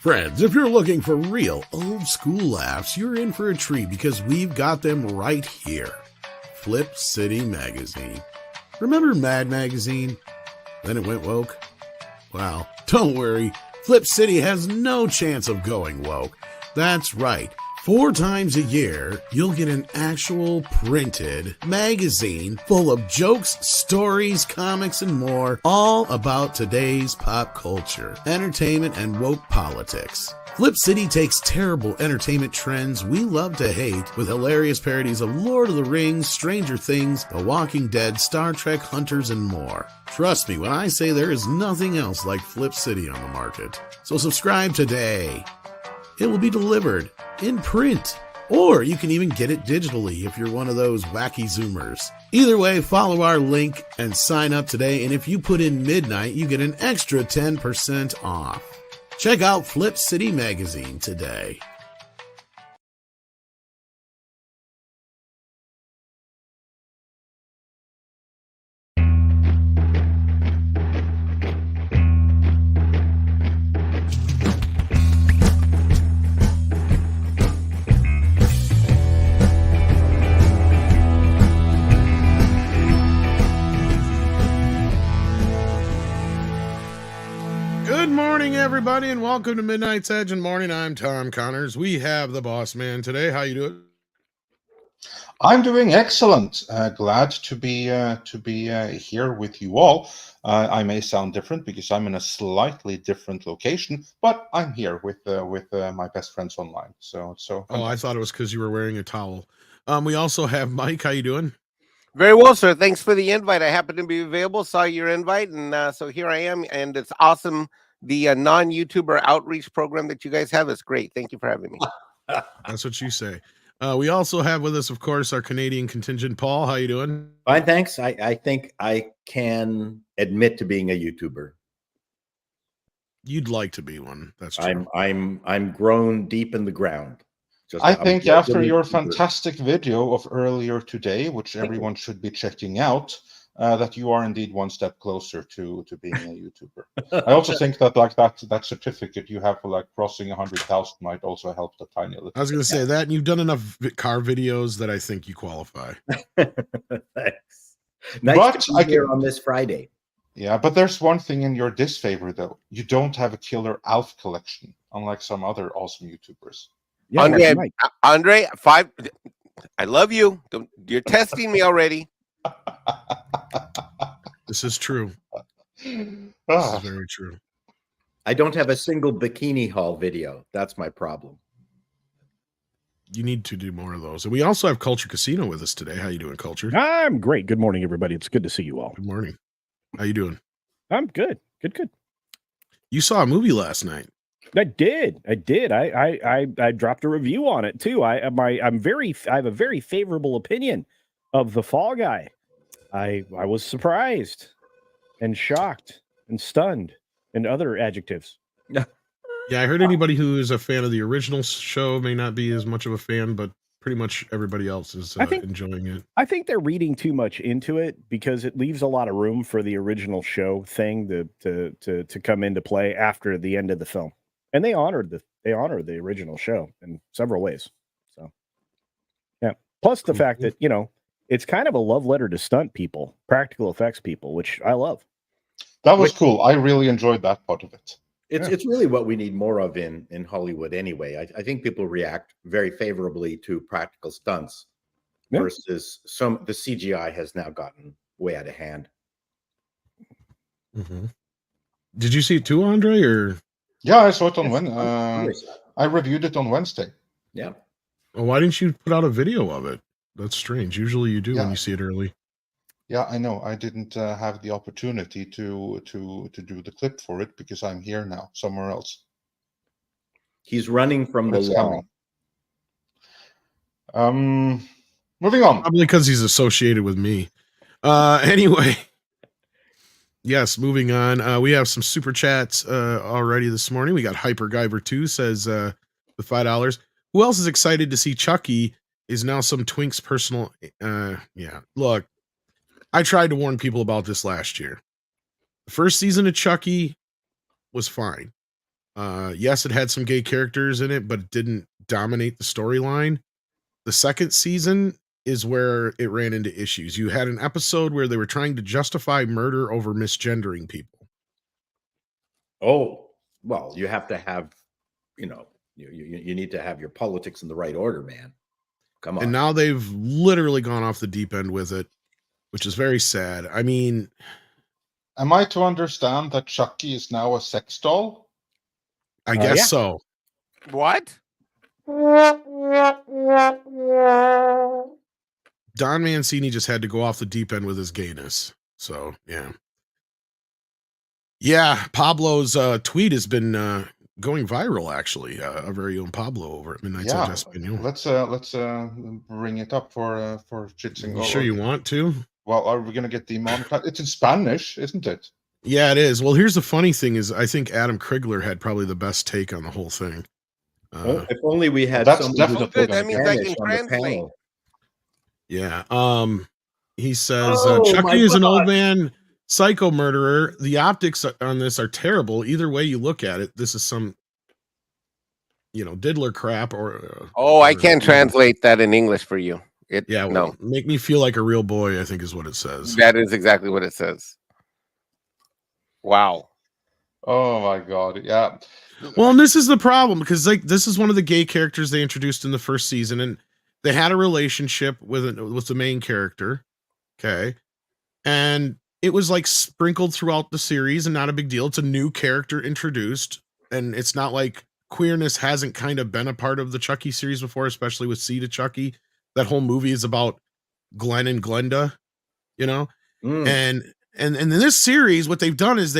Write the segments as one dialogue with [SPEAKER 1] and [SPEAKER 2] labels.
[SPEAKER 1] Friends, if you're looking for real old school laughs, you're in for a treat because we've got them right here. Flip City Magazine. Remember Mad Magazine? Then it went woke? Well, don't worry. Flip City has no chance of going woke. That's right. 4 times a year, you'll get an actual printed magazine full of jokes, stories, comics, and more, all about today's pop culture, entertainment, and woke politics. Flip City takes terrible entertainment trends we love to hate with hilarious parodies of Lord of the Rings, Stranger Things, The Walking Dead, Star Trek, Hunters, and more. Trust me when I say there is nothing else like Flip City on the market. So subscribe today. It will be delivered in print, or you can even get it digitally if you're one of those wacky Zoomers. Either way, follow our link and sign up today, and if you put in midnight, you get an extra 10% off. Check out Flip City Magazine today. Everybody, and welcome to Midnight's Edge and Morning. I'm Tom Connors. We have the boss man today. How you doing?
[SPEAKER 2] I'm doing excellent. Glad to be here with you all. I may sound different because I'm in a slightly different location, but I'm here with my best friends online. So.
[SPEAKER 1] Oh, I thought it was because you were wearing a towel. We also have Mike. How you doing?
[SPEAKER 3] Very well, sir. Thanks for the invite. I happened to be available, saw your invite, and so here I am. And it's awesome. The non-YouTuber outreach program that you guys have is great. Thank you for having me.
[SPEAKER 1] That's what you say. We also have with us, of course, our Canadian contingent, Paul. How you doing?
[SPEAKER 4] Fine, thanks. I think I can admit to being a YouTuber.
[SPEAKER 1] You'd like to be one. That's true.
[SPEAKER 4] I'm grown deep in the ground.
[SPEAKER 2] I think after your fantastic video of earlier today, which everyone should be checking out, that you are indeed one step closer to being a YouTuber. I also think that that certificate you have for like crossing 100,000 might also help the tiny little.
[SPEAKER 1] I was going to say that, and you've done enough car videos that I think you qualify.
[SPEAKER 4] Thanks. Nice to be here on this Friday.
[SPEAKER 2] Yeah, but there's one thing in your disfavor though. You don't have a killer Alf collection, unlike some other awesome YouTubers.
[SPEAKER 3] Yeah, Andre, I love you. You're testing me already.
[SPEAKER 1] This is true. This is very true.
[SPEAKER 4] I don't have a single bikini haul video. That's my problem.
[SPEAKER 1] You need to do more of those. And we also have Culture Casino with us today. How you doing, Culture?
[SPEAKER 5] I'm great. Good morning, everybody. It's good to see you all.
[SPEAKER 1] Good morning. How you doing?
[SPEAKER 5] I'm good. Good.
[SPEAKER 1] You saw a movie last night.
[SPEAKER 5] I did. I dropped a review on it too. I have a very favorable opinion of The Fall Guy. I was surprised and shocked and stunned and other adjectives.
[SPEAKER 1] Yeah, I heard anybody who is a fan of the original show may not be as much of a fan, but pretty much everybody else is enjoying it.
[SPEAKER 5] I think they're reading too much into it because it leaves a lot of room for the original show thing to come into play after the end of the film. And they honored the original show in several ways. So yeah. Plus the fact that, it's kind of a love letter to stunt people, practical effects people, which I love.
[SPEAKER 2] That was cool. I really enjoyed that part of it.
[SPEAKER 4] It's really what we need more of in Hollywood anyway. I think people react very favorably to practical stunts versus the CGI has now gotten way out of hand.
[SPEAKER 1] Mm-hmm. Did you see it too, Andre? Or
[SPEAKER 2] yeah, I saw it on Wednesday. I reviewed it on Wednesday.
[SPEAKER 4] Yeah.
[SPEAKER 1] Well, why didn't you put out a video of it? That's strange. Usually you do when you see it early.
[SPEAKER 2] Yeah, I know. I didn't have the opportunity to do the clip for it because I'm here now, somewhere else.
[SPEAKER 4] He's running from the law.
[SPEAKER 2] Moving on.
[SPEAKER 1] Probably because he's associated with me. Anyway. Yes, moving on. We have some super chats already this morning. We got Hyperguyver 2 says the $5. Who else is excited to see Chucky is now some Twink's personal. Yeah, look, I tried to warn people about this last year. The first season of Chucky was fine. Yes, it had some gay characters in it, but it didn't dominate the storyline. The second season is where it ran into issues. You had an episode where they were trying to justify murder over misgendering people.
[SPEAKER 4] Oh, well, you have to have, you need to have your politics in the right order, man. Come on.
[SPEAKER 1] And now they've literally gone off the deep end with it, which is very sad. I mean,
[SPEAKER 2] am I to understand that Chucky is now a sex doll?
[SPEAKER 1] I guess
[SPEAKER 5] yeah.
[SPEAKER 1] so.
[SPEAKER 3] What?
[SPEAKER 1] Don Mancini just had to go off the deep end with his gayness. So, yeah. Yeah, Pablo's tweet has been going viral, actually. Our very own Pablo over at Midnight
[SPEAKER 2] Yeah,
[SPEAKER 1] Espanol.
[SPEAKER 2] let's bring it up for chits and
[SPEAKER 1] You sure you want to?
[SPEAKER 2] Well, are we going to get demonetized? It's in Spanish, isn't it?
[SPEAKER 1] Yeah, it is. Well, here's the funny thing is I think Adam Krigler had probably the best take on the whole thing.
[SPEAKER 4] If only we had
[SPEAKER 2] that's
[SPEAKER 4] someone
[SPEAKER 2] definitely
[SPEAKER 4] who's
[SPEAKER 3] good. That means I
[SPEAKER 4] Spanish
[SPEAKER 3] can
[SPEAKER 4] on the
[SPEAKER 3] translate.
[SPEAKER 4] panel.
[SPEAKER 1] Yeah. He says
[SPEAKER 4] Oh, my
[SPEAKER 1] Chucky is an
[SPEAKER 4] God.
[SPEAKER 1] old man psycho murderer. The optics on this are terrible. Either way you look at it, this is some diddler crap or
[SPEAKER 3] I can't translate that in English for you.
[SPEAKER 1] Well, make me feel like a real boy, I think is what it says.
[SPEAKER 3] That is exactly what it says. Wow.
[SPEAKER 2] Oh my God. Yeah.
[SPEAKER 1] Well, and this is the problem because this is one of the gay characters they introduced in the first season, and they had a relationship with the main character. Okay. And it was like sprinkled throughout the series and not a big deal. It's a new character introduced, and it's not like queerness hasn't kind of been a part of the Chucky series before, especially with Seed of Chucky. That whole movie is about Glenn and Glenda, and in this series, what they've done is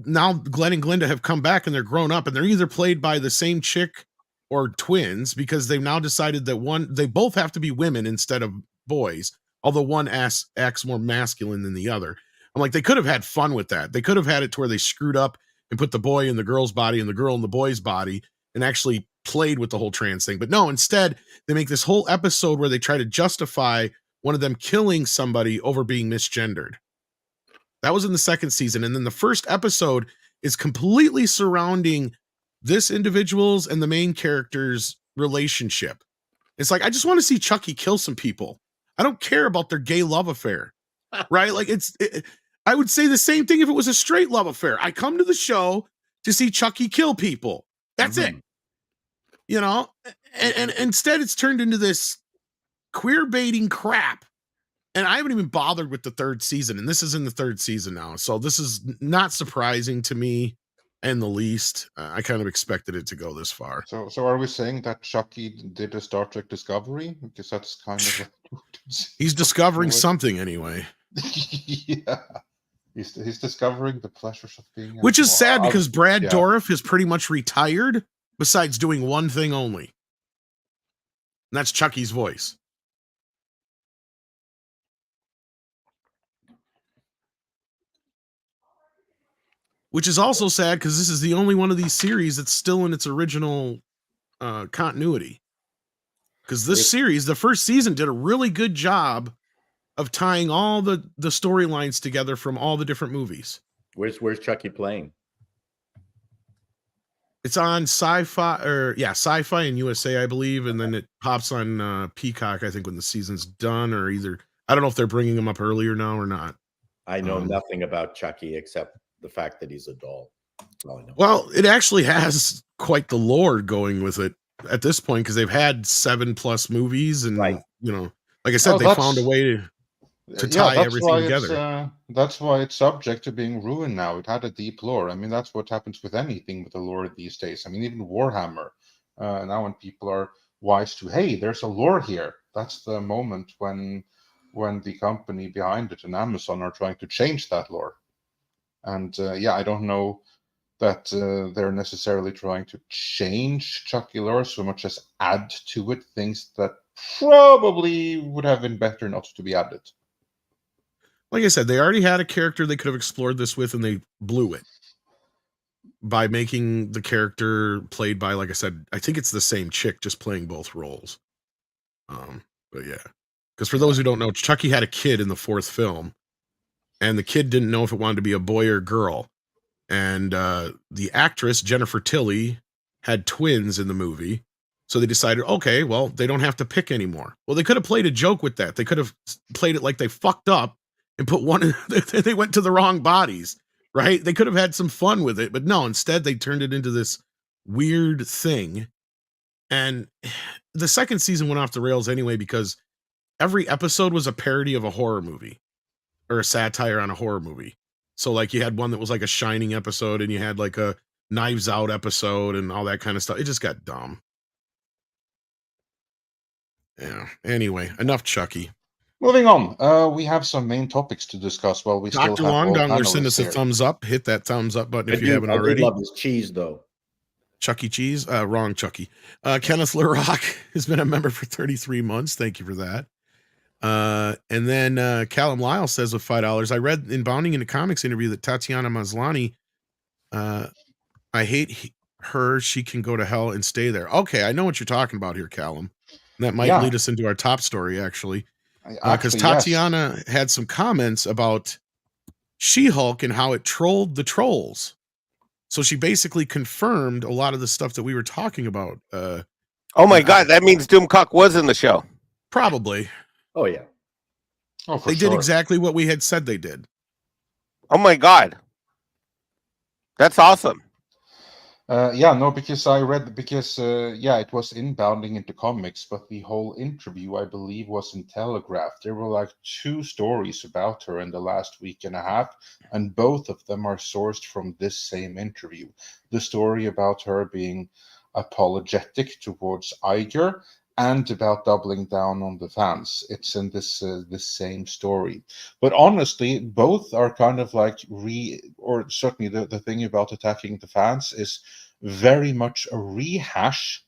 [SPEAKER 1] now Glenn and Glenda have come back and they're grown up and they're either played by the same chick or twins because they've now decided that they both have to be women instead of boys, although one acts more masculine than the other. I'm like, they could have had fun with that. They could have had it to where they screwed up and put the boy in the girl's body and the girl in the boy's body and actually played with the whole trans thing. But no, instead they make this whole episode where they try to justify one of them killing somebody over being misgendered. That was in the second season. And then the first episode is completely surrounding this individual's and the main character's relationship. It's like, I just want to see Chucky kill some people. I don't care about their gay love affair, right? Like I would say the same thing if it was a straight love affair. I come to the show to see Chucky kill people. That's it. And instead it's turned into this queer baiting crap. And I haven't even bothered with the third season, and this is in the third season now. So this is not surprising to me in the least. I kind of expected it to go this far.
[SPEAKER 2] So are we saying that Chucky did a Star Trek Discovery? Because that's kind of
[SPEAKER 1] he's discovering something anyway.
[SPEAKER 2] Yeah. He's discovering the pleasures of being
[SPEAKER 1] which is sad because Brad Dourif has pretty much retired besides doing one thing only. And that's Chucky's voice. Which is also sad because this is the only one of these series that's still in its original continuity. Because this series, the first season, did a really good job of tying all the storylines together from all the different movies.
[SPEAKER 4] Where's Chucky playing?
[SPEAKER 1] It's on Sci-Fi and USA, I believe, and then it pops on Peacock, I think, when the season's done, or either I don't know if they're bringing him up earlier now or not.
[SPEAKER 4] I know nothing about Chucky except the fact that he's a doll.
[SPEAKER 1] Well, it actually has quite the lore going with it at this point because they've had 7+ movies, and like I said, they found a way to tie everything together.
[SPEAKER 2] That's why it's subject to being ruined now. It had a deep lore. I mean, that's what happens with anything with the lore these days. I mean, even Warhammer. Now when people are wise to, hey, there's a lore here. That's the moment when the company behind it and Amazon are trying to change that lore. And I don't know that they're necessarily trying to change Chucky lore so much as add to it things that probably would have been better not to be added.
[SPEAKER 1] Like I said, they already had a character they could have explored this with, and they blew it by making the character played by, like I said, I think it's the same chick just playing both roles. But yeah, because for those who don't know, Chucky had a kid in the fourth film, and the kid didn't know if it wanted to be a boy or girl. and the actress Jennifer Tilly had twins in the movie. So they decided, okay, well, they don't have to pick anymore. Well, they could have played a joke with that. They could have played it like they fucked up and put one, they went to the wrong bodies, right? They could have had some fun with it, but no, instead they turned it into this weird thing. And the second season went off the rails anyway, because every episode was a parody of a horror movie or a satire on a horror movie. So like you had one that was like a Shining episode, and you had like a Knives Out episode and all that kind of stuff. It just got dumb. Yeah. Anyway, enough Chucky.
[SPEAKER 2] Moving on, we have some main topics to discuss. Well, we
[SPEAKER 1] Dr.
[SPEAKER 2] still have all
[SPEAKER 1] Longdongler, send us a
[SPEAKER 2] here.
[SPEAKER 1] thumbs up. Hit that thumbs up button if you haven't
[SPEAKER 4] I
[SPEAKER 1] already.
[SPEAKER 4] do love his cheese, though.
[SPEAKER 1] Chuck E. Cheese? Wrong Chucky. Kenneth LaRock has been a member for 33 months. Thank you for that. And then Callum Lyle says with $5, I read in Bounding into Comics interview that Tatiana Maslany, I hate her. She can go to hell and stay there. Okay, I know what you're talking about here, Callum. That might lead us into our top story, actually. Because Tatiana had some comments about She-Hulk and how it trolled the trolls. So she basically confirmed a lot of the stuff that we were talking about.
[SPEAKER 3] Oh my God, that means Doomcock was in the show.
[SPEAKER 1] Probably.
[SPEAKER 4] Oh, yeah.
[SPEAKER 2] Oh, for
[SPEAKER 1] They did exactly what we had said they did.
[SPEAKER 3] Oh my God. That's awesome.
[SPEAKER 2] Because I read, it was in Bounding into Comics, but the whole interview, I believe, was in Telegraph. There were like 2 stories about her in the last week and a half, and both of them are sourced from this same interview. The story about her being apologetic towards Iger and about doubling down on the fans. It's in this same story. But honestly, both are kind of like certainly the thing about attacking the fans is very much a rehash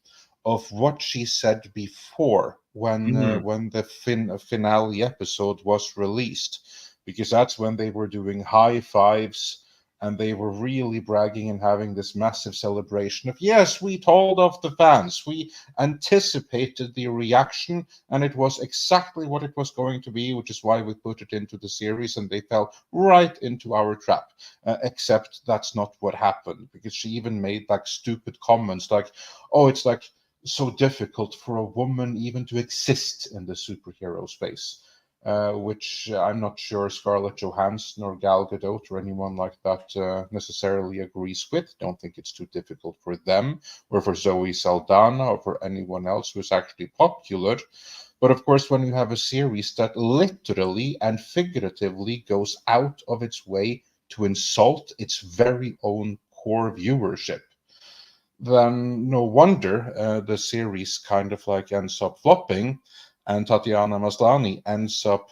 [SPEAKER 2] of what she said before when the finale episode was released, because that's when they were doing high fives and they were really bragging and having this massive celebration of, yes, we told off the fans, we anticipated the reaction, and it was exactly what it was going to be, which is why we put it into the series, and they fell right into our trap. Except that's not what happened, because she even made like stupid comments like, oh, it's like so difficult for a woman even to exist in the superhero space. Which I'm not sure Scarlett Johansson or Gal Gadot or anyone like that necessarily agrees with. Don't think it's too difficult for them or for Zoe Saldana or for anyone else who's actually popular. But of course, when you have a series that literally and figuratively goes out of its way to insult its very own core viewership, then no wonder the series kind of like ends up flopping. And Tatiana Maslany ends up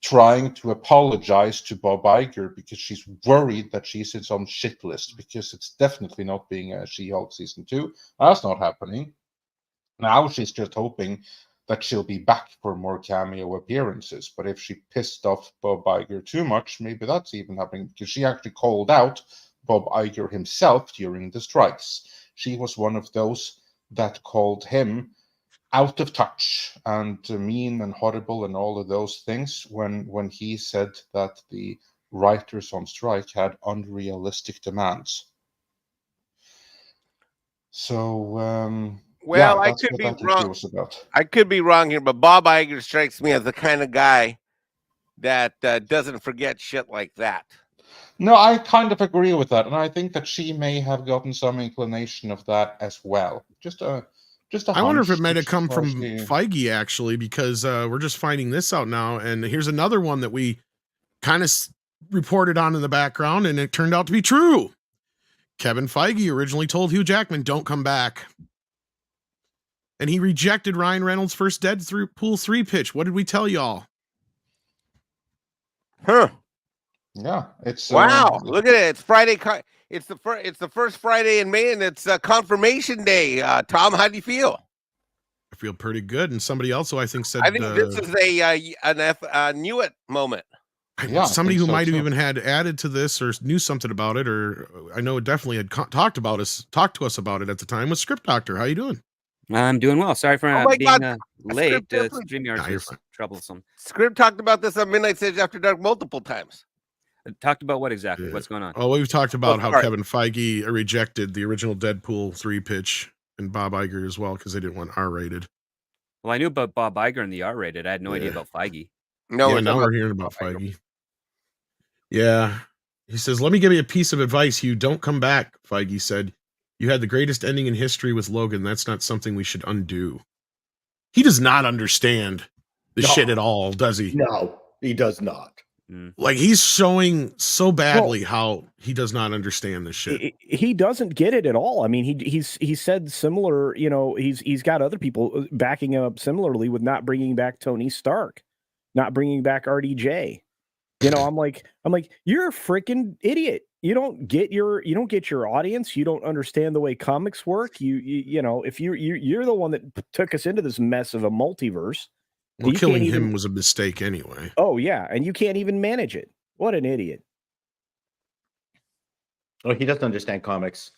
[SPEAKER 2] trying to apologize to Bob Iger because she's worried that she's in some shit list, because it's definitely not being a She-Hulk season 2. That's not happening. Now she's just hoping that she'll be back for more cameo appearances. But if she pissed off Bob Iger too much, maybe that's even happening, because she actually called out Bob Iger himself during the strikes. She was one of those that called him out of touch and mean and horrible and all of those things when he said that the writers on strike had unrealistic demands. So
[SPEAKER 3] I could be wrong. I could be wrong here, but Bob Iger strikes me as the kind of guy that doesn't forget shit like that.
[SPEAKER 2] No, I kind of agree with that, and I think that she may have gotten some inclination of that as well. I
[SPEAKER 1] wonder if it might have come from Feige, actually, because we're just finding this out now. And here's another one that we kind of reported on in the background, and it turned out to be true. Kevin Feige originally told Hugh Jackman, don't come back. And he rejected Ryan Reynolds' first Deadpool 3 pitch. What did we tell y'all?
[SPEAKER 3] Huh.
[SPEAKER 2] Yeah, it's
[SPEAKER 3] wow. Look at it. It's Friday. It's the first Friday in May, and it's confirmation day. Tom, how do you feel?
[SPEAKER 1] I feel pretty good. And somebody else who I think said,
[SPEAKER 3] I think this is a knew it moment.
[SPEAKER 1] Somebody who might have even had added to this or knew something about it, or I know it definitely had talked to us about it at the time, was Script Doctor. How you doing?
[SPEAKER 6] I'm doing well. Sorry for being late. StreamYard is troublesome.
[SPEAKER 3] Script talked about this on Midnight Sage After Dark multiple times.
[SPEAKER 6] Talked about what exactly? What's going on?
[SPEAKER 1] Oh, we've talked about how Kevin Feige rejected the original Deadpool 3 pitch, and Bob Iger as well, because they didn't want R-rated.
[SPEAKER 6] Well, I knew about Bob Iger and the R-rated. I had no idea about Feige.
[SPEAKER 3] No,
[SPEAKER 1] yeah, now we're hearing about Feige. Yeah. He says, let me give you a piece of advice, Hugh. Don't come back, Feige said. You had the greatest ending in history with Logan. That's not something we should undo. He does not understand the shit at all, does he?
[SPEAKER 4] No, he does not.
[SPEAKER 1] Like, he's showing so badly how he does not understand this shit.
[SPEAKER 5] He doesn't get it at all. I mean, he said similar, you know, he's got other people backing him up similarly with not bringing back Tony Stark, not bringing back RDJ. You know, I'm like, you're a freaking idiot. You don't get your audience. You don't understand the way comics work. You know, if you're the one that took us into this mess of a multiverse.
[SPEAKER 1] Well, killing him was a mistake anyway.
[SPEAKER 5] Oh yeah, and you can't even manage it. What an idiot.
[SPEAKER 4] Well, he doesn't understand comics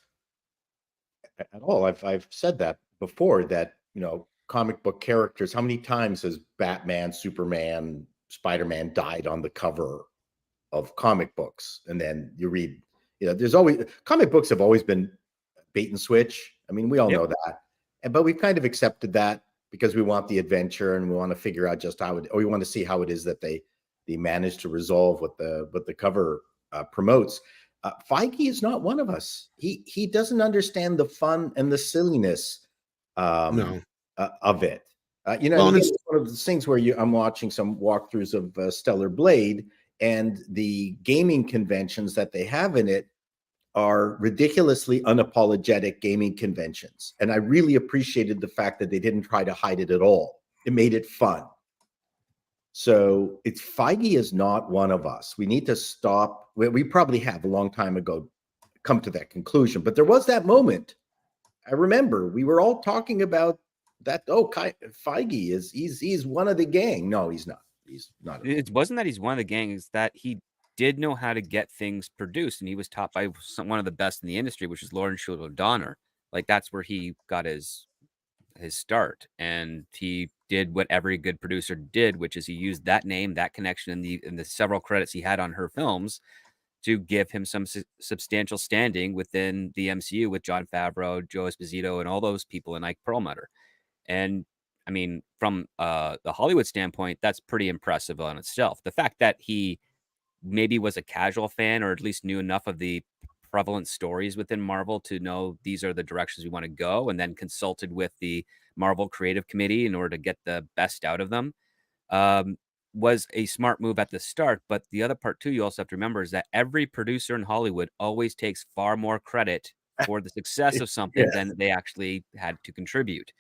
[SPEAKER 4] at all. I've said that before, that, you know, comic book characters, how many times has Batman, Superman, Spider-Man died on the cover of comic books? And then you read, you know, there's always, comic books have always been bait and switch. I mean, we all know that, but we've kind of accepted that because we want the adventure and we want to figure out just how it, or we want to see how it is that they managed to resolve what the cover promotes. Feige is not one of us. He doesn't understand the fun and the silliness of it. You know, it's one of the things where I'm watching some walkthroughs of Stellar Blade, and the gaming conventions that they have in it are ridiculously unapologetic gaming conventions. And I really appreciated the fact that they didn't try to hide it at all. It made it fun. So it's, Feige is not one of us. We need to stop. We probably have a long time ago come to that conclusion, but there was that moment. I remember we were all talking about that. Oh, Feige he's one of the gang. No, he's not. He's not.
[SPEAKER 6] It wasn't that he's one of the gang. It's that he did know how to get things produced, and he was taught by one of the best in the industry, which is Lawrence Schild O'Donnell. Like, that's where he got his start, and he did what every good producer did, which is he used that name, that connection, and the several credits he had on her films to give him some substantial standing within the MCU with Jon Favreau, Joe Esposito, and all those people, and Ike Perlmutter. And I mean, from the Hollywood standpoint, that's pretty impressive on itself. The fact that he maybe was a casual fan, or at least knew enough of the prevalent stories within Marvel to know these are the directions we want to go, and then consulted with the Marvel Creative Committee in order to get the best out of them, was a smart move at the start. But the other part too, you also have to remember, is that every producer in Hollywood always takes far more credit for the success of something than they actually had to contribute.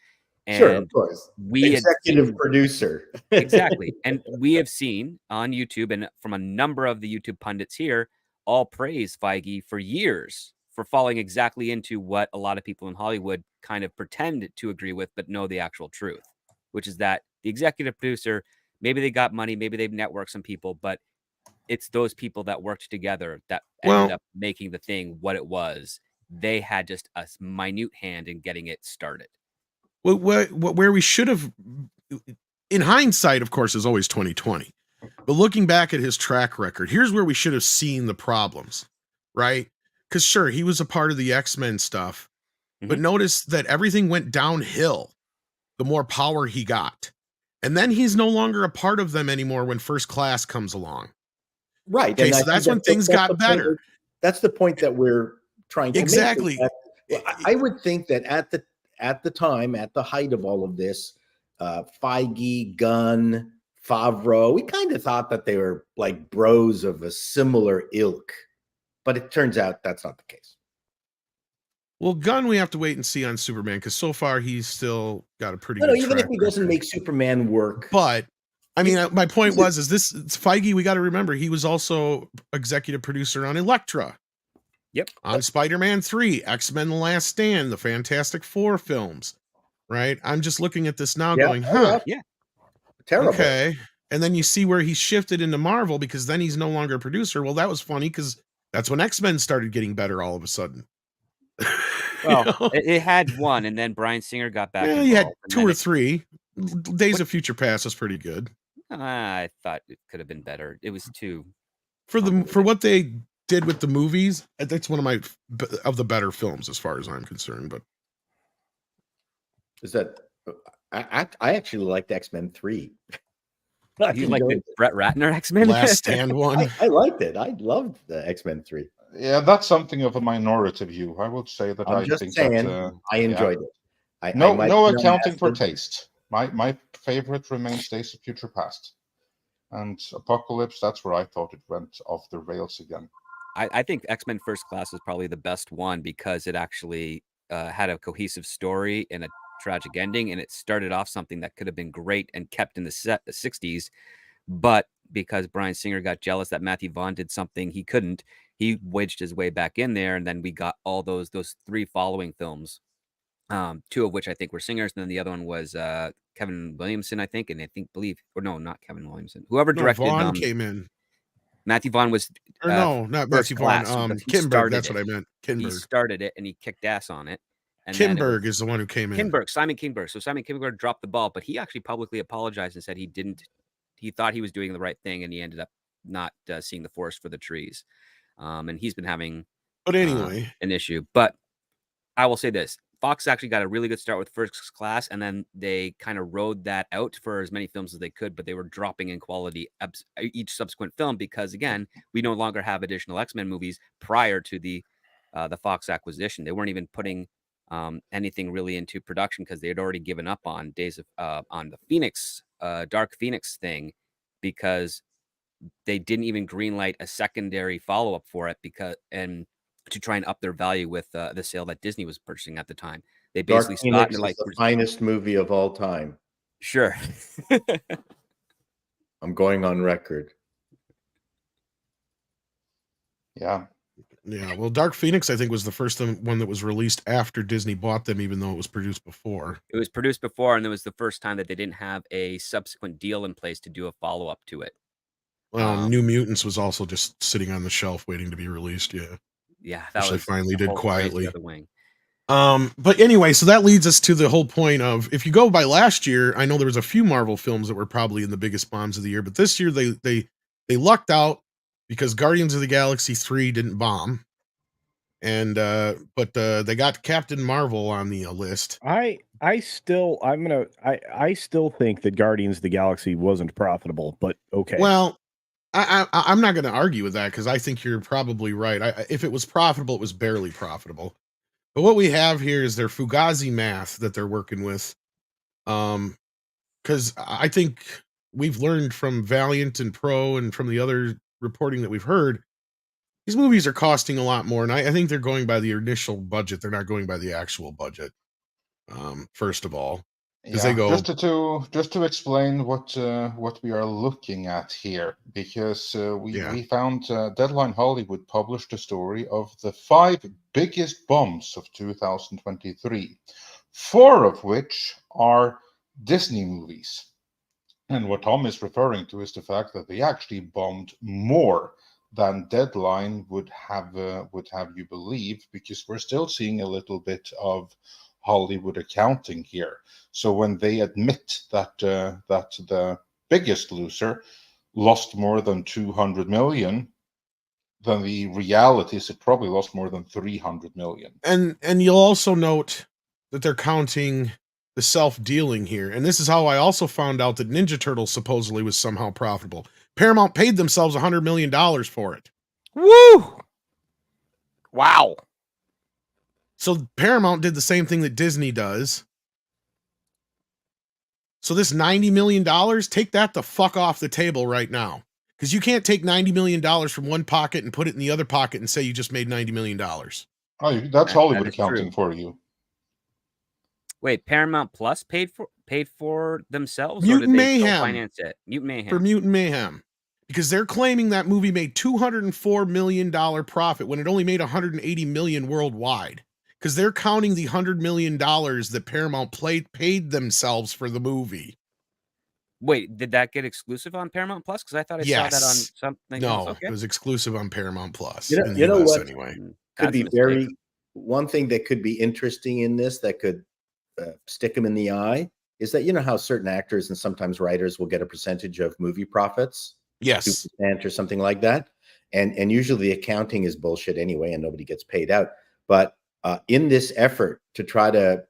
[SPEAKER 6] And
[SPEAKER 4] sure, of course.
[SPEAKER 6] We
[SPEAKER 4] executive producer.
[SPEAKER 6] Exactly. And we have seen on YouTube, and from a number of the YouTube pundits here, all praise Feige for years for falling exactly into what a lot of people in Hollywood kind of pretend to agree with, but know the actual truth, which is that the executive producer, maybe they got money, maybe they've networked some people, but it's those people that worked together that ended up making the thing what it was. They had just a minute hand in getting it started.
[SPEAKER 1] Well, where we should have, in hindsight, of course, is always 2020. But looking back at his track record, here's where we should have seen the problems, right? Because sure, he was a part of the X-Men stuff, but notice that everything went downhill the more power he got. And then he's no longer a part of them anymore when First Class comes along.
[SPEAKER 4] Right.
[SPEAKER 1] Okay, so that's when things got better.
[SPEAKER 4] That's the point that we're trying to
[SPEAKER 1] exactly
[SPEAKER 4] make. I would think that at the time, at the height of all of this, Feige, Gunn, Favreau, we kind of thought that they were like bros of a similar ilk, but it turns out that's not the case.
[SPEAKER 1] Well, Gunn, we have to wait and see on Superman, because so far he's still got a pretty
[SPEAKER 4] good
[SPEAKER 1] even
[SPEAKER 4] if he doesn't make Superman work.
[SPEAKER 1] But I mean, my point was this Feige, we got to remember, he was also executive producer on Elektra.
[SPEAKER 6] Yep.
[SPEAKER 1] On Spider-Man 3, X-Men The Last Stand, the Fantastic Four films, right? I'm just looking at this now going,
[SPEAKER 6] yeah.
[SPEAKER 4] Terrible.
[SPEAKER 1] Okay. And then you see where he shifted into Marvel, because then he's no longer a producer. Well, that was funny, because that's when X-Men started getting better all of a sudden.
[SPEAKER 6] Well, it had one, and then Bryan Singer got back.
[SPEAKER 1] Yeah, you had 2 or 3. Days of Future Past was pretty good.
[SPEAKER 6] I thought it could have been better. It was too
[SPEAKER 1] for what they did with the movies, that's one of the better films as far as I'm concerned. But
[SPEAKER 4] is that I actually liked X-Men 3.
[SPEAKER 6] You like the Brett Ratner X-Men?
[SPEAKER 1] Last Stand one.
[SPEAKER 4] I liked it. I loved the X-Men 3.
[SPEAKER 2] Yeah, that's something of a minority view. I would say that
[SPEAKER 4] I'm just
[SPEAKER 2] think
[SPEAKER 4] saying,
[SPEAKER 2] that
[SPEAKER 4] I enjoyed it.
[SPEAKER 2] no accounting for taste. My favorite remains Days of Future Past, and Apocalypse. That's where I thought it went off the rails again.
[SPEAKER 6] I think X-Men First Class is probably the best one because it actually had a cohesive story and a tragic ending, and it started off something that could have been great and kept in the 60s, but because Bryan Singer got jealous that Matthew Vaughn did something he couldn't, he wedged his way back in there, and then we got all those 3 following films, 2 of which I think were Singers, and then the other one was Kevin Williamson, I think, and not Kevin Williamson. Whoever directed
[SPEAKER 1] Vaughn came in.
[SPEAKER 6] Matthew Vaughn was
[SPEAKER 1] no, not Matthew Vaughn. Kinberg. That's what I meant. Kinberg.
[SPEAKER 6] He started it and he kicked ass on it. And
[SPEAKER 1] Kinberg is the one who came in.
[SPEAKER 6] Simon Kinberg. So Simon Kinberg dropped the ball, but he actually publicly apologized and said he thought he was doing the right thing, and he ended up not seeing the forest for the trees. And he's been having an issue. But I will say this. Fox actually got a really good start with First Class, and then they kind of rode that out for as many films as they could, but they were dropping in quality each subsequent film because, again, we no longer have additional X-Men movies prior to the Fox acquisition. They weren't even putting anything really into production because they had already given up on on the Phoenix, Dark Phoenix thing, because they didn't even greenlight a secondary follow-up for it to try and up their value with the sale that Disney was purchasing at the time. They basically
[SPEAKER 4] Dark Phoenix is the finest movie of all time.
[SPEAKER 6] Sure.
[SPEAKER 4] I'm going on record.
[SPEAKER 2] Yeah.
[SPEAKER 1] Yeah. Well, Dark Phoenix, I think, was the first one that was released after Disney bought them, even though it was produced before.
[SPEAKER 6] It was produced before, and it was the first time that they didn't have a subsequent deal in place to do a follow-up to it.
[SPEAKER 1] Well, New Mutants was also just sitting on the shelf waiting to be released. Yeah.
[SPEAKER 6] Yeah,
[SPEAKER 1] that was finally did quietly.
[SPEAKER 6] Wing.
[SPEAKER 1] But anyway, so that leads us to the whole point of, if you go by last year, I know there was a few Marvel films that were probably in the biggest bombs of the year, but this year they lucked out because Guardians of the Galaxy 3 didn't bomb, and but they got Captain Marvel on the list.
[SPEAKER 5] I still think that Guardians of the Galaxy wasn't profitable, but okay.
[SPEAKER 1] Well, I'm not going to argue with that because I think you're probably right. If it was profitable, it was barely profitable. But what we have here is their Fugazi math that they're working with. Because I think we've learned from Valiant and Pro and from the other reporting that we've heard, these movies are costing a lot more. And I think they're going by the initial budget. They're not going by the actual budget. First of all.
[SPEAKER 2] Yeah,
[SPEAKER 1] they go
[SPEAKER 2] just to explain what we are looking at here, because we found Deadline Hollywood published a story of the 5 biggest bombs of 2023, 4 of which are Disney movies. And what Tom is referring to is the fact that they actually bombed more than Deadline would have you believe, because we're still seeing a little bit of Hollywood accounting here. So when they admit that the biggest loser lost more than 200 million, then the reality is it probably lost more than 300 million.
[SPEAKER 1] And you'll also note that they're counting the self-dealing here. And this is how I also found out that Ninja Turtles supposedly was somehow profitable. Paramount paid themselves $100 million for it.
[SPEAKER 3] Woo! Wow.
[SPEAKER 1] So Paramount did the same thing that Disney does. So this $90 million, take that the fuck off the table right now. Because you can't take $90 million from one pocket and put it in the other pocket and say you just made $90 million.
[SPEAKER 2] Oh, that's Hollywood accounting for you.
[SPEAKER 6] Wait, Paramount Plus paid for themselves?
[SPEAKER 1] Mutant
[SPEAKER 6] or did they
[SPEAKER 1] Mayhem.
[SPEAKER 6] still finance it? Mutant Mayhem.
[SPEAKER 1] For Mutant Mayhem. Because they're claiming that movie made $204 million profit when it only made $180 million worldwide. Because they're counting the $100 million that Paramount paid themselves for the movie.
[SPEAKER 6] Wait, did that get exclusive on Paramount Plus? Because I thought I saw that on something else.
[SPEAKER 1] No,
[SPEAKER 6] Okay.
[SPEAKER 1] It was exclusive on Paramount Plus.
[SPEAKER 4] You know
[SPEAKER 1] US
[SPEAKER 4] what?
[SPEAKER 1] Anyway.
[SPEAKER 4] Could be one thing that could be interesting in this that could stick them in the eye is that, you know how certain actors and sometimes writers will get a percentage of movie profits?
[SPEAKER 1] Yes.
[SPEAKER 4] 2% or something like that. and usually the accounting is bullshit anyway, and nobody gets paid out. But in this effort to try to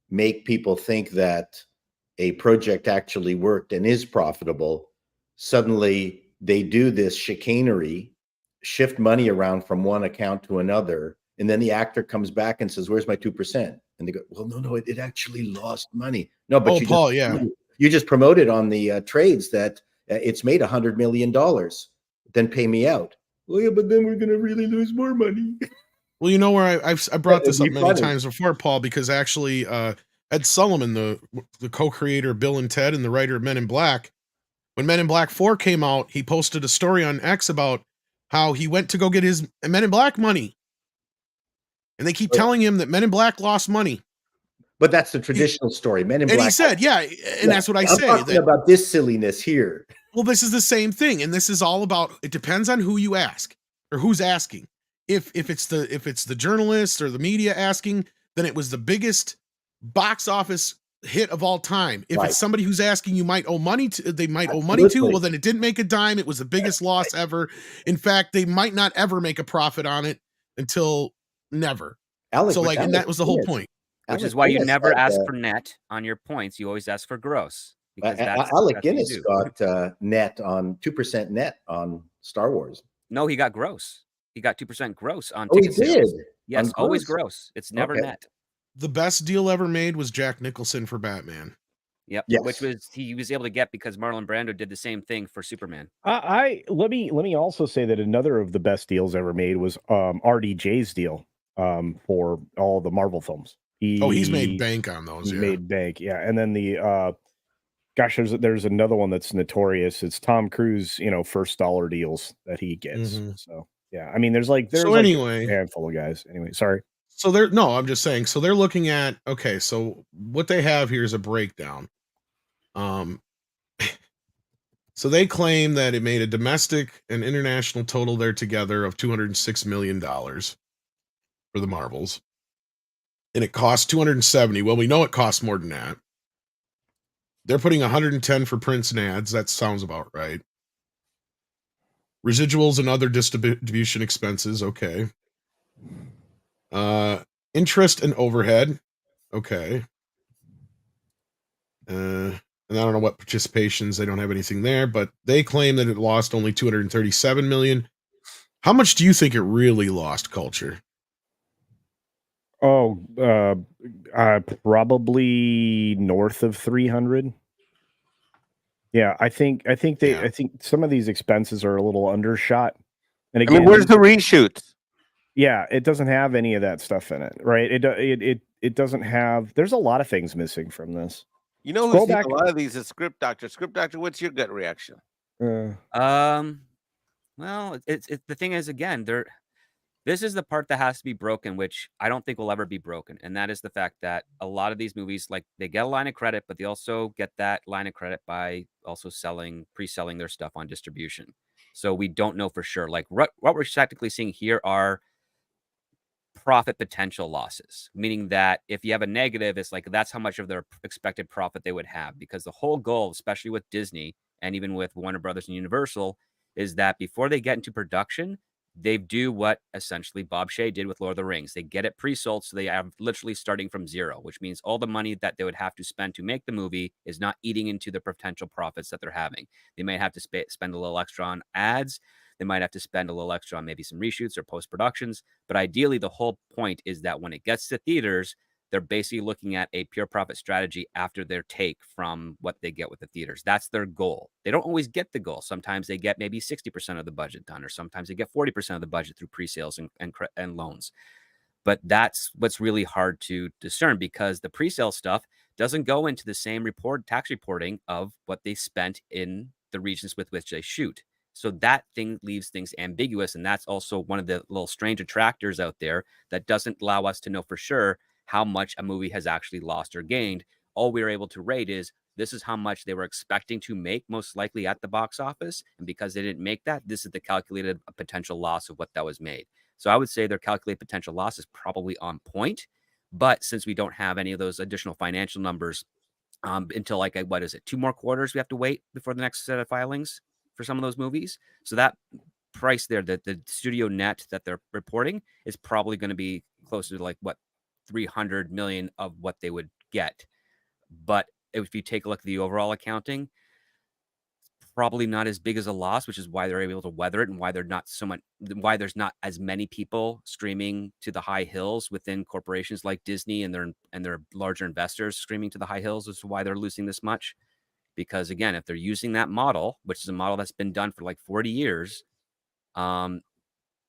[SPEAKER 4] make people think that a project actually worked and is profitable, suddenly they do this chicanery, shift money around from one account to another, and then the actor comes back and says, "Where's my 2%?" And they go, "Well, no, it actually lost money." No, but you just promoted on the trades that it's made $100 million. Then pay me out. Well, yeah, but then we're gonna really lose more money.
[SPEAKER 1] Well, you know where I brought this up many times before, Paul, because actually Ed Sullivan, the co-creator of Bill and Ted and the writer of Men in Black, when Men in Black 4 came out, he posted a story on X about how he went to go get his Men in Black money. And they keep telling him that Men in Black lost money.
[SPEAKER 4] But that's the traditional story. Men in Black.
[SPEAKER 1] And he said, that's what I say.
[SPEAKER 4] I'm talking about this silliness here.
[SPEAKER 1] Well, this is the same thing. And this is all about, it depends on who you ask or who's asking. If it's the journalist or the media asking, then it was the biggest box office hit of all time. If it's somebody who's asking, you might owe money to, they might owe money to, well, then it didn't make a dime. It was the biggest loss ever. In fact, they might not ever make a profit on it until never. And that was the whole point.
[SPEAKER 6] Which is why you never ask for net on your points. You always ask for gross.
[SPEAKER 4] Alec Guinness got net on 2% net on Star Wars.
[SPEAKER 6] No, he got gross. He got 2% gross on
[SPEAKER 4] ticket sales.
[SPEAKER 6] Yes, always gross. It's never net.
[SPEAKER 1] The best deal ever made was Jack Nicholson for Batman.
[SPEAKER 6] Yep. Yes. Which was he was able to get because Marlon Brando did the same thing for Superman.
[SPEAKER 5] Let me also say that another of the best deals ever made was RDJ's deal for all the Marvel films.
[SPEAKER 1] He's made bank on those.
[SPEAKER 5] He made bank, yeah. And then the there's another one that's notorious. It's Tom Cruise, first dollar deals that he gets. Mm-hmm. So yeah, I mean, there's a handful of guys. Anyway, sorry.
[SPEAKER 1] So I'm just saying. So they're looking at so what they have here is a breakdown. So they claim that it made a domestic and international total there together of $206 million for the Marvels. And it cost 270. Well, we know it costs more than that. They're putting 110 for prints and ads. That sounds about right. Residuals and other distribution expenses. Okay. Interest and overhead. Okay. And I don't know what participations. They don't have anything there, but they claim that it lost only 237 million. How much do you think it really lost, Culture?
[SPEAKER 5] Oh, probably north of 300. Yeah, I think some of these expenses are a little undershot. And again,
[SPEAKER 3] where's the reshoots?
[SPEAKER 5] Yeah, it doesn't have any of that stuff in it, right? It doesn't have. There's a lot of things missing from this.
[SPEAKER 3] You know who's seen a lot of these is Script Doctor. Script Doctor, what's your gut reaction?
[SPEAKER 6] Well, it's the thing is, again, this is the part that has to be broken, which I don't think will ever be broken. And that is the fact that a lot of these movies, like, they get a line of credit, but they also get that line of credit by also pre-selling their stuff on distribution. So we don't know for sure. Like, what we're technically seeing here are profit potential losses, meaning that if you have a negative, it's like that's how much of their expected profit they would have. Because the whole goal, especially with Disney and even with Warner Brothers and Universal, is that before they get into production, they do what essentially Bob Shea did with Lord of the Rings. They get it pre-sold, so they are literally starting from zero, which means all the money that they would have to spend to make the movie is not eating into the potential profits that they're having. They might have to spend a little extra on ads. They might have to spend a little extra on maybe some reshoots or post-productions. But ideally, the whole point is that when it gets to theaters, they're basically looking at a pure profit strategy after their take from what they get with the theaters. That's their goal. They don't always get the goal. Sometimes they get maybe 60% of the budget done, or sometimes they get 40% of the budget through pre-sales and loans. But that's what's really hard to discern, because the pre-sale stuff doesn't go into the same tax reporting of what they spent in the regions with which they shoot. So that thing leaves things ambiguous. And that's also one of the little strange attractors out there that doesn't allow us to know for sure how much a movie has actually lost or gained. All we are able to rate is this is how much they were expecting to make, most likely at the box office. And because they didn't make that, this is the calculated potential loss of what that was made. So I would say their calculated potential loss is probably on point. But since we don't have any of those additional financial numbers until 2 more quarters, we have to wait before the next set of filings for some of those movies. So that price there that the studio net that they're reporting is probably going to be closer to like what 300 million of what they would get. But if you take a look at the overall accounting, probably not as big as a loss, which is why they're able to weather it and why there's not as many people streaming to the high hills within corporations like Disney and their larger investors streaming to the high hills as to why they're losing this much. Because again, if they're using that model, which is a model that's been done for like 40 years,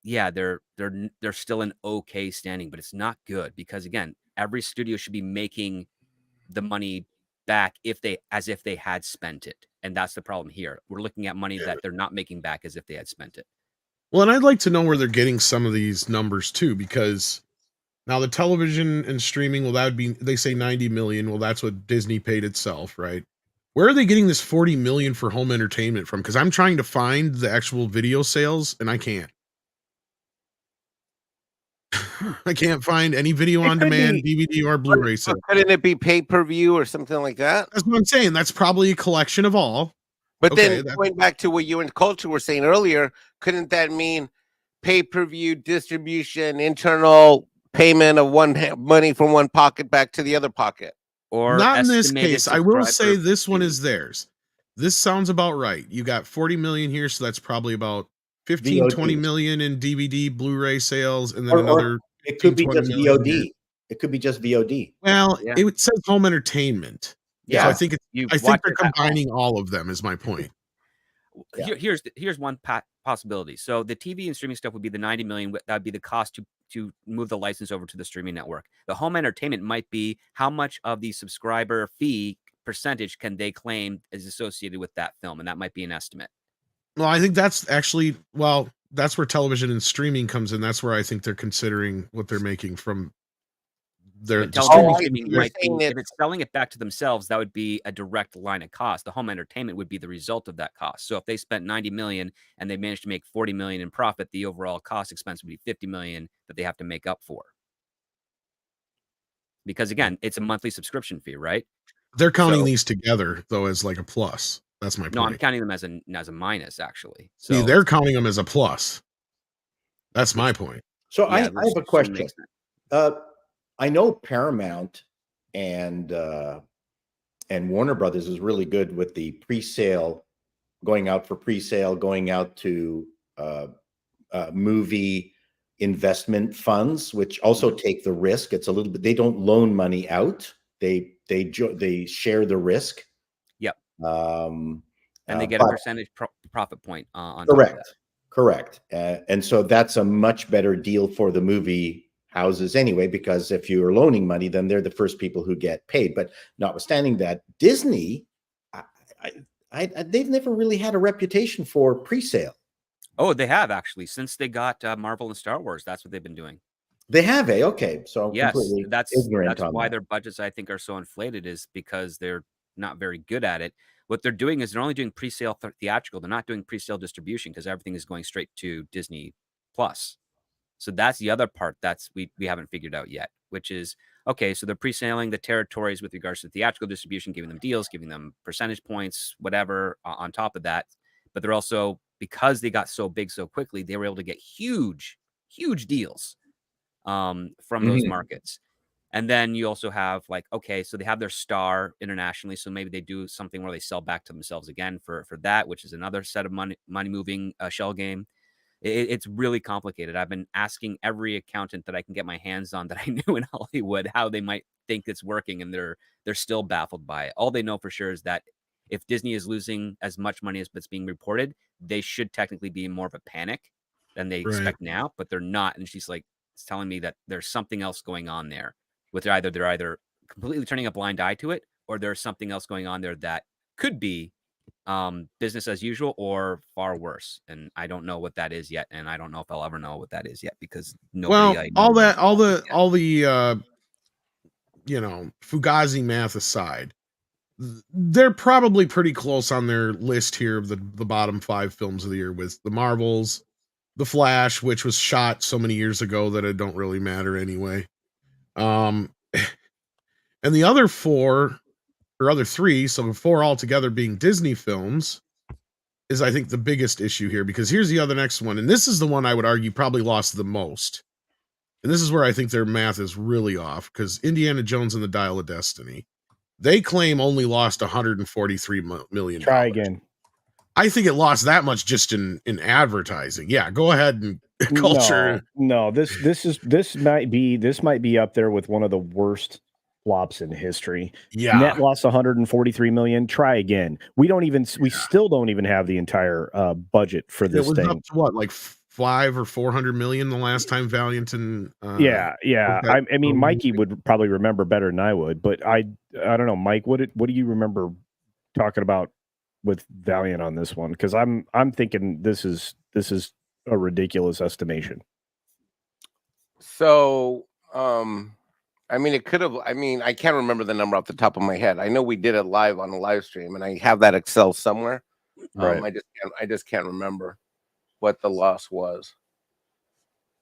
[SPEAKER 6] yeah, they're still in okay standing, but it's not good because again, every studio should be making the money back if they had spent it. And that's the problem here. We're looking at money that they're not making back as if they had spent it.
[SPEAKER 1] Well, and I'd like to know where they're getting some of these numbers too, because now the television and streaming, well, that would be, they say 90 million. Well, that's what Disney paid itself, right? Where are they getting this 40 million for home entertainment from? Because I'm trying to find the actual video sales and I can't. I can't find any video on demand, DVD or Blu-ray sale.
[SPEAKER 3] Couldn't it be pay-per-view or something like that?
[SPEAKER 1] That's what I'm saying. That's probably a collection of all.
[SPEAKER 3] But then going back to what you and Culture were saying earlier, couldn't that mean pay-per-view distribution, internal payment of money from one pocket back to the other pocket?
[SPEAKER 6] Or
[SPEAKER 1] not in this case. I will say this one is theirs. This sounds about right. You got 40 million here, so that's probably about 15, 20 million in DVD, Blu-ray sales, and then another.
[SPEAKER 4] It could be just VOD. Here. It could be just VOD.
[SPEAKER 1] Well, it says home entertainment.
[SPEAKER 6] Yeah,
[SPEAKER 1] so I think they're combining all of them. Is my point.
[SPEAKER 6] Yeah. Here's one possibility. So the TV and streaming stuff would be the 90 million. That would be the cost to move the license over to the streaming network. The home entertainment might be how much of the subscriber fee percentage can they claim is associated with that film, and that might be an estimate.
[SPEAKER 1] Well, I think that's actually, that's where television and streaming comes in. That's where I think they're considering what they're making from their
[SPEAKER 6] streaming might be, if it's selling it back to themselves, that would be a direct line of cost. The home entertainment would be the result of that cost. So if they spent 90 million and they managed to make 40 million in profit, the overall cost expense would be 50 million that they have to make up for. Because again, it's a monthly subscription fee, right?
[SPEAKER 1] They're counting these together though as like a plus. That's my point.
[SPEAKER 6] No, I'm counting them as a minus, actually. So
[SPEAKER 1] see, they're counting them as a plus. That's my point.
[SPEAKER 4] So I have a question. I know Paramount and Warner Brothers is really good with the pre-sale, going out for pre-sale, going out to movie investment funds, which also take the risk. It's a little bit. They don't loan money out. They share the risk.
[SPEAKER 6] Yep. And they get a percentage profit point on
[SPEAKER 4] correct. And so that's a much better deal for the movie houses anyway, because if you are loaning money, then they're the first people who get paid. But notwithstanding that, Disney, they've never really had a reputation for pre-sale.
[SPEAKER 6] Oh, they have actually, since they got Marvel and Star Wars. That's what they've been doing.
[SPEAKER 4] They have, okay. So
[SPEAKER 6] yes, that's why their budgets, I think, are so inflated, is because they're not very good at it. What they're doing is they're only doing pre-sale theatrical. They're not doing pre-sale distribution because everything is going straight to Disney Plus. So that's the other part that's we haven't figured out yet, which is, okay, so they're pre-selling the territories with regards to theatrical distribution, giving them deals, giving them percentage points, whatever on top of that. But they're also, because they got so big so quickly, they were able to get huge deals from those markets. And then you also have like, okay, so they have their star internationally. So maybe they do something where they sell back to themselves again for that, which is another set of money moving shell game. It's really complicated. I've been asking every accountant that I can get my hands on that I knew in Hollywood how they might think it's working, and they're still baffled by it. All they know for sure is that if Disney is losing as much money as it's being reported, they should technically be in more of a panic than they expect now, but they're not. And she's like, it's telling me that there's something else going on there, with they're either completely turning a blind eye to it, or there's something else going on there that could be business as usual or far worse, and I don't know what that is yet, and I don't know if I'll ever know what that is yet, because nobody.
[SPEAKER 1] All the Fugazi math aside, they're probably pretty close on their list here of the bottom 5 films of the year, with the Marvels, The Flash, which was shot so many years ago that it don't really matter anyway, and the other 4 or other 3, so 4 altogether being Disney films, is, I think, the biggest issue here, because here's the other next one, and this is the one I would argue probably lost the most. And this is where I think their math is really off, because Indiana Jones and the Dial of Destiny, they claim only lost $143 million.
[SPEAKER 5] Try again.
[SPEAKER 1] I think it lost that much just in advertising. Yeah, go ahead and culture.
[SPEAKER 5] No, this might be up there with one of the worst flops in history.
[SPEAKER 1] Yeah.
[SPEAKER 5] Net lost 143 million. Try again. We still don't even have the entire budget for this thing.
[SPEAKER 1] Up to what, like 500 or 400 million the last time Valiant and
[SPEAKER 5] yeah. I mean, Mikey would probably remember better than I would, but I don't know, Mike. What do you remember talking about with Valiant on this one? Because I'm thinking this is a ridiculous estimation.
[SPEAKER 3] So, I mean, it could have. I mean, I can't remember the number off the top of my head. I know we did it live on a live stream, and I have that Excel somewhere.
[SPEAKER 5] Right.
[SPEAKER 3] I just can't remember what the loss was.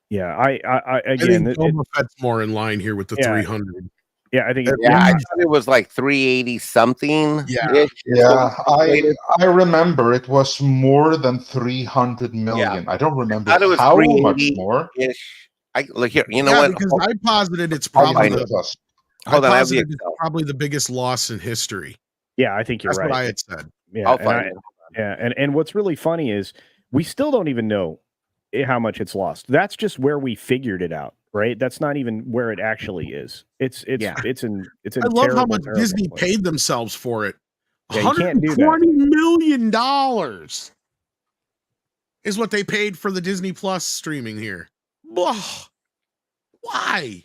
[SPEAKER 5] Yeah, I
[SPEAKER 1] again, Boba Fett's more in line here with the 300.
[SPEAKER 5] Yeah, I think.
[SPEAKER 3] I thought it was like 380 something.
[SPEAKER 2] Yeah, I remember it was more than 300 million. Yeah. I don't remember how much more.
[SPEAKER 3] Look here. You know what?
[SPEAKER 1] Because I posited it's probably probably the biggest loss in history.
[SPEAKER 5] Yeah, I think you're right.
[SPEAKER 1] That's what I had said.
[SPEAKER 5] Yeah, I'll find it. Yeah, and what's really funny is we still don't even know how much it's lost. That's just where we figured it out, right? That's not even where it actually is. It's in I
[SPEAKER 1] love how much Disney paid themselves for it.
[SPEAKER 5] Yeah, you can't do that.
[SPEAKER 1] $120 million is what they paid for the Disney Plus streaming here. Why?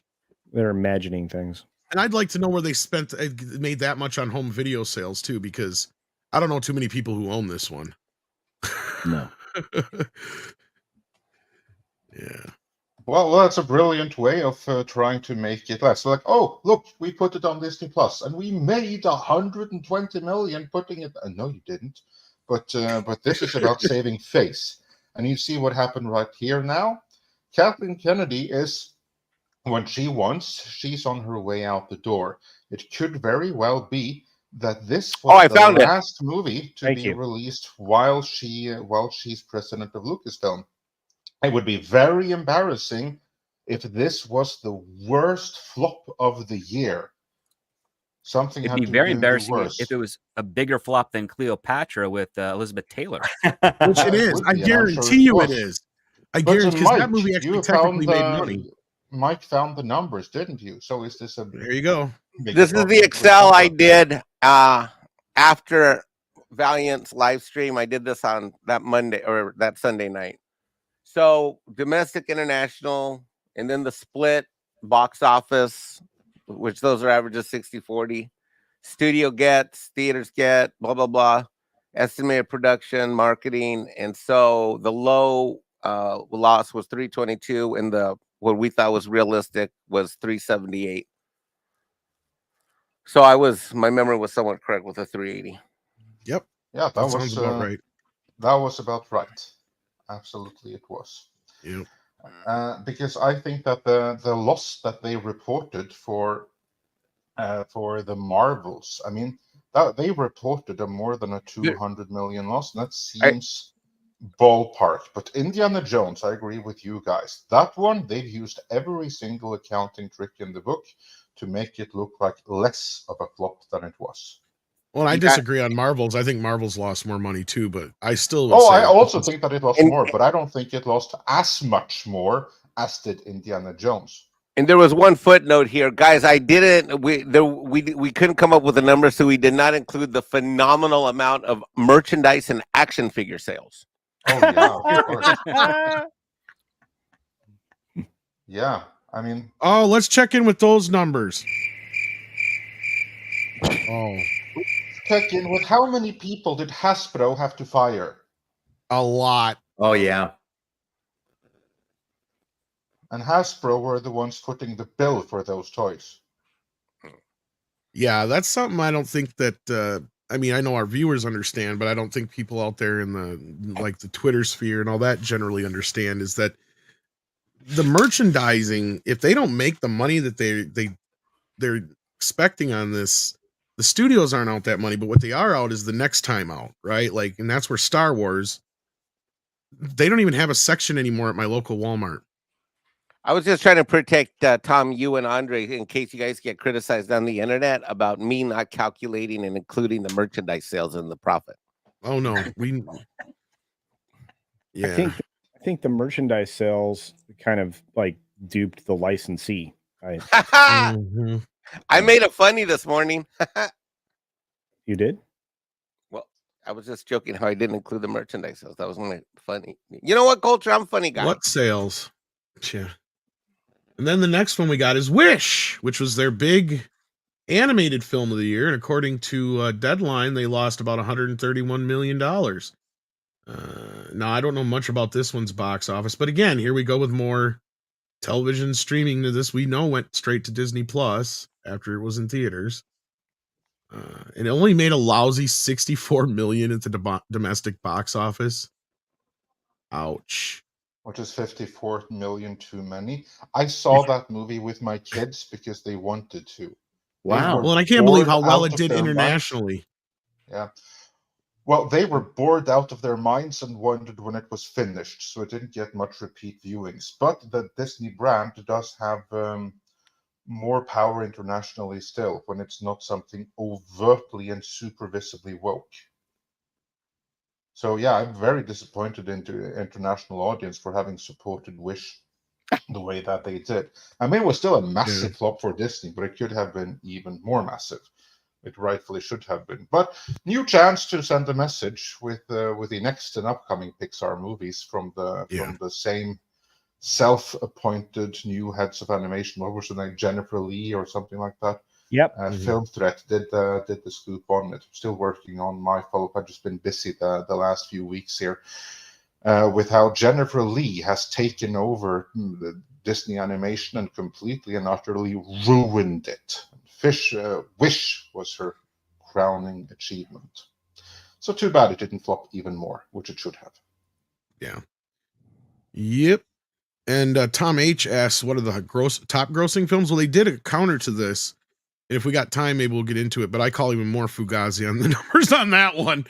[SPEAKER 5] They're imagining things.
[SPEAKER 1] And I'd like to know where they made that much on home video sales too, because I don't know too many people who own this one.
[SPEAKER 5] No.
[SPEAKER 1] Yeah.
[SPEAKER 2] Well, that's a brilliant way of trying to make it less. Like, oh, look, we put it on Disney Plus, and we made 120 million putting it. No, you didn't. But this is about saving face. And you see what happened right here now. Kathleen Kennedy is, when she wants, she's on her way out the door. It could very well be that this was the last movie to be released while she's president of Lucasfilm. It would be very embarrassing if this was the worst flop of the year. It'd
[SPEAKER 6] be very embarrassing if it was a bigger flop than Cleopatra with Elizabeth Taylor.
[SPEAKER 1] Which it is. I guarantee you it is. I guarantee, because that movie actually technically made money.
[SPEAKER 2] Mike found the numbers, didn't you? So is this a...
[SPEAKER 1] There you go.
[SPEAKER 3] This is the Excel I did after Valiant's live stream. I did this on that Monday or that Sunday night. So domestic, international, and then the split box office, which those are averages 60-40. Studio gets, theaters get, blah, blah, blah. Estimated production, marketing. And so the low loss was 322, and what we thought was realistic was 378. So my memory was somewhat correct with a 380.
[SPEAKER 1] Yep.
[SPEAKER 2] Yeah, that sounds about right. That was about right. Absolutely, it was.
[SPEAKER 1] Yep.
[SPEAKER 2] Because I think that the loss that they reported for the Marvels, I mean, that they reported more than a 200 million loss, and that seems ballpark. But Indiana Jones, I agree with you guys. That one, they've used every single accounting trick in the book to make it look like less of a flop than it was.
[SPEAKER 1] Well, I disagree on Marvels. I think Marvels lost more money too, but I still.
[SPEAKER 2] I also think that it lost more, but I don't think it lost as much more as did Indiana Jones.
[SPEAKER 3] And there was one footnote here, guys. We couldn't come up with a number, so we did not include the phenomenal amount of merchandise and action figure sales.
[SPEAKER 2] Oh yeah, of course. Yeah, I mean.
[SPEAKER 1] Oh, let's check in with those numbers. Oh.
[SPEAKER 2] Check in with how many people did Hasbro have to fire?
[SPEAKER 1] A lot.
[SPEAKER 4] Oh yeah.
[SPEAKER 2] And Hasbro were the ones footing the bill for those toys.
[SPEAKER 1] Yeah, that's something I don't think that I mean, I know our viewers understand, but I don't think people out there in the Twitter sphere and all that generally understand, is that the merchandising, if they don't make the money that they're expecting on this, The studios aren't out that money, but what they are out is the next time out, right? Like, and that's where Star Wars, they don't even have a section anymore at my local Walmart.
[SPEAKER 3] I was just trying to protect Tom, you and Andre, in case you guys get criticized on the internet about me not calculating and including the merchandise sales in the profit.
[SPEAKER 1] Oh no, yeah.
[SPEAKER 5] I think the merchandise sales kind of like duped the licensee.
[SPEAKER 1] Mhm.
[SPEAKER 3] I made a funny this morning.
[SPEAKER 5] You did?
[SPEAKER 3] Well, I was just joking how I didn't include the merchandise sales. That was my funny. You know what, Culture? I'm a funny guy.
[SPEAKER 1] What sales? Yeah. And then the next one we got is Wish, which was their big animated film of the year. And according to Deadline, they lost about $131 million. Now, I don't know much about this one's box office, but again, here we go with more television streaming. This we know went straight to Disney Plus after it was in theaters. And it only made a lousy $64 million at the domestic box office. Ouch.
[SPEAKER 2] Which is 54 million too many. I saw that movie with my kids because they wanted to.
[SPEAKER 4] Wow.
[SPEAKER 1] Well, and I can't believe how well it did internationally.
[SPEAKER 2] Yeah. Well, they were bored out of their minds and wondered when it was finished, so it didn't get much repeat viewings. But the Disney brand does have more power internationally still when it's not something overtly and super visibly woke. So yeah, I'm very disappointed in the international audience for having supported Wish the way that they did. I mean, it was still a massive flop for Disney, but it could have been even more massive. It rightfully should have been. But new chance to send a message with the next and upcoming Pixar movies from the same self-appointed new heads of animation. What was the name? Jennifer Lee or something like that.
[SPEAKER 5] Yep.
[SPEAKER 2] Film Threat did the scoop on it. I'm still working on my follow-up. I've just been busy the last few weeks here with how Jennifer Lee has taken over the Disney animation and completely and utterly ruined it. Wish was her crowning achievement. So too bad it didn't flop even more, which it should have.
[SPEAKER 1] Yeah. Yep. And Tom H asks, what are the top grossing films? Well, they did a counter to this. And if we got time, maybe we'll get into it. But I call even more Fugazi on the numbers on that one.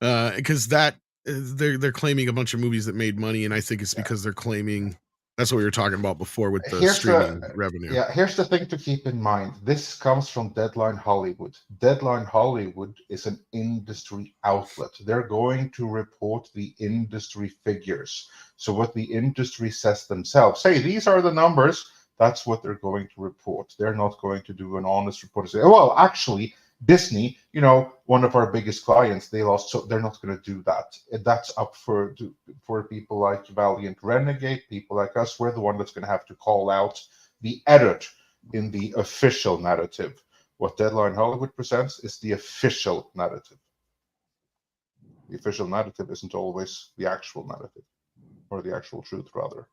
[SPEAKER 1] Because they're claiming a bunch of movies that made money. And I think it's because they're claiming, that's what we were talking about before with the streaming revenue.
[SPEAKER 2] Yeah, here's the thing to keep in mind. This comes from Deadline Hollywood. Deadline Hollywood is an industry outlet. They're going to report the industry figures. So what the industry says themselves, hey, these are the numbers. That's what they're going to report. They're not going to do an honest report and say, well, actually, Disney, one of our biggest clients, they lost, so they're not going to do that. That's up for people like Valiant Renegade, people like us. We're the one that's going to have to call out the edit in the official narrative. What Deadline Hollywood presents is the official narrative. The official narrative isn't always the actual narrative, or the actual truth, rather.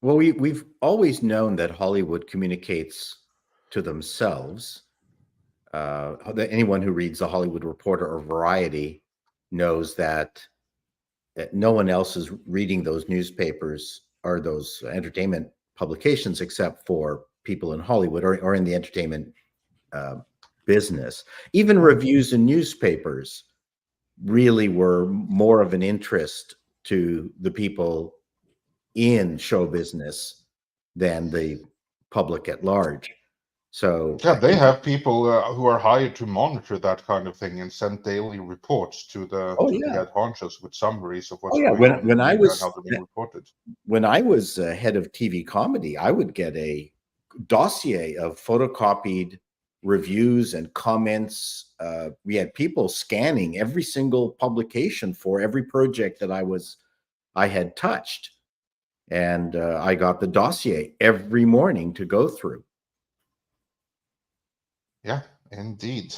[SPEAKER 4] Well, we've always known that Hollywood communicates to themselves. Anyone who reads the Hollywood Reporter or Variety knows that no one else is reading those newspapers or those entertainment publications except for people in Hollywood or in the entertainment business. Even reviews in newspapers really were more of an interest to the people in show business than the public at large. So
[SPEAKER 2] yeah, they have people who are hired to monitor that kind of thing and send daily reports to the head honchos with summaries of what's going on
[SPEAKER 4] when I was,
[SPEAKER 2] and how they're being reported.
[SPEAKER 4] When I was head of TV comedy, I would get a dossier of photocopied reviews and comments. We had people scanning every single publication for every project that I had touched. And I got the dossier every morning to go through.
[SPEAKER 2] Yeah, indeed.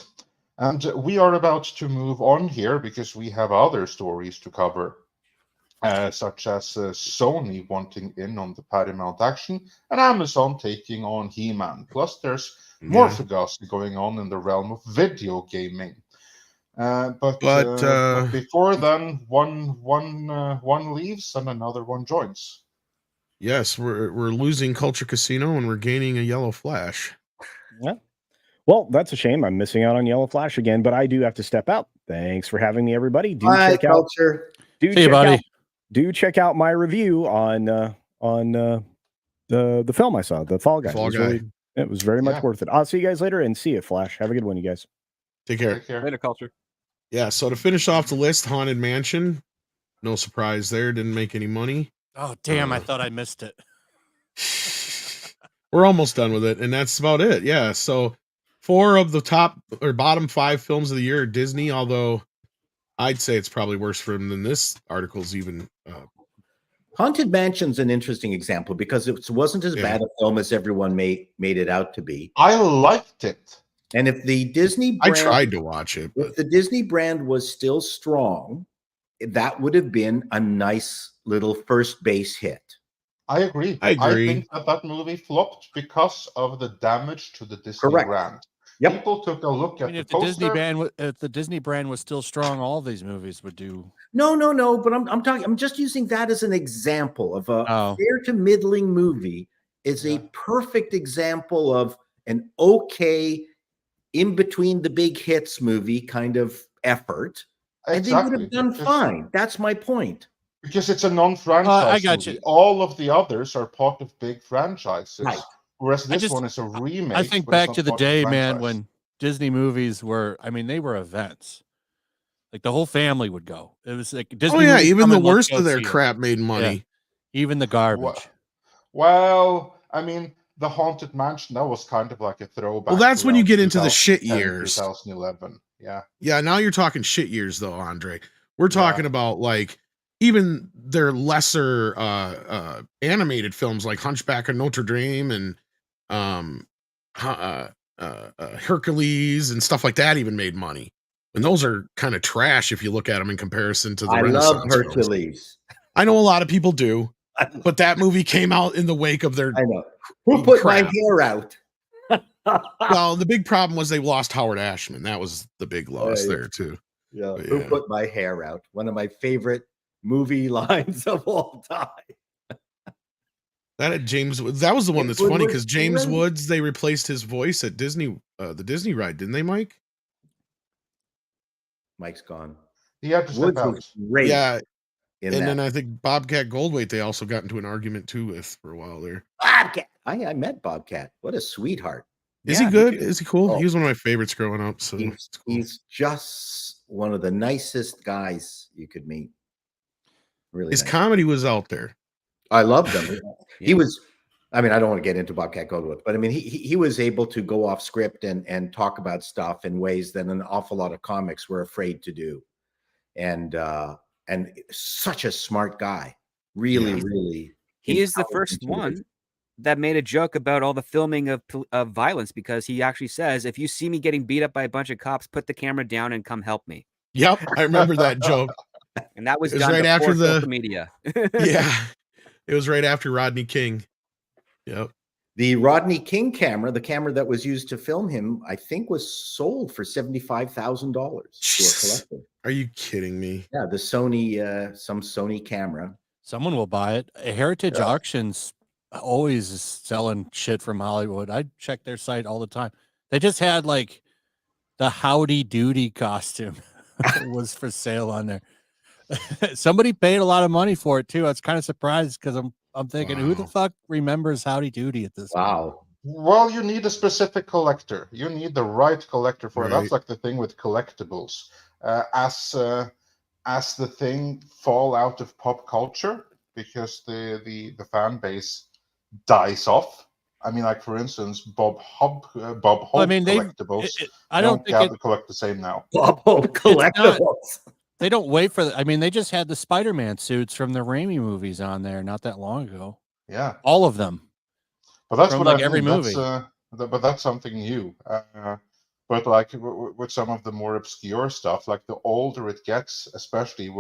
[SPEAKER 2] And we are about to move on here because we have other stories to cover, such as Sony wanting in on the Paramount action and Amazon taking on He-Man. Plus, there's more Fugazi going on in the realm of video gaming. But before then, one leaves and another one joins.
[SPEAKER 1] Yes, we're losing Culture Casino and we're gaining a Yellow Flash.
[SPEAKER 5] Yeah. Well, that's a shame. I'm missing out on Yellow Flash again, but I do have to step out. Thanks for having me, everybody. Do
[SPEAKER 4] Bye,
[SPEAKER 5] check out.
[SPEAKER 4] Culture.
[SPEAKER 5] Do
[SPEAKER 7] See you,
[SPEAKER 5] check
[SPEAKER 7] buddy.
[SPEAKER 5] out. Do check out my review on the film I saw, The Fall Guy.
[SPEAKER 1] Fall
[SPEAKER 5] it was
[SPEAKER 1] Guy.
[SPEAKER 5] it was very much
[SPEAKER 2] Yeah.
[SPEAKER 5] worth it. I'll see you guys later and see you, Flash. Have a good one, you guys.
[SPEAKER 1] Take care.
[SPEAKER 2] Take care.
[SPEAKER 6] Later, culture.
[SPEAKER 1] Yeah, so to finish off the list, Haunted Mansion. No surprise there. Didn't make any money.
[SPEAKER 7] Oh, damn. I thought I missed it.
[SPEAKER 1] We're almost done with it, and that's about it. Yeah, so 4 of the top or bottom 5 films of the year are Disney, although I'd say it's probably worse for them than this article's even.
[SPEAKER 4] Haunted Mansion's an interesting example because it wasn't as bad a film as everyone made it out to be.
[SPEAKER 2] I liked it.
[SPEAKER 4] And if the Disney
[SPEAKER 1] I
[SPEAKER 4] brand,
[SPEAKER 1] tried to watch it, but
[SPEAKER 4] if the Disney brand was still strong, that would have been a nice little first base hit.
[SPEAKER 2] I agree.
[SPEAKER 1] I agree.
[SPEAKER 2] think that movie flopped because of the damage to the Disney
[SPEAKER 4] Correct.
[SPEAKER 2] brand.
[SPEAKER 4] Yep.
[SPEAKER 2] People took a look
[SPEAKER 7] I
[SPEAKER 2] at
[SPEAKER 7] mean,
[SPEAKER 2] the
[SPEAKER 7] if the Disney
[SPEAKER 2] poster.
[SPEAKER 7] if the Disney brand was still strong, all of these movies would do.
[SPEAKER 4] No. But I'm just using that as an example of a fair to middling movie. Is a perfect example of an okay in between the big hits movie kind of effort. And they would have done fine. That's my point.
[SPEAKER 2] Because it's a non-franchise
[SPEAKER 7] I got
[SPEAKER 2] movie.
[SPEAKER 7] you.
[SPEAKER 2] All of the others are part of big franchises.
[SPEAKER 4] Right.
[SPEAKER 2] Whereas this one is a remake.
[SPEAKER 7] I think
[SPEAKER 2] but it's
[SPEAKER 7] back
[SPEAKER 2] not
[SPEAKER 7] to the
[SPEAKER 2] part of
[SPEAKER 7] day,
[SPEAKER 2] the
[SPEAKER 7] man,
[SPEAKER 2] franchise.
[SPEAKER 7] when Disney movies were, I mean, they were events. Like the whole family would go. It was like Disney.
[SPEAKER 1] oh yeah,
[SPEAKER 7] movies,
[SPEAKER 1] even
[SPEAKER 7] come
[SPEAKER 1] the
[SPEAKER 7] and let's
[SPEAKER 1] worst
[SPEAKER 7] go
[SPEAKER 1] of their
[SPEAKER 7] see it.
[SPEAKER 1] crap made money.
[SPEAKER 7] Even the garbage.
[SPEAKER 2] Well, I mean, the Haunted Mansion, that was kind of like a throwback.
[SPEAKER 1] Well, that's
[SPEAKER 2] to
[SPEAKER 1] when you
[SPEAKER 2] around
[SPEAKER 1] get into the shit
[SPEAKER 2] 2010,
[SPEAKER 1] years.
[SPEAKER 2] 2011. Yeah.
[SPEAKER 1] Yeah, now you're talking shit years though, Andre. We're talking about like even their lesser animated films like Hunchback of Notre Dame and Hercules and stuff like that even made money. And those are kind of trash if you look at them in comparison to the
[SPEAKER 4] I
[SPEAKER 1] Renaissance
[SPEAKER 4] love Hercules.
[SPEAKER 1] films. I know a lot of people do, but that movie came out in the wake of their
[SPEAKER 4] I know. Who put
[SPEAKER 1] crap.
[SPEAKER 4] my hair out?
[SPEAKER 1] Well, the big problem was they lost Howard Ashman. That was the big loss there too.
[SPEAKER 4] Yeah.
[SPEAKER 1] But
[SPEAKER 4] Who
[SPEAKER 1] yeah.
[SPEAKER 4] put my hair out? One of my favorite movie lines of all time.
[SPEAKER 1] That had James Woods. That was the one that's
[SPEAKER 4] Woodward
[SPEAKER 1] funny because James
[SPEAKER 4] Freeman?
[SPEAKER 1] Woods, they replaced his voice at Disney, the Disney ride, didn't they, Mike?
[SPEAKER 4] Mike's gone.
[SPEAKER 2] He had to step
[SPEAKER 4] Woods
[SPEAKER 2] out.
[SPEAKER 4] was great.
[SPEAKER 1] Yeah.
[SPEAKER 4] in
[SPEAKER 1] And
[SPEAKER 4] that.
[SPEAKER 1] then I think Bobcat Goldthwait, they also got into an argument too with for a while there.
[SPEAKER 4] Bobcat. I met Bobcat. What a sweetheart.
[SPEAKER 1] Is
[SPEAKER 4] Yeah,
[SPEAKER 1] he good?
[SPEAKER 4] me too.
[SPEAKER 1] Is he cool?
[SPEAKER 4] Oh.
[SPEAKER 1] He was one of my favorites growing up. So it's cool.
[SPEAKER 4] He's just one of the nicest guys you could meet. Really
[SPEAKER 1] His
[SPEAKER 4] nice.
[SPEAKER 1] comedy was out there.
[SPEAKER 4] I loved him. He was, I mean, I don't want to get into Bobcat Goldthwait, but I mean, he was able to go off script and talk about stuff in ways that an awful lot of comics were afraid to do. And such a smart guy. Really, really.
[SPEAKER 6] He is the
[SPEAKER 4] intelligent
[SPEAKER 6] first
[SPEAKER 4] individual.
[SPEAKER 6] one that made a joke about all the filming of violence because he actually says, if you see me getting beat up by a bunch of cops, put the camera down and come help me.
[SPEAKER 1] Yep, I remember that joke.
[SPEAKER 6] And that was
[SPEAKER 1] It was
[SPEAKER 6] done
[SPEAKER 1] right
[SPEAKER 6] before
[SPEAKER 1] after the
[SPEAKER 6] social media.
[SPEAKER 1] Yeah, it was right after Rodney King. Yep.
[SPEAKER 4] The Rodney King camera, the camera that was used to film him, I think was sold for $75,000 to a collector.
[SPEAKER 1] Are you kidding me?
[SPEAKER 4] Yeah, the Sony, some Sony camera.
[SPEAKER 7] Someone will buy it. Heritage Auctions always is selling shit from Hollywood. I check their site all the time. They just had like the Howdy Doody costume was for sale on there. Somebody paid a lot of money for it too. I was kind of surprised because I'm thinking, who the fuck remembers Howdy Doody at this point?
[SPEAKER 4] Wow.
[SPEAKER 2] Well, you need a specific collector. You need the right collector for it.
[SPEAKER 1] Right.
[SPEAKER 2] That's like the thing with collectibles. As the thing fall out of pop culture because the fan base dies off. I mean, like for instance, Bob Hope
[SPEAKER 7] I mean,
[SPEAKER 2] collectibles.
[SPEAKER 7] I don't think
[SPEAKER 2] collect the same now.
[SPEAKER 4] Bob Hope collectibles.
[SPEAKER 7] they don't wait for. I mean, they just had the Spider-Man suits from the Raimi movies on there not that long ago.
[SPEAKER 2] Yeah,
[SPEAKER 7] All of them.
[SPEAKER 2] but that's
[SPEAKER 7] From,
[SPEAKER 2] what
[SPEAKER 7] like,
[SPEAKER 2] I
[SPEAKER 7] every
[SPEAKER 2] mean.
[SPEAKER 7] movie.
[SPEAKER 2] But that's something new. But like with some of the more obscure stuff, like the older it gets, especially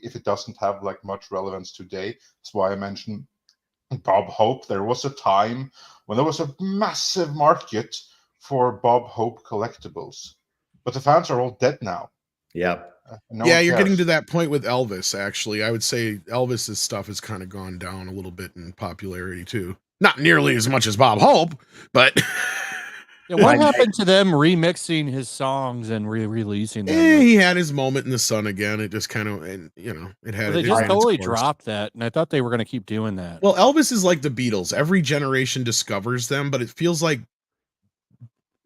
[SPEAKER 2] if it doesn't have like much relevance today. That's why I mentioned Bob Hope. There was a time when there was a massive market for Bob Hope collectibles, but the fans are all dead now.
[SPEAKER 4] Yep.
[SPEAKER 2] No
[SPEAKER 1] you're
[SPEAKER 2] one
[SPEAKER 1] getting to
[SPEAKER 2] cares.
[SPEAKER 1] that point with Elvis. Actually, I would say Elvis's stuff has kind of gone down a little bit in popularity too. Not nearly as much as Bob Hope, but
[SPEAKER 7] Yeah, what
[SPEAKER 5] I-
[SPEAKER 7] happened to them remixing his songs and releasing them?
[SPEAKER 1] he had his moment in the sun again. It just kind of, and it had.
[SPEAKER 7] Well, they
[SPEAKER 1] it
[SPEAKER 7] just
[SPEAKER 1] ran its
[SPEAKER 7] totally
[SPEAKER 1] course.
[SPEAKER 7] dropped that, and I thought they were going to keep doing that.
[SPEAKER 1] Well, Elvis is like the Beatles. Every generation discovers them, but it feels like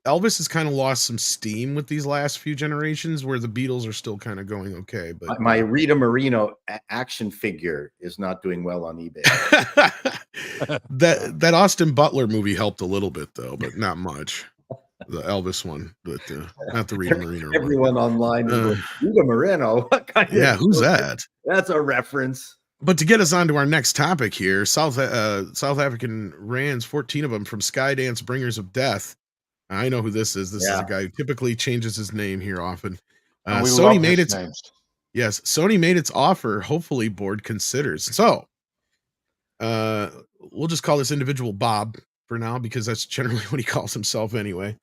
[SPEAKER 1] Elvis has kind of lost some steam with these last few generations, where the Beatles are still kind of going okay. But
[SPEAKER 4] My Rita Moreno action figure is not doing well on eBay.
[SPEAKER 1] that Austin Butler movie helped a little bit though, but not much. The Elvis one, but not the Rita Moreno one.
[SPEAKER 4] Everyone online is going, Rita Moreno. What kind
[SPEAKER 1] Yeah,
[SPEAKER 4] of
[SPEAKER 1] who's that?
[SPEAKER 4] That's a reference.
[SPEAKER 1] But to get us on to our next topic here, South African Rands, 14 of them from Skydance Bringers of Death. I know who this is. This is a guy who typically changes his name here often.
[SPEAKER 2] And we
[SPEAKER 1] Sony
[SPEAKER 2] love
[SPEAKER 1] made
[SPEAKER 2] his
[SPEAKER 1] its
[SPEAKER 2] names.
[SPEAKER 1] Yes, Sony made its offer. Hopefully, board considers. So, we'll just call this individual Bob for now because that's generally what he calls himself anyway.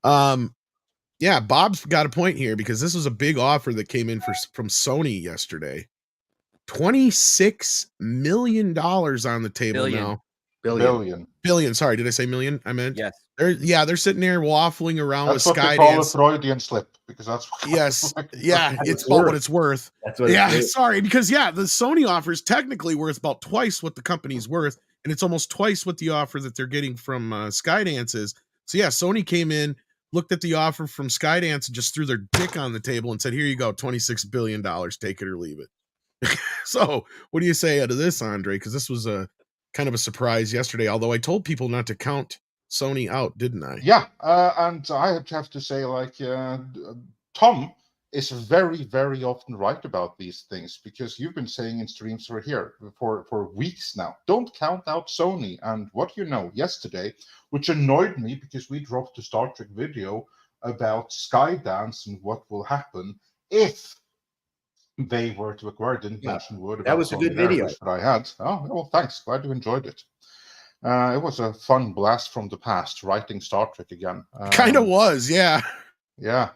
[SPEAKER 1] Yeah, Bob's got a point here because this was a big offer that came in from Sony yesterday. $26 million on the table
[SPEAKER 6] Billion.
[SPEAKER 1] now.
[SPEAKER 2] Billion.
[SPEAKER 1] Sorry, did I say million? I meant
[SPEAKER 6] Yes.
[SPEAKER 1] they're sitting there waffling around
[SPEAKER 2] That's
[SPEAKER 1] with
[SPEAKER 2] what they call a
[SPEAKER 1] Skydance.
[SPEAKER 2] Freudian slip because that's what
[SPEAKER 1] Yes, yeah,
[SPEAKER 4] That's
[SPEAKER 1] it's
[SPEAKER 4] what
[SPEAKER 1] about what it's worth.
[SPEAKER 4] That's what
[SPEAKER 1] Yeah,
[SPEAKER 4] it is.
[SPEAKER 1] sorry, because the Sony offer is technically worth about twice what the company's worth, and it's almost twice what the offer that they're getting from Skydance is. So yeah, Sony came in, looked at the offer from Skydance, and just threw their dick on the table and said, "Here you go, $26 billion. Take it or leave it." So, what do you say out of this, Andre? Because this was a kind of a surprise yesterday. Although I told people not to count Sony out, didn't I?
[SPEAKER 2] Yeah, and I have to say, Tom is very, very often right about these things because you've been saying in streams for weeks now, don't count out Sony. And what yesterday, which annoyed me because we dropped a Star Trek video about Skydance and what will happen if they were to acquire. Didn't mention a word about
[SPEAKER 4] that was a good video.
[SPEAKER 2] that I had. Oh, well, thanks. Glad you enjoyed it. It was a fun blast from the past, writing Star Trek again.
[SPEAKER 1] Kind of was, yeah.
[SPEAKER 2] Yeah.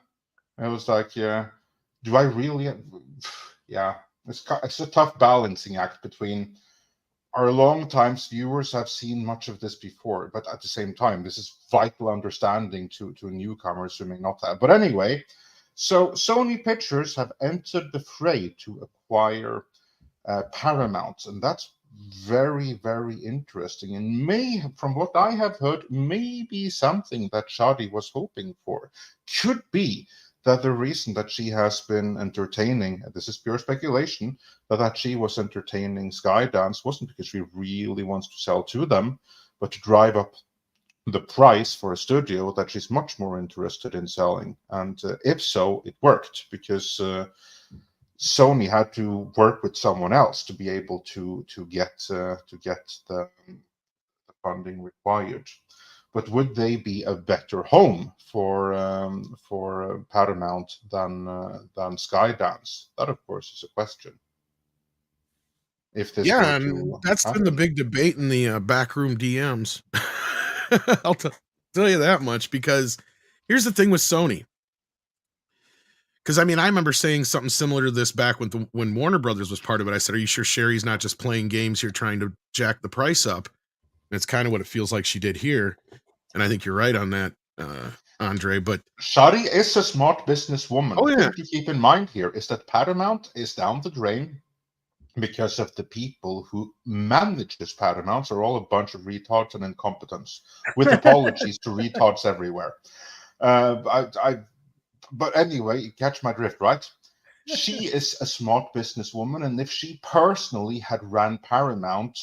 [SPEAKER 2] It was like, do I really? Yeah. It's a tough balancing act between our long-time viewers have seen much of this before, but at the same time, this is vital understanding to newcomers who may not have. But anyway, so Sony Pictures have entered the fray to acquire Paramount, and that's very, very interesting, and from what I have heard, may be something that Shadi was hoping for. Could be that the reason that she has been entertaining, this is pure speculation, that she was entertaining Skydance wasn't because she really wants to sell to them, but to drive up the price for a studio that she's much more interested in selling. And if so, it worked because Sony had to work with someone else to be able to get the funding required. But would they be a better home for Paramount than Skydance? That, of course, is a question. If this were
[SPEAKER 1] and
[SPEAKER 2] to
[SPEAKER 1] that's been
[SPEAKER 2] happen.
[SPEAKER 1] the big debate in the backroom DMs. I'll tell you that much, because here's the thing with Sony. Because I remember saying something similar to this back when Warner Brothers was part of it. I said, "Are you sure Sherry's not just playing games here, trying to jack the price up?" And it's kind of what it feels like she did here. And I think you're right on that, Andre. But
[SPEAKER 2] Shadi is a smart businesswoman.
[SPEAKER 1] Oh, yeah.
[SPEAKER 2] The thing to keep in mind here is that Paramount is down the drain because of the people who manage this Paramount are all a bunch of retards and incompetence. With apologies to retards everywhere. But anyway, you catch my drift, right? She is a smart businesswoman, and if she personally had ran Paramount,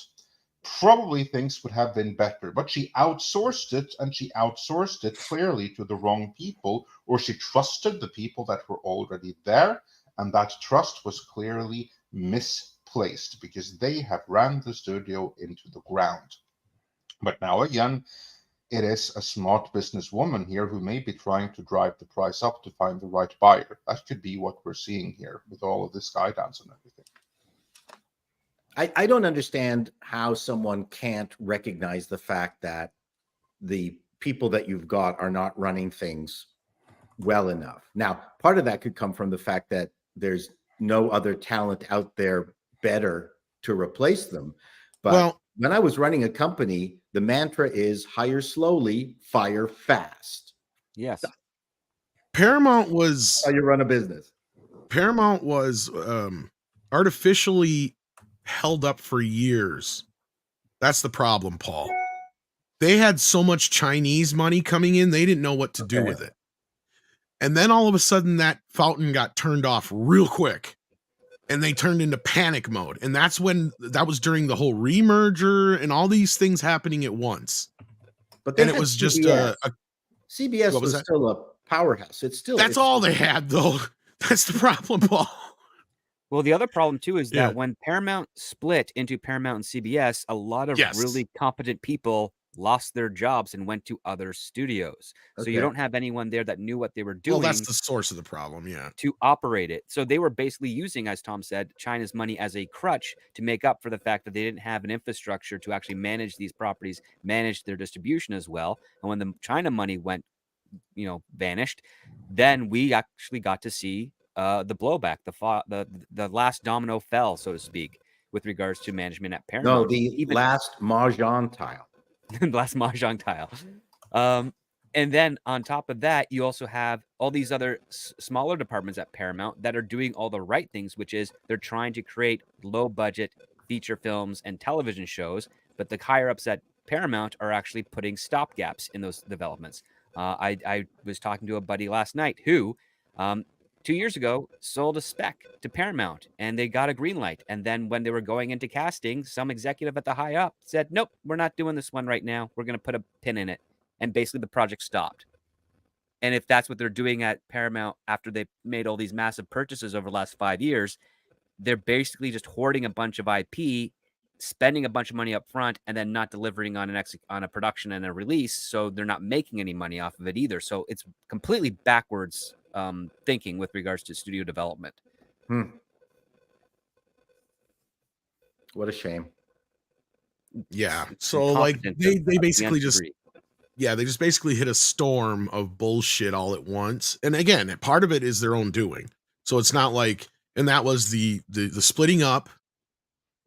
[SPEAKER 2] probably things would have been better. But she outsourced it, and she outsourced it clearly to the wrong people, or she trusted the people that were already there, and that trust was clearly misplaced because they have ran the studio into the ground. But now again, it is a smart businesswoman here who may be trying to drive the price up to find the right buyer. That could be what we're seeing here with all of this Skydance and everything.
[SPEAKER 4] I don't understand how someone can't recognize the fact that the people that you've got are not running things well enough. Now, part of that could come from the fact that there's no other talent out there better to replace them. But
[SPEAKER 1] Well,
[SPEAKER 4] when I was running a company, the mantra is hire slowly, fire fast.
[SPEAKER 6] Yes.
[SPEAKER 1] Paramount was
[SPEAKER 4] How you run a business.
[SPEAKER 1] artificially held up for years. That's the problem, Paul. They had so much Chinese money coming in, they didn't know what to do with it. And then all of a sudden that fountain got turned off real quick and they turned into panic mode. And that was during the whole remerger and all these things happening at once.
[SPEAKER 4] But
[SPEAKER 1] it was just
[SPEAKER 4] CBS was still a powerhouse.
[SPEAKER 1] That's all they had, though. That's the problem, Paul.
[SPEAKER 6] Well, the other problem too is that when Paramount split into Paramount and CBS, a lot of really competent people lost their jobs and went to other studios. So you don't have anyone there that knew what they were doing.
[SPEAKER 1] Well, that's the source of the problem,
[SPEAKER 6] to operate it. So they were basically using, as Tom said, China's money as a crutch to make up for the fact that they didn't have an infrastructure to actually manage these properties, manage their distribution as well. And when the China money went, vanished, then we actually got to see the blowback, the last domino fell, so to speak, with regards to management at Paramount.
[SPEAKER 4] No, the last mahjong tile.
[SPEAKER 6] The last mahjong tile. And then on top of that, you also have all these other smaller departments at Paramount that are doing all the right things, which is they're trying to create low budget feature films and television shows. But the higher ups at Paramount are actually putting stopgaps in those developments. I was talking to a buddy last night who 2 years ago sold a spec to Paramount and they got a green light. And then when they were going into casting, some executive at the high up said, nope, we're not doing this one right now. We're going to put a pin in it. And basically the project stopped. And if that's what they're doing at Paramount after they made all these massive purchases over the last 5 years, they're basically just hoarding a bunch of IP, spending a bunch of money up front, and then not delivering on a production and a release. So they're not making any money off of it either. So it's completely backwards thinking with regards to studio development.
[SPEAKER 4] What a shame.
[SPEAKER 1] Yeah. So like they basically just they just basically hit a storm of bullshit all at once. And again, part of it is their own doing. So it's not like, and that was the splitting up.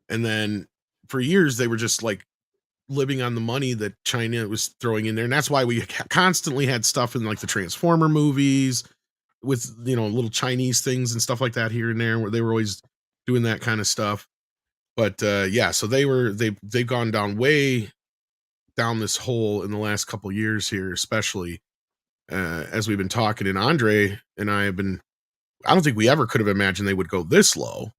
[SPEAKER 1] And then for years they were just like living on the money that China was throwing in there. And that's why we constantly had stuff in like the Transformer movies with, little Chinese things and stuff like that here and there, where they were always doing that kind of stuff. But so they've gone way down this hole in the last couple years here, especially as we've been talking. And Andre and I don't think we ever could have imagined they would go this low.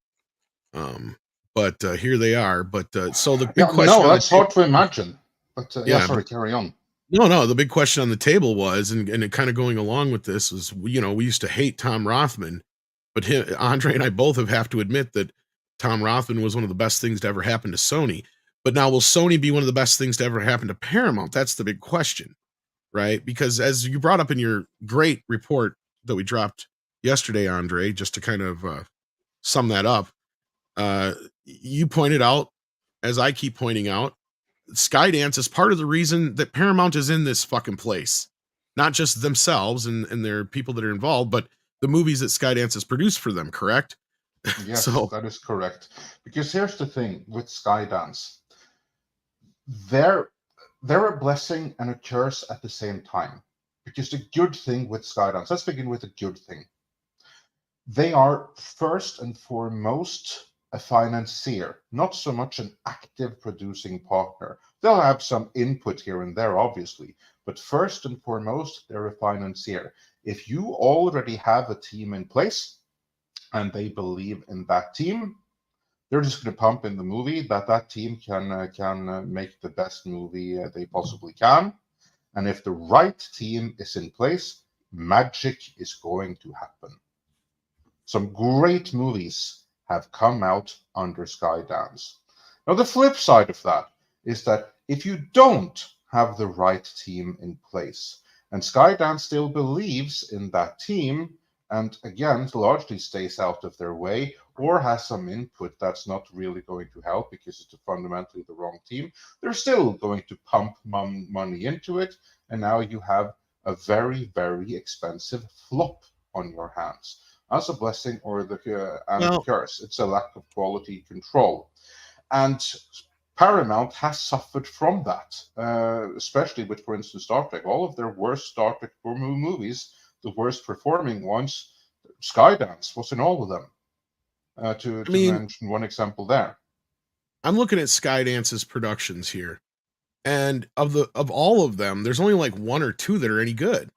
[SPEAKER 1] But here they are. But so the big question.
[SPEAKER 2] No, that's hard to imagine. But sorry, carry on.
[SPEAKER 1] No, the big question on the table was, and it kind of going along with this is, we used to hate Tom Rothman, but Andre and I both have to admit that Tom Rothman was one of the best things to ever happen to Sony. But now, will Sony be one of the best things to ever happen to Paramount? That's the big question, right? Because as you brought up in your great report that we dropped yesterday, Andre, just to kind of sum that up, you pointed out, as I keep pointing out, Skydance is part of the reason that Paramount is in this fucking place. Not just themselves and their people that are involved, but the movies that Skydance has produced for them, correct?
[SPEAKER 2] Yes, that is correct. Because here's the thing with Skydance. They're a blessing and a curse at the same time. Because the good thing with Skydance, let's begin with the good thing. They are first and foremost a financier, not so much an active producing partner. They'll have some input here and there, obviously, but first and foremost, they're a financier. If you already have a team in place and they believe in that team, they're just going to pump in the movie that team can make the best movie they possibly can. And if the right team is in place, magic is going to happen. Some great movies have come out under Skydance. Now, the flip side of that is that if you don't have the right team in place, and Skydance still believes in that team, and again, largely stays out of their way, or has some input that's not really going to help because it's fundamentally the wrong team, they're still going to pump money into it, and now you have a very, very expensive flop on your hands. as a blessing or and
[SPEAKER 1] Well-
[SPEAKER 2] a curse. It's a lack of quality control. And Paramount has suffered from that, especially with, for instance, Star Trek. All of their worst Star Trek movies, the worst performing ones, Skydance was in all of them. To mention one example there.
[SPEAKER 1] I'm looking at Skydance's productions here, and of all of them, there's only like one or two that are any good.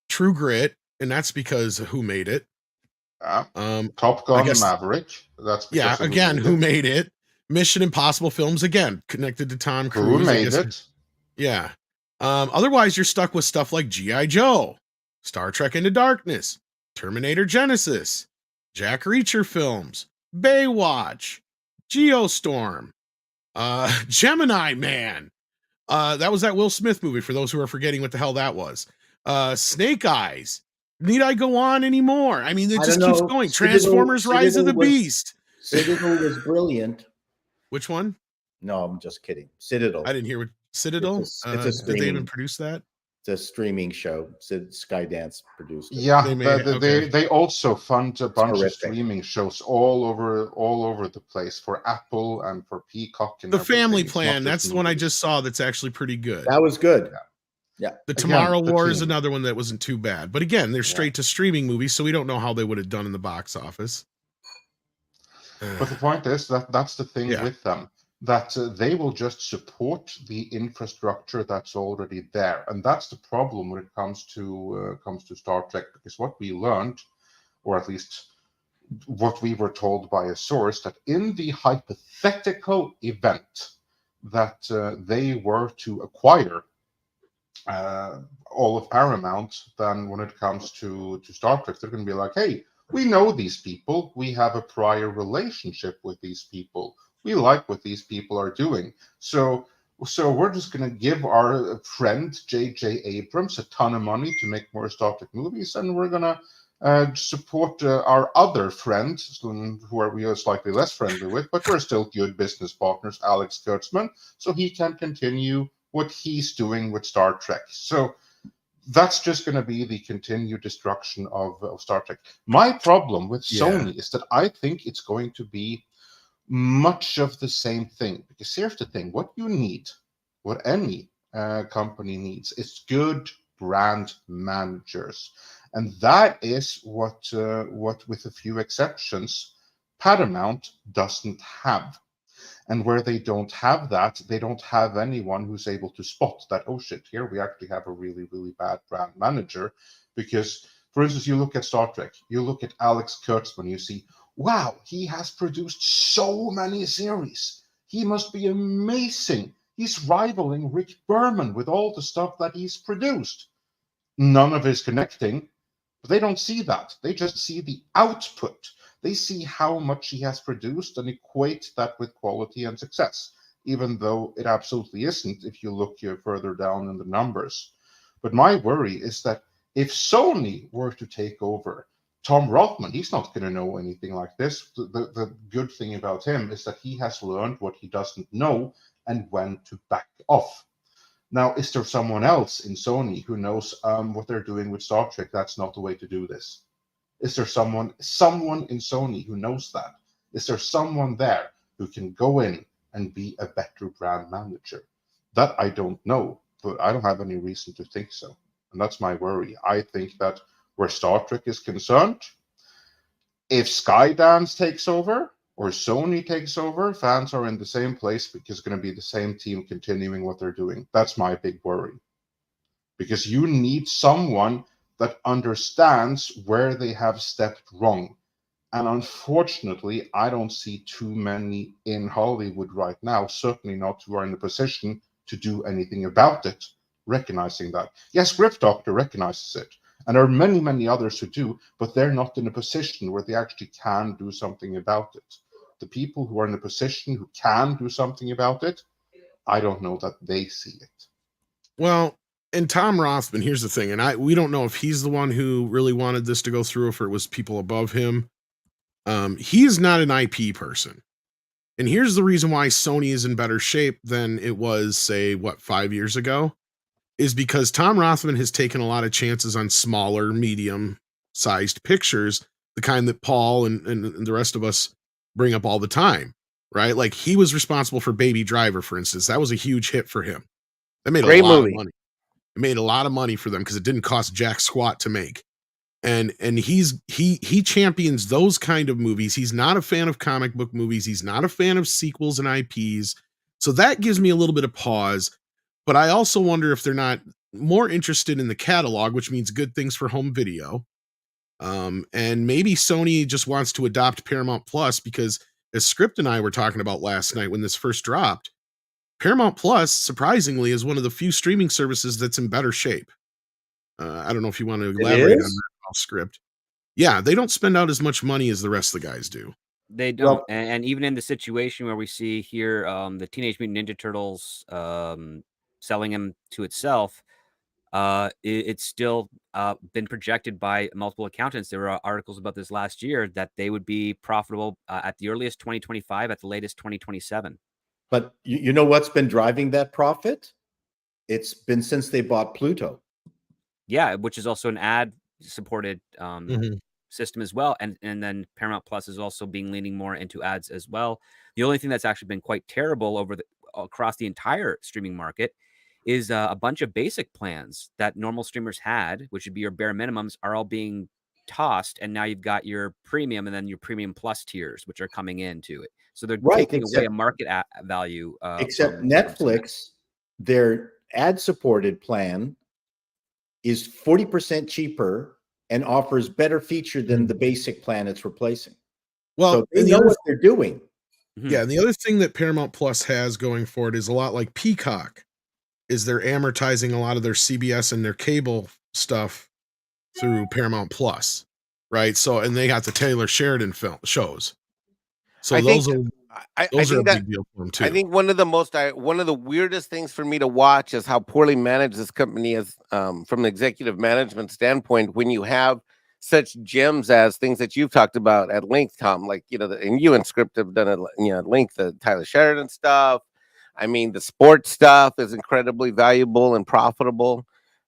[SPEAKER 1] True Grit, and that's because of who made it.
[SPEAKER 2] Top Gun Maverick. That's because
[SPEAKER 1] again, who made it? Mission Impossible films, again connected to Tom Cruise.
[SPEAKER 2] Who made it?
[SPEAKER 1] Yeah. Otherwise, you're stuck with stuff like G.I. Joe, Star Trek Into Darkness, Terminator Genesis, Jack Reacher films, Baywatch, Geostorm, Gemini Man. That was that Will Smith movie, for those who are forgetting what the hell that was. Snake Eyes. Need I go on anymore? I mean, it just keeps going. Transformers Rise of the Beast.
[SPEAKER 4] Citadel was brilliant.
[SPEAKER 1] Which one?
[SPEAKER 4] No, I'm just kidding. Citadel.
[SPEAKER 1] I didn't hear what Citadel.
[SPEAKER 4] It's a
[SPEAKER 1] did they even produce that?
[SPEAKER 4] It's a streaming show. Skydance produced it.
[SPEAKER 2] Yeah, they also fund a bunch of streaming shows all over the place for Apple and for Peacock. And
[SPEAKER 1] the Family Plan. That's the one I just saw. That's actually pretty good.
[SPEAKER 4] That was good. Yeah.
[SPEAKER 1] The Tomorrow War is another one that wasn't too bad. But again, they're straight to streaming movies, so we don't know how they would have done in the box office.
[SPEAKER 2] But the point is that's the thing with them, that they will just support the infrastructure that's already there, and that's the problem when it comes to Star Trek. Because what we learned, or at least what we were told by a source, that in the hypothetical event that they were to acquire all of Paramount, then when it comes to Star Trek, they're going to be like, hey, we know these people. We have a prior relationship with these people. We like what these people are doing. So we're just going to give our friend J.J. Abrams a ton of money to make more Star Trek movies, and we're going to support our other friend, who we are slightly less friendly with, but we're still good business partners, Alex Kurtzman, so he can continue what he's doing with Star Trek. So that's just going to be the continued destruction of Star Trek. My problem with Sony is that I think it's going to be much of the same thing. Because here's the thing: what you need, what any company needs, is good brand managers, and that is what, with a few exceptions, Paramount doesn't have. And where they don't have that, they don't have anyone who's able to spot that, oh shit, here we actually have a really, really bad brand manager. Because, for instance, you look at Star Trek, you look at Alex Kurtzman, you see, wow, he has produced so many series. He must be amazing. He's rivaling Rick Berman with all the stuff that he's produced. None of his connecting, but they don't see that. They just see the output. They see how much he has produced and equate that with quality and success, even though it absolutely isn't if you look further down in the numbers. But my worry is that if Sony were to take over, Tom Rothman, he's not going to know anything like this. The good thing about him is that he has learned what he doesn't know and when to back off. Now, is there someone else in Sony who knows what they're doing with Star Trek? That's not the way to do this. Is there someone in Sony who knows that? Is there someone there who can go in and be a better brand manager? That I don't know, but I don't have any reason to think so. And that's my worry. I think that where Star Trek is concerned, if Skydance takes over or Sony takes over, fans are in the same place because it's going to be the same team continuing what they're doing. That's my big worry. Because you need someone that understands where they have stepped wrong. And unfortunately, I don't see too many in Hollywood right now, certainly not who are in a position to do anything about it, recognizing that. Yes, Script Doctor recognizes it. And there are many, many others who do, but they're not in a position where they actually can do something about it. The people who are in a position who can do something about it, I don't know that they see it.
[SPEAKER 1] Well, and Tom Rothman, here's the thing, and we don't know if he's the one who really wanted this to go through, if it was people above him. He is not an IP person. And here's the reason why Sony is in better shape than it was, say, 5 years ago, is because Tom Rothman has taken a lot of chances on smaller, medium-sized pictures the kind that Paul and the rest of us bring up all the time, right? Like he was responsible for Baby Driver, for instance. That was a huge hit for him. That made
[SPEAKER 3] Great
[SPEAKER 1] a lot
[SPEAKER 3] movie.
[SPEAKER 1] of money. It made a lot of money for them because it didn't cost jack squat to make. And he champions those kind of movies. He's not a fan of comic book movies. He's not a fan of sequels and IPs. So that gives me a little bit of pause. But I also wonder if they're not more interested in the catalog, which means good things for home video. And maybe Sony just wants to adopt Paramount Plus because, as Script and I were talking about last night when this first dropped, Paramount Plus, surprisingly, is one of the few streaming services that's in better shape. I don't know if you want to elaborate on that, Script. Yeah, they don't spend out as much money as the rest of the guys do.
[SPEAKER 6] They don't. And even in the situation where we see here the Teenage Mutant Ninja Turtles selling them to itself, it's still been projected by multiple accountants. There were articles about this last year that they would be profitable at the earliest 2025, at the latest 2027.
[SPEAKER 4] But you know what's been driving that profit? It's been since they bought Pluto.
[SPEAKER 6] Yeah, which is also an ad-supported system as well. And then Paramount Plus is also leaning more into ads as well. The only thing that's actually been quite terrible across the entire streaming market is a bunch of basic plans that normal streamers had, which would be your bare minimums, are all being tossed. And now you've got your premium and then your premium plus tiers, which are coming into it. So they're taking away a market value.
[SPEAKER 4] Except Netflix, their ad-supported plan is 40% cheaper and offers better feature than the basic plan it's replacing.
[SPEAKER 1] Well,
[SPEAKER 4] so they know what they're doing.
[SPEAKER 1] Yeah, and the other thing that Paramount Plus has going for it is a lot like Peacock, is they're amortizing a lot of their CBS and their cable stuff through Paramount Plus, right? So, and they got the Taylor Sheridan film shows. So those are a big deal for them too.
[SPEAKER 3] I think one of the weirdest things for me to watch is how poorly managed this company is from an executive management standpoint. When you have such gems as things that you've talked about at length, Tom, like and you and Script have done it, at length. The Tyler Sheridan stuff. I mean, the sports stuff is incredibly valuable and profitable.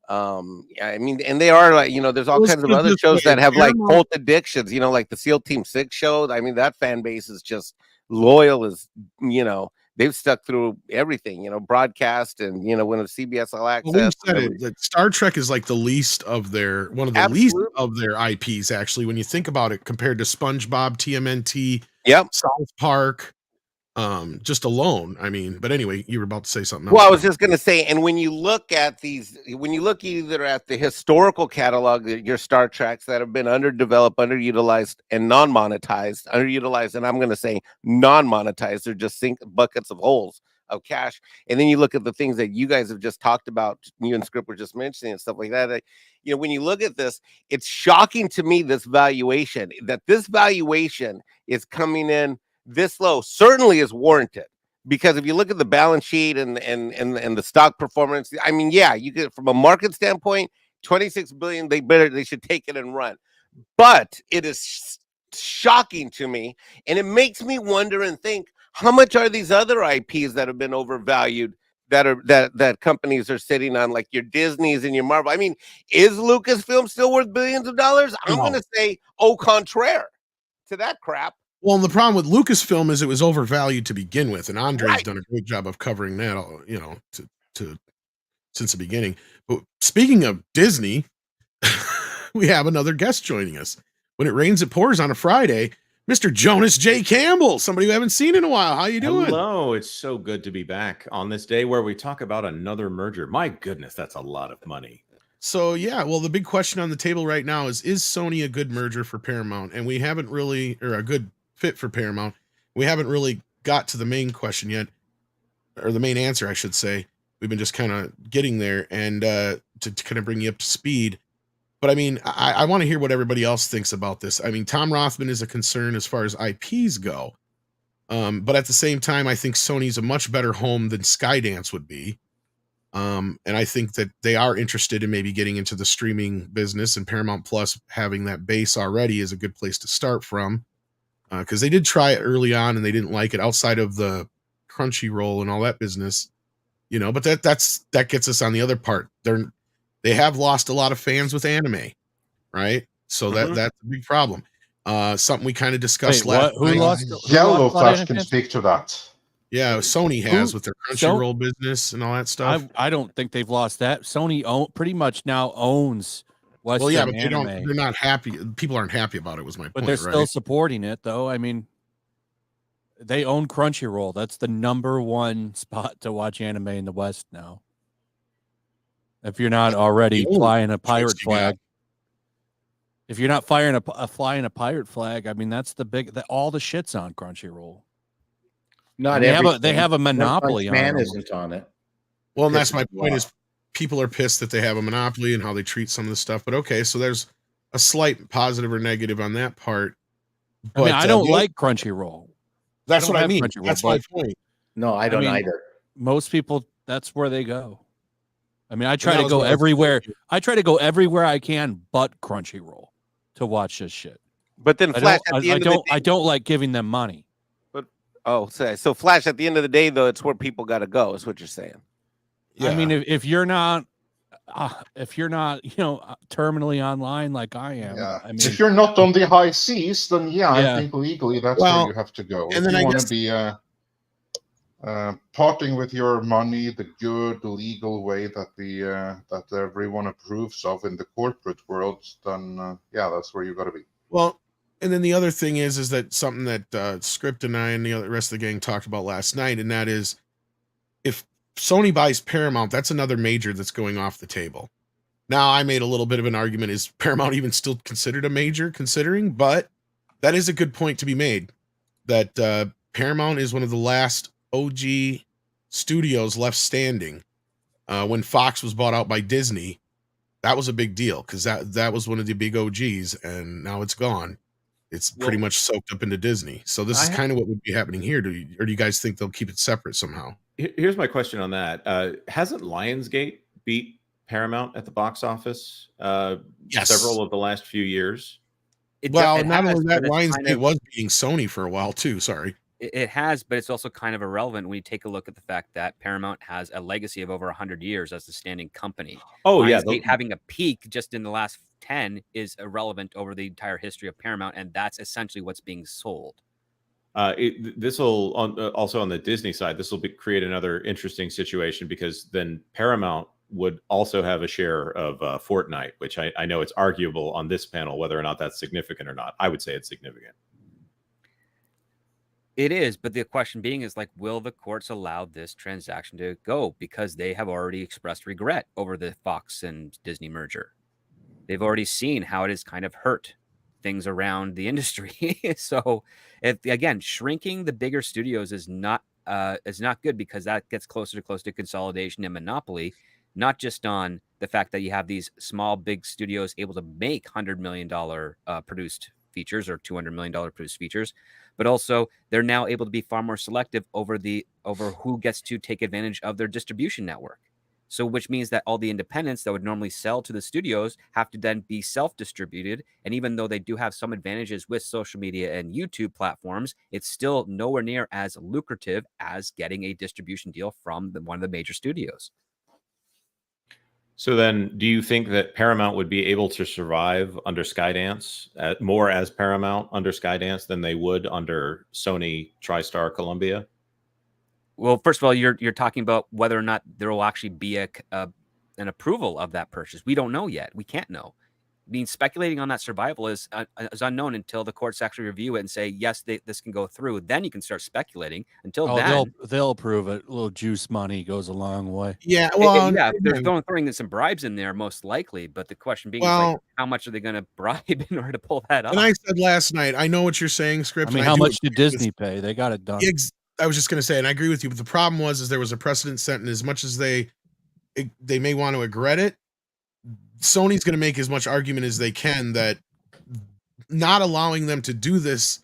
[SPEAKER 3] I mean, and they are like, there's all kinds of other shows that have like cult addictions, like the SEAL Team 6 show. I mean, that fan base is just loyal as, they've stuck through everything, broadcast and, when it's CBS All Access.
[SPEAKER 1] Well, we said it, that Star Trek is like the least of their least of their IPs, actually, when you think about it, compared to SpongeBob, TMNT, South Park. Just alone. I mean, but anyway, you were about to say something else.
[SPEAKER 3] Well, I was just going to say, and when you look at either at the historical catalog, your Star Treks that have been underdeveloped, underutilized, and non-monetized, and I'm going to say non-monetized, they're just buckets of holes of cash. And then you look at the things that you guys have just talked about, you and Script were just mentioning and stuff like that. When you look at this, it's shocking to me, this valuation is coming in this low. Certainly is warranted, because if you look at the balance sheet and the stock performance, I mean, yeah, you get from a market standpoint, 26 billion, they should take it and run. But it is shocking to me, and it makes me wonder and think, how much are these other IPs that have been overvalued that companies are sitting on, like your Disneys and your Marvel? I mean, is Lucasfilm still worth billions of dollars? I'm going to say au contraire to that crap.
[SPEAKER 1] Well, and the problem with Lucasfilm is it was overvalued to begin with, and Andre's done a great job of covering that, since the beginning. But speaking of Disney, we have another guest joining us. When it rains, it pours on a Friday. Mr. Jonas J. Campbell, somebody we haven't seen in a while. How you doing?
[SPEAKER 8] Hello, it's so good to be back on this day where we talk about another merger. My goodness, that's a lot of money.
[SPEAKER 1] So, yeah, well, the big question on the table right now is Sony a good merger for Paramount? And we haven't really, or a good fit for Paramount. We haven't really got to the main question yet, or the main answer, I should say. We've been just kind of getting there, and to kind of bring you up to speed. But I mean, I want to hear what everybody else thinks about this. I mean, Tom Rothman is a concern as far as IPs go. But at the same time, I think Sony's a much better home than Skydance would be. And I think that they are interested in maybe getting into the streaming business, and Paramount Plus having that base already is a good place to start from. Because they did try it early on and they didn't like it, outside of the Crunchyroll and all that business, but that gets us on the other part. They have lost a lot of fans with anime, right? So that's a big problem. Something we kind of discussed
[SPEAKER 7] Wait,
[SPEAKER 1] last
[SPEAKER 7] what? Who
[SPEAKER 1] night.
[SPEAKER 7] lost? Who
[SPEAKER 2] Yellow
[SPEAKER 7] lost
[SPEAKER 2] Flash
[SPEAKER 7] Lion
[SPEAKER 2] can
[SPEAKER 7] Fist?
[SPEAKER 2] speak to that.
[SPEAKER 1] Yeah, Sony has with their
[SPEAKER 7] So-
[SPEAKER 1] Crunchyroll business and all that stuff.
[SPEAKER 7] I don't think they've lost that. Sony pretty much now owns Western
[SPEAKER 1] Well, yeah, but
[SPEAKER 7] anime,
[SPEAKER 1] they're not happy. People aren't happy about it, was my
[SPEAKER 7] but
[SPEAKER 1] point,
[SPEAKER 7] they're
[SPEAKER 1] right?
[SPEAKER 7] still supporting it, though. I mean, they own Crunchyroll. That's the #1 spot to watch anime in the West now. If you're not already
[SPEAKER 1] The only
[SPEAKER 7] flying a pirate
[SPEAKER 1] choice you got.
[SPEAKER 7] flag, if you're not flying a pirate flag, I mean that's all the shit's on Crunchyroll.
[SPEAKER 4] Not
[SPEAKER 7] They have a-
[SPEAKER 4] everything.
[SPEAKER 7] they have a
[SPEAKER 4] One Punch
[SPEAKER 7] monopoly on
[SPEAKER 4] Man
[SPEAKER 7] it.
[SPEAKER 4] isn't on it.
[SPEAKER 1] Well, and that's my
[SPEAKER 4] Pisses me
[SPEAKER 1] point
[SPEAKER 4] off.
[SPEAKER 1] is people are pissed that they have a monopoly and how they treat some of the stuff. But okay, so there's a slight positive or negative on that part.
[SPEAKER 7] I mean, I don't
[SPEAKER 1] the other-
[SPEAKER 7] like Crunchyroll.
[SPEAKER 1] That's
[SPEAKER 7] don't
[SPEAKER 1] what I
[SPEAKER 7] have
[SPEAKER 1] mean.
[SPEAKER 7] Crunchyroll,
[SPEAKER 1] That's my
[SPEAKER 7] but-
[SPEAKER 1] point.
[SPEAKER 4] No, I don't
[SPEAKER 7] mean,
[SPEAKER 4] either.
[SPEAKER 7] Most people, that's where they go. I mean, I try
[SPEAKER 1] that
[SPEAKER 7] to
[SPEAKER 1] was
[SPEAKER 7] go
[SPEAKER 1] what I was
[SPEAKER 7] everywhere.
[SPEAKER 1] thinking.
[SPEAKER 7] I try to go everywhere I can, but Crunchyroll, to watch this shit.
[SPEAKER 3] But then
[SPEAKER 7] I
[SPEAKER 3] Flash
[SPEAKER 7] don't.
[SPEAKER 3] at the
[SPEAKER 7] I
[SPEAKER 3] end of the
[SPEAKER 7] don't.
[SPEAKER 3] day.
[SPEAKER 7] I don't like giving them money.
[SPEAKER 3] Oh, so Flash at the end of the day, though, it's where people got to go. Is what you're saying.
[SPEAKER 1] Yeah.
[SPEAKER 7] I mean, if you're not, terminally online like I am,
[SPEAKER 2] Yeah.
[SPEAKER 7] I mean,
[SPEAKER 2] If you're not on the high seas, then I
[SPEAKER 7] Yeah.
[SPEAKER 2] think legally that's
[SPEAKER 1] Well,
[SPEAKER 2] where you have to go.
[SPEAKER 1] and
[SPEAKER 2] If
[SPEAKER 1] then
[SPEAKER 2] you
[SPEAKER 1] I
[SPEAKER 2] want
[SPEAKER 1] guess-
[SPEAKER 2] to be parting with your money the good legal way that that everyone approves of in the corporate world, then that's where you got to be.
[SPEAKER 1] Well, and then the other thing is that something that Script and I and the rest of the gang talked about last night, and that is if Sony buys Paramount, that's another major that's going off the table. Now, I made a little bit of an argument: is Paramount even still considered a major? Considering, but that is a good point to be made. That Paramount is one of the last OG studios left standing. When Fox was bought out by Disney, that was a big deal because that was one of the big OGs, and now it's gone. It's pretty much soaked up into Disney. So this is kind of what would be happening here. Do you guys think they'll keep it separate somehow?
[SPEAKER 8] Here's my question on that. Hasn't Lionsgate beat Paramount at the box office
[SPEAKER 1] Yes.
[SPEAKER 8] several of the last few years?
[SPEAKER 1] Well,
[SPEAKER 6] It
[SPEAKER 1] not
[SPEAKER 6] has,
[SPEAKER 1] only that,
[SPEAKER 6] but it's kind
[SPEAKER 1] Lionsgate
[SPEAKER 6] of-
[SPEAKER 1] was beating Sony for a while too. Sorry.
[SPEAKER 6] It has, but it's also kind of irrelevant when you take a look at the fact that Paramount has a legacy of over 100 years as a standing company.
[SPEAKER 8] Oh, yeah.
[SPEAKER 6] Lionsgate having a peak just in the last 10 is irrelevant over the entire history of Paramount, and that's essentially what's being sold.
[SPEAKER 8] This will also on the Disney side. This will create another interesting situation because then Paramount would also have a share of Fortnite, which I know it's arguable on this panel whether or not that's significant or not. I would say it's significant.
[SPEAKER 6] It is, but the question being is like, will the courts allow this transaction to go? Because they have already expressed regret over the Fox and Disney merger. They've already seen how it has kind of hurt things around the industry. So, again, shrinking the bigger studios is not good because that gets closer to consolidation and monopoly, not just on the fact that you have these small, big studios able to make $100 million produced features or $200 million produced features, but also they're now able to be far more selective over who gets to take advantage of their distribution network. So which means that all the independents that would normally sell to the studios have to then be self-distributed. And even though they do have some advantages with social media and YouTube platforms, it's still nowhere near as lucrative as getting a distribution deal from one of the major studios.
[SPEAKER 8] So then, do you think that Paramount would be able to survive under Skydance more as Paramount under Skydance than they would under Sony, TriStar, Columbia?
[SPEAKER 6] Well, first of all, you're talking about whether or not there will actually be an approval of that purchase. We don't know yet. We can't know. I mean, speculating on that survival is unknown until the courts actually review it and say, yes, this can go through. Then you can start speculating. Until then,
[SPEAKER 7] they'll approve it. A little juice money goes a long way.
[SPEAKER 1] Yeah. Well,
[SPEAKER 6] yeah, they're throwing in some bribes in there, most likely. But the question being, is like, how much are they going to bribe in order to pull that off?
[SPEAKER 1] And I said last night, I know what you're saying, Script.
[SPEAKER 7] I mean, how much did Disney pay? They got it done.
[SPEAKER 1] I was just going to say, and I agree with you, but the problem is there was a precedent set, and as much as they may want to regret it, Sony's going to make as much argument as they can that not allowing them to do this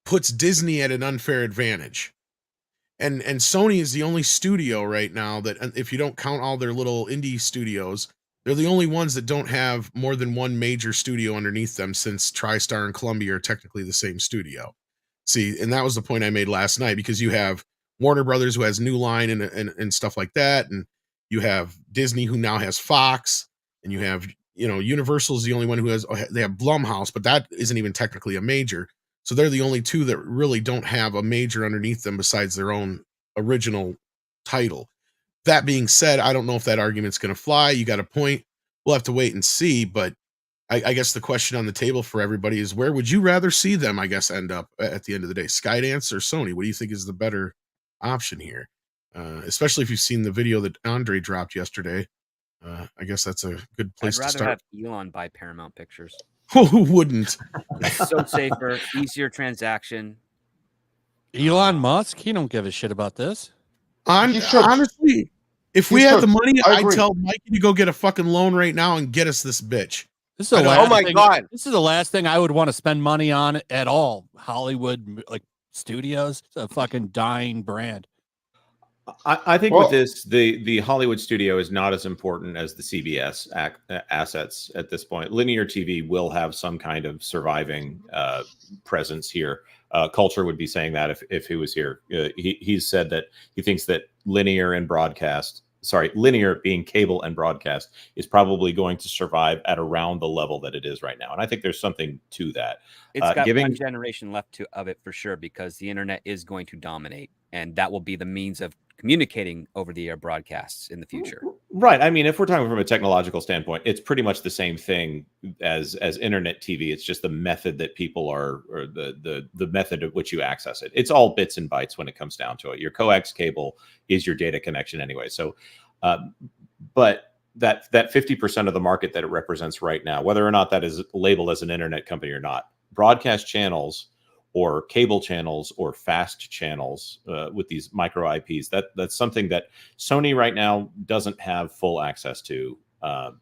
[SPEAKER 1] puts Disney at an unfair advantage. And Sony is the only studio right now that, if you don't count all their little indie studios, they're the only ones that don't have more than one major studio underneath them, since TriStar and Columbia are technically the same studio. See, and that was the point I made last night, because you have Warner Brothers, who has New Line and stuff like that, and you have Disney, who now has Fox, and you have Universal is the only one who they have Blumhouse, but that isn't even technically a major. So they're the only two that really don't have a major underneath them besides their own original title. That being said, I don't know if that argument's going to fly. You got a point. We'll have to wait and see. But I guess the question on the table for everybody is, where would you rather see them, I guess, end up at the end of the day? Skydance or Sony? What do you think is the better option here? Especially if you've seen the video that Andre dropped yesterday. I guess that's a good place to start.
[SPEAKER 6] I'd rather have Elon buy Paramount Pictures.
[SPEAKER 1] Who wouldn't?
[SPEAKER 6] It's so safer, easier transaction.
[SPEAKER 7] Elon Musk, he don't give a shit about this.
[SPEAKER 1] Honestly, if we had the money, I'd
[SPEAKER 2] agree.
[SPEAKER 1] tell Mikey to go get a fucking loan right now and get us this bitch.
[SPEAKER 7] This is the
[SPEAKER 3] Oh my God.
[SPEAKER 7] This is the last thing I would want to spend money on at all. Hollywood, like studios, it's a fucking dying brand.
[SPEAKER 8] I think with this, the Hollywood studio is not as important as the CBS assets at this point. Linear TV will have some kind of surviving presence here. Culture would be saying that if he was here. He's said that he thinks that linear being cable and broadcast is probably going to survive at around the level that it is right now. And I think there's something to that.
[SPEAKER 6] It's got one generation left of it for sure, because the internet is going to dominate, and that will be the means of communicating over the air broadcasts in the future.
[SPEAKER 8] Right. I mean, if we're talking from a technological standpoint, it's pretty much the same thing as internet TV. It's just the method that people are, or the method at which you access it. It's all bits and bytes when it comes down to it. Your coax cable is your data connection anyway. So, but that 50% of the market that it represents right now, whether or not that is labeled as an internet company or not, broadcast channels or cable channels or fast channels with these micro IPs, that's something that Sony right now doesn't have full access to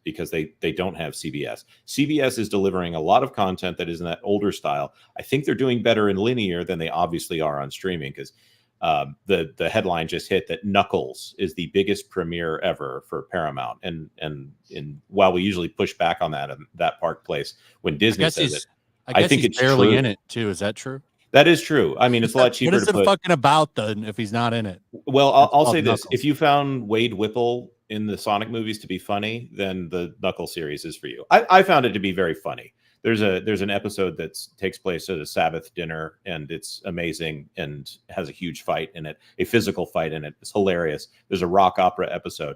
[SPEAKER 8] because they don't have CBS. CBS is delivering a lot of content that is in that older style. I think they're doing better in linear than they obviously are on streaming, because the headline just hit that Knuckles is the biggest premiere ever for Paramount, and while we usually push back on that Park Place when Disney says it,
[SPEAKER 7] I think
[SPEAKER 8] it's
[SPEAKER 7] barely
[SPEAKER 8] true.
[SPEAKER 7] in it too. Is that true?
[SPEAKER 8] That is true. I mean, it's a lot cheaper.
[SPEAKER 7] What is it fucking about then if he's not in it?
[SPEAKER 8] Well, I'll say this:
[SPEAKER 7] Knuckles.
[SPEAKER 8] if you found Wade Whipple in the Sonic movies to be funny, then the Knuckles series is for you. I found it to be very funny. There's an episode that takes place at a Sabbath dinner, and it's amazing and has a huge fight in it, a physical fight in it. It's hilarious. There's a rock opera episode.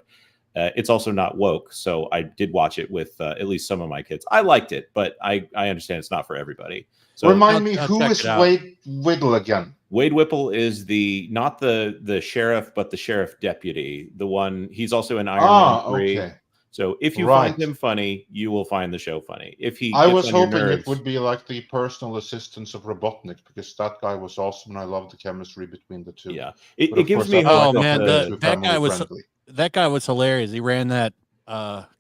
[SPEAKER 8] It's also not woke, so I did watch it with at least some of my kids. I liked it, but I understand it's not for everybody. So
[SPEAKER 2] Remind me, who is Wade Whipple again?
[SPEAKER 8] Wade Whipple is not the sheriff, but the sheriff deputy. The one, he's also in Iron Man 3. Okay. So if you find him funny, you will find the show funny. I was hoping it would be like the personal assistance of Robotnik, because that guy was awesome, and I love the chemistry between the two. Yeah, it gives me.
[SPEAKER 7] Oh man, that guy was hilarious. He ran that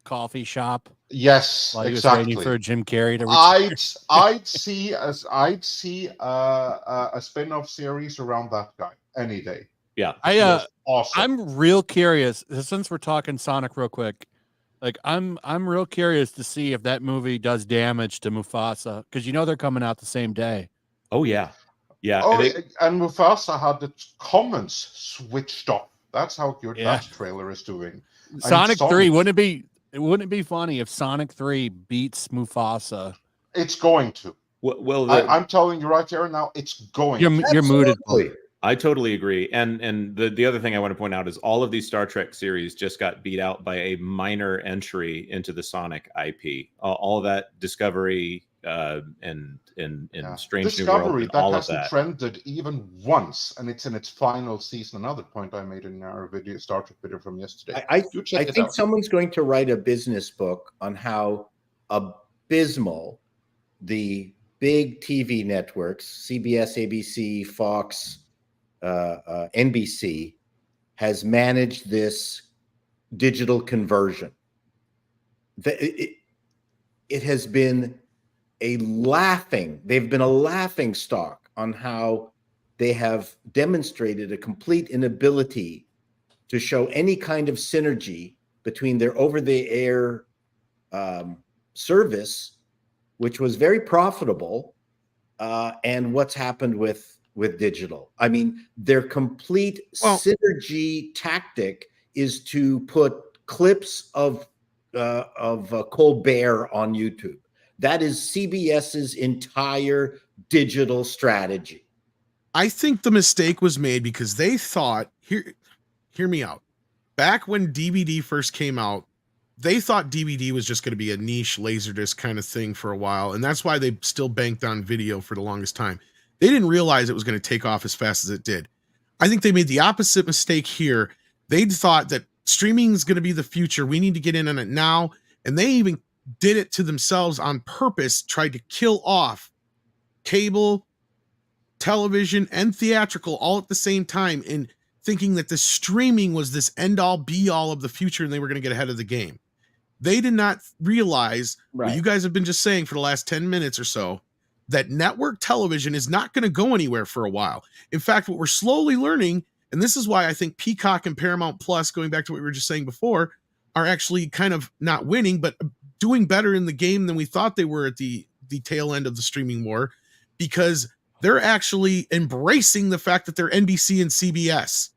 [SPEAKER 7] coffee shop.
[SPEAKER 2] Yes,
[SPEAKER 7] while he was
[SPEAKER 2] exactly.
[SPEAKER 7] waiting for Jim Carrey to retire.
[SPEAKER 2] I'd see a spin-off series around that guy any day.
[SPEAKER 8] Yeah,
[SPEAKER 2] awesome.
[SPEAKER 7] I'm real curious, since we're talking Sonic real quick. Like I'm real curious to see if that movie does damage to Mufasa, because they're coming out the same day.
[SPEAKER 8] Oh yeah, yeah.
[SPEAKER 2] Oh, and Mufasa had the comments switched off. That's how good that trailer is doing.
[SPEAKER 7] Sonic 3, wouldn't it be funny if Sonic 3 beats Mufasa?
[SPEAKER 2] It's going to.
[SPEAKER 8] Well,
[SPEAKER 2] I'm telling you right here now, it's going.
[SPEAKER 7] You're mooted.
[SPEAKER 8] I totally agree. And the other thing I want to point out is all of these Star Trek series just got beat out by a minor entry into the Sonic IP. All of that Discovery and Strange New World, and all of that
[SPEAKER 2] hasn't trended even once, and it's in its final season. Another point I made in our Star Trek video from yesterday.
[SPEAKER 4] I think someone's going to write a business book on how abysmal the big TV networks, CBS, ABC, Fox, NBC, has managed this digital conversion. It has been they've been a laughing stock on how they have demonstrated a complete inability to show any kind of synergy between their over-the-air service, which was very profitable, and what's happened with digital. I mean, their complete synergy tactic is to put clips of Colbert on YouTube. That is CBS's entire digital strategy.
[SPEAKER 1] I think the mistake was made because they thought, hear me out. Back when DVD first came out, they thought DVD was just going to be a niche Laserdisc kind of thing for a while. And that's why they still banked on video for the longest time. They didn't realize it was going to take off as fast as it did. I think they made the opposite mistake here. They thought that streaming is going to be the future. We need to get in on it now. And they even did it to themselves on purpose, tried to kill off cable, television, and theatrical all at the same time, in thinking that the streaming was this end all be all of the future and they were going to get ahead of the game. They did not realize what you guys have been just saying for the last 10 minutes or so, that network television is not going to go anywhere for a while. In fact, what we're slowly learning, and this is why I think Peacock and Paramount Plus, going back to what we were just saying before, are actually kind of not winning, but doing better in the game than we thought they were at the tail end of the streaming war, because they're actually embracing the fact that they're NBC and CBS.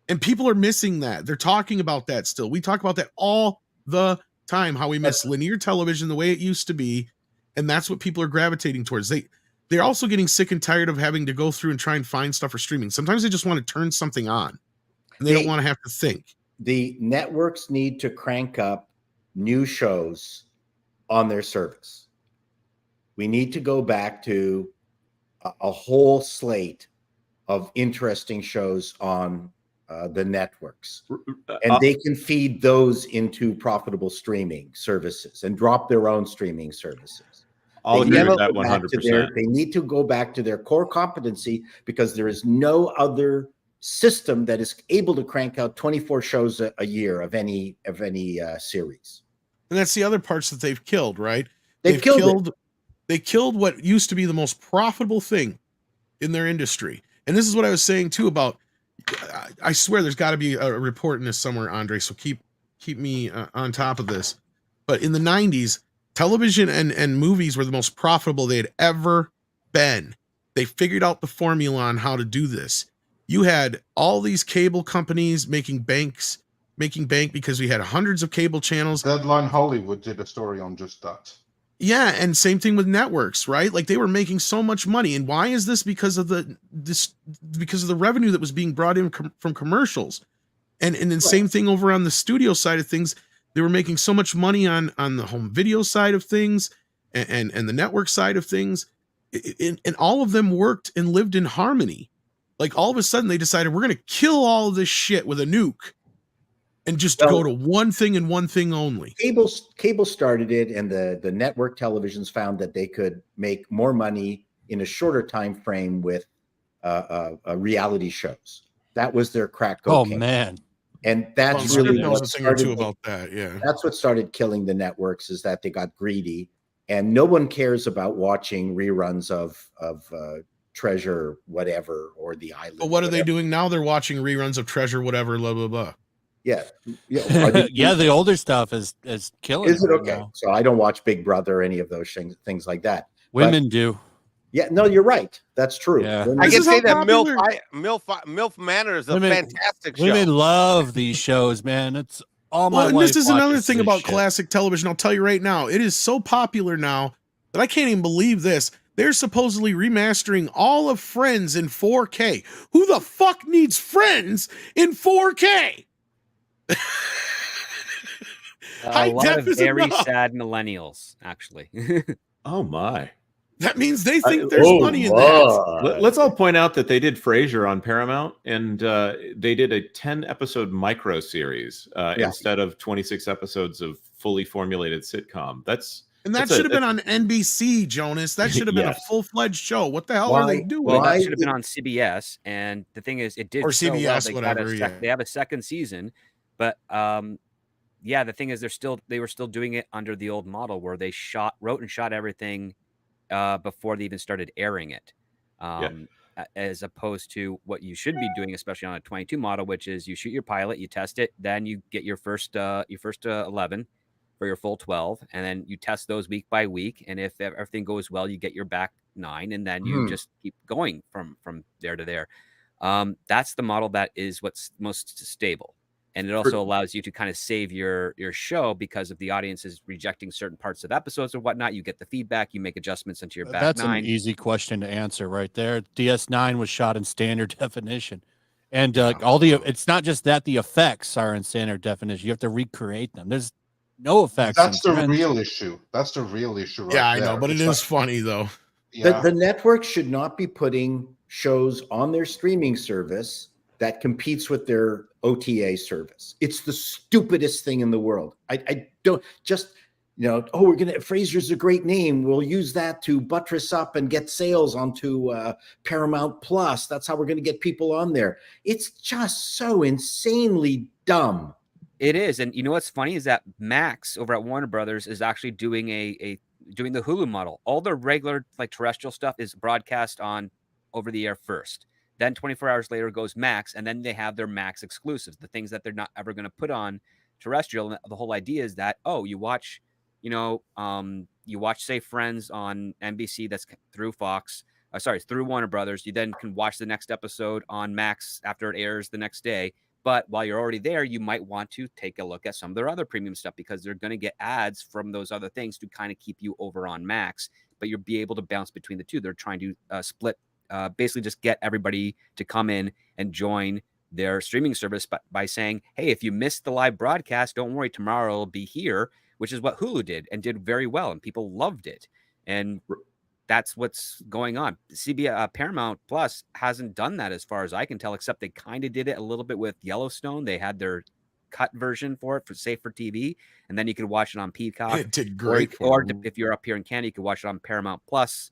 [SPEAKER 1] And people are missing that. They're talking about that still. We talk about that all the time, how we miss linear television the way it used to be. And that's what people are gravitating towards. They're also getting sick and tired of having to go through and try and find stuff for streaming. Sometimes they just want to turn something on and they don't want to have to think.
[SPEAKER 4] The networks need to crank up new shows on their service. We need to go back to a whole slate of interesting shows on the networks, and they can feed those into profitable streaming services and drop their own streaming services.
[SPEAKER 8] I'll agree with that 100%.
[SPEAKER 4] They need to go back to their core competency, because there is no other system that is able to crank out 24 shows a year of any series.
[SPEAKER 1] And that's the other parts that they've killed, right?
[SPEAKER 4] They
[SPEAKER 1] killed what used to be the most profitable thing in their industry. And this is what I was saying too about, I swear there's got to be a report in this somewhere, Andre, so keep me on top of this. But in the 90s, television and movies were the most profitable they had ever been. They figured out the formula on how to do this. You had all these cable companies making bank because we had hundreds of cable channels.
[SPEAKER 2] Deadline Hollywood did a story on just that.
[SPEAKER 1] Yeah, and same thing with networks, right? Like they were making so much money. And why is this? Because of the revenue that was being brought in from commercials. And then same thing over on the studio side of things. They were making so much money on the home video side of things and the network side of things. And all of them worked and lived in harmony. Like all of a sudden they decided we're going to kill all of this shit with a nuke and just go to one thing and one thing only.
[SPEAKER 4] Cable started it, and the network televisions found that they could make more money in a shorter time frame with reality shows. That was their crack cocaine.
[SPEAKER 7] Oh man.
[SPEAKER 4] And that's really
[SPEAKER 1] knows a thing or two about that. Yeah.
[SPEAKER 4] That's what started killing the networks, is that they got greedy, and no one cares about watching reruns of Treasure whatever or The Island.
[SPEAKER 1] But what are they doing now? They're watching reruns of Treasure whatever, blah blah blah.
[SPEAKER 4] Yeah.
[SPEAKER 7] Yeah, the older stuff is killing.
[SPEAKER 4] Is it okay? Now. So I don't watch Big Brother or any of those things like that.
[SPEAKER 7] Women do.
[SPEAKER 4] Yeah, no, you're right. That's true.
[SPEAKER 3] Yeah. I can say that MILF Manor is a fantastic show.
[SPEAKER 7] Women love these shows, man. It's all my life.
[SPEAKER 1] This is another thing about classic television. I'll tell you right now, it is so popular now that I can't even believe this. They're supposedly remastering all of Friends in 4K. Who the fuck needs Friends in 4K?
[SPEAKER 6] A lot of very sad millennials, actually.
[SPEAKER 8] Oh my.
[SPEAKER 1] That means they think there's money in that.
[SPEAKER 8] Let's all point out that they did Frasier on Paramount, and they did a 10-episode micro series instead of 26 episodes of fully formulated sitcom.
[SPEAKER 1] That should have been on NBC, Jonas. That should have been a full-fledged show. What the hell are they doing?
[SPEAKER 6] Well, that should have been on CBS. And the thing is, it did
[SPEAKER 1] or CBS, whatever.
[SPEAKER 6] They have a second season, but the thing is, they were still doing it under the old model where they wrote and shot everything before they even started airing it, as opposed to what you should be doing, especially on a 22 model, which is you shoot your pilot, you test it, then you get your first 11 for your full 12, and then you test those week by week, and if everything goes well, you get your back 9, and then you just keep going from there to there. That's the model that is what's most stable. And it also allows you to kind of save your show because if the audience is rejecting certain parts of episodes or whatnot, you get the feedback, you make adjustments into your back
[SPEAKER 7] That's
[SPEAKER 6] nine.
[SPEAKER 7] an easy question to answer right there. DS9 was shot in standard definition. And it's not just that the effects are in standard definition. You have to recreate them. There's no effects.
[SPEAKER 2] That's the real issue. That's the real issue right
[SPEAKER 1] Yeah, I
[SPEAKER 2] there.
[SPEAKER 1] know, but
[SPEAKER 2] It's
[SPEAKER 1] it is funny though.
[SPEAKER 2] Yeah.
[SPEAKER 4] The network should not be putting shows on their streaming service that competes with their OTA service. It's the stupidest thing in the world. I don't just, Fraser's a great name. We'll use that to buttress up and get sales onto Paramount Plus. That's how we're going to get people on there. It's just so insanely dumb.
[SPEAKER 6] It is. And you know what's funny is that Max over at Warner Brothers is actually doing doing the Hulu model. All the regular like terrestrial stuff is broadcast on over the air first. Then 24 hours later goes Max, and then they have their Max exclusives, the things that they're not ever going to put on terrestrial. And the whole idea is that, you watch, say Friends on NBC, that's through Fox, through Warner Brothers. You then can watch the next episode on Max after it airs the next day. But while you're already there, you might want to take a look at some of their other premium stuff because they're going to get ads from those other things to kind of keep you over on Max, but you'll be able to bounce between the two. They're trying to split, basically just get everybody to come in and join their streaming service by saying, hey, if you missed the live broadcast, don't worry, tomorrow it'll be here, which is what Hulu did and did very well. And people loved it. And that's what's going on. Paramount Plus hasn't done that as far as I can tell, except they kind of did it a little bit with Yellowstone. They had their cut version for it for TV, and then you could watch it on Peacock.
[SPEAKER 1] It did great.
[SPEAKER 6] Or if you're up here in Canada, you could watch it on Paramount Plus,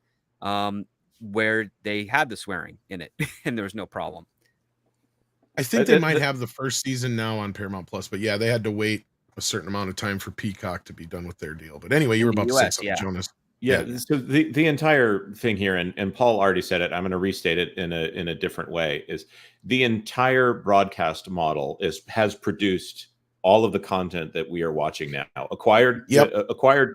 [SPEAKER 6] where they had the swearing in it, and there was no problem.
[SPEAKER 1] I think they might have the first season now on Paramount Plus, but yeah, they had to wait a certain amount of time for Peacock to be done with their deal. But anyway, you were about to say something, Jonas.
[SPEAKER 8] Yeah. So the entire thing here, and Paul already said it, I'm going to restate it in a different way, is the entire broadcast model has produced all of the content that we are watching now. Acquired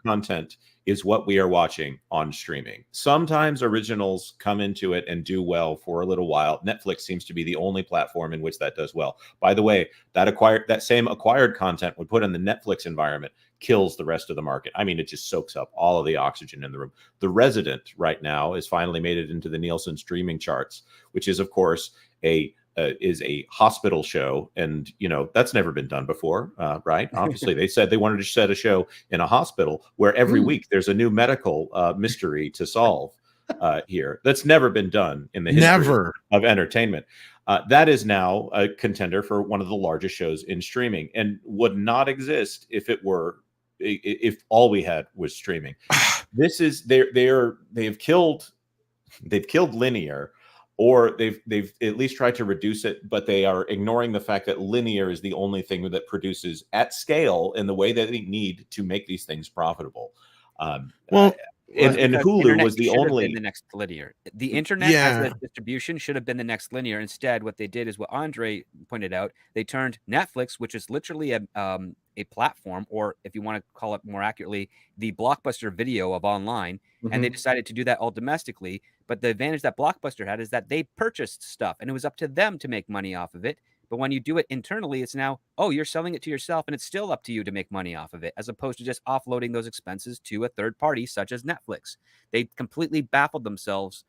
[SPEAKER 8] content is what we are watching on streaming. Sometimes originals come into it and do well for a little while. Netflix seems to be the only platform in which that does well. By the way, that same acquired content we put in the Netflix environment kills the rest of the market. I mean, it just soaks up all of the oxygen in the room. The Resident right now has finally made it into the Nielsen streaming charts, which is, of course, a hospital show, and that's never been done before, right? Obviously, they said they wanted to set a show in a hospital where every week there's a new medical mystery to solve. Here, that's never been done in the history of entertainment. That is now a contender for one of the largest shows in streaming, and would not exist if all we had was streaming. This is they've killed linear. Or they've at least tried to reduce it, but they are ignoring the fact that linear is the only thing that produces at scale in the way that they need to make these things profitable. And Hulu was the only
[SPEAKER 6] the next linear. The internet as a distribution should have been the next linear. Instead, what they did is what Andre pointed out. They turned Netflix, which is literally a platform, or if you want to call it more accurately, the Blockbuster video of online, and they decided to do that all domestically. But the advantage that Blockbuster had is that they purchased stuff, and it was up to them to make money off of it. But when you do it internally, it's now, you're selling it to yourself, and it's still up to you to make money off of it, as opposed to just offloading those expenses to a third party, such as Netflix. They completely baffled themselves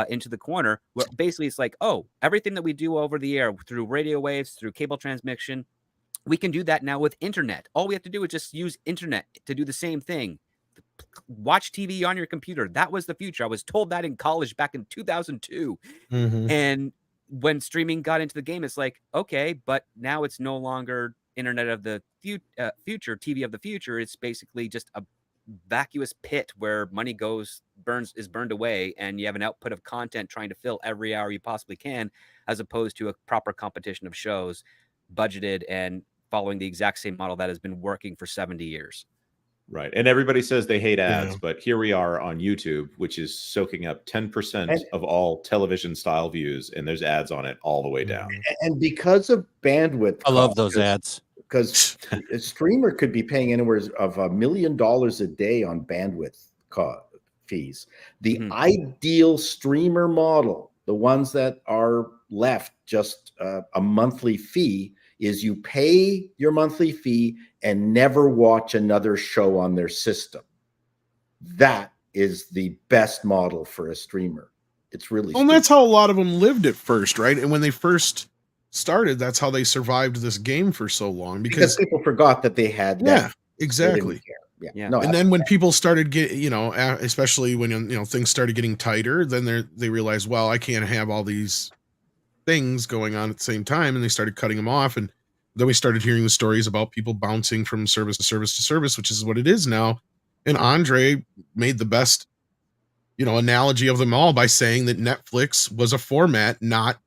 [SPEAKER 6] into the corner, where basically it's like, everything that we do over the air through radio waves, through cable transmission, we can do that now with internet. All we have to do is just use internet to do the same thing. Watch TV on your computer. That was the future. I was told that in college back in 2002. And when streaming got into the game, it's like, okay, but now it's no longer internet of the future, TV of the future. It's basically just a vacuous pit where money is burned away, and you have an output of content trying to fill every hour you possibly can, as opposed to a proper competition of shows budgeted and following the exact same model that has been working for 70 years.
[SPEAKER 8] Right. And everybody says they hate ads, but here we are on YouTube, which is soaking up 10% of all television style views, and there's ads on it all the way down.
[SPEAKER 4] And because of bandwidth,
[SPEAKER 7] I love those ads.
[SPEAKER 4] Because a streamer could be paying anywhere of $1 million a day on bandwidth fees. The ideal streamer model, the ones that are left just a monthly fee, is you pay your monthly fee and never watch another show on their system. That is the best model for a streamer. It's really
[SPEAKER 1] Well, and that's how a lot of them lived at first, right? And when they first started, that's how they survived this game for so long,
[SPEAKER 4] because people forgot that they had that.
[SPEAKER 1] Exactly.
[SPEAKER 4] Yeah. No,
[SPEAKER 1] and then when people started getting, especially when things started getting tighter, then they realized, well, I can't have all these things going on at the same time, and they started cutting them off. And then we started hearing the stories about people bouncing from service to service to service, which is what it is now. And Andre made the best analogy of them all by saying that Netflix was a format, not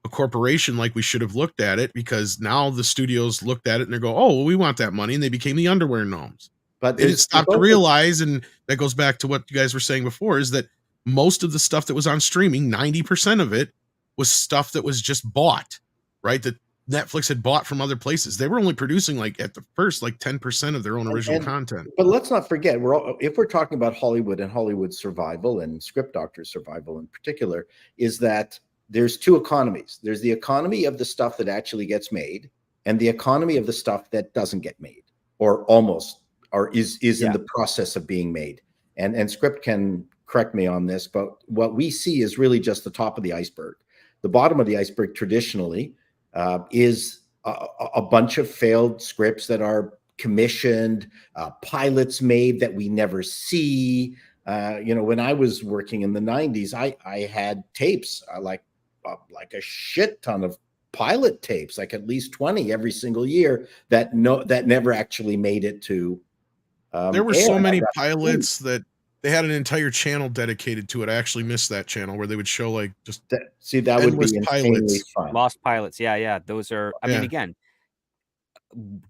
[SPEAKER 1] a corporation, like we should have looked at it, because now the studios looked at it and they go, oh, well, we want that money, and they became the underwear gnomes. But they didn't stop to realize, and that goes back to what you guys were saying before, is that most of the stuff that was on streaming, 90% of it was stuff that was just bought, right? That Netflix had bought from other places. They were only producing at the first 10% of their own original content.
[SPEAKER 4] But let's not forget, if we're talking about Hollywood and Hollywood survival and script doctor survival in particular, is that there's two economies. There's the economy of the stuff that actually gets made, and the economy of the stuff that doesn't get made, or almost, or is in the process of being made. And Script can correct me on this, but what we see is really just the top of the iceberg. The bottom of the iceberg traditionally is a bunch of failed scripts that are commissioned, pilots made that we never see. When I was working in the 90s, I had tapes, like a shit ton of pilot tapes, like at least 20 every single year that never actually made it to
[SPEAKER 1] there were so many pilots that they had an entire channel dedicated to it. I actually missed that channel where they would show
[SPEAKER 4] that would be insanely fun.
[SPEAKER 6] Lost pilots. Yeah. Those are, I mean, again,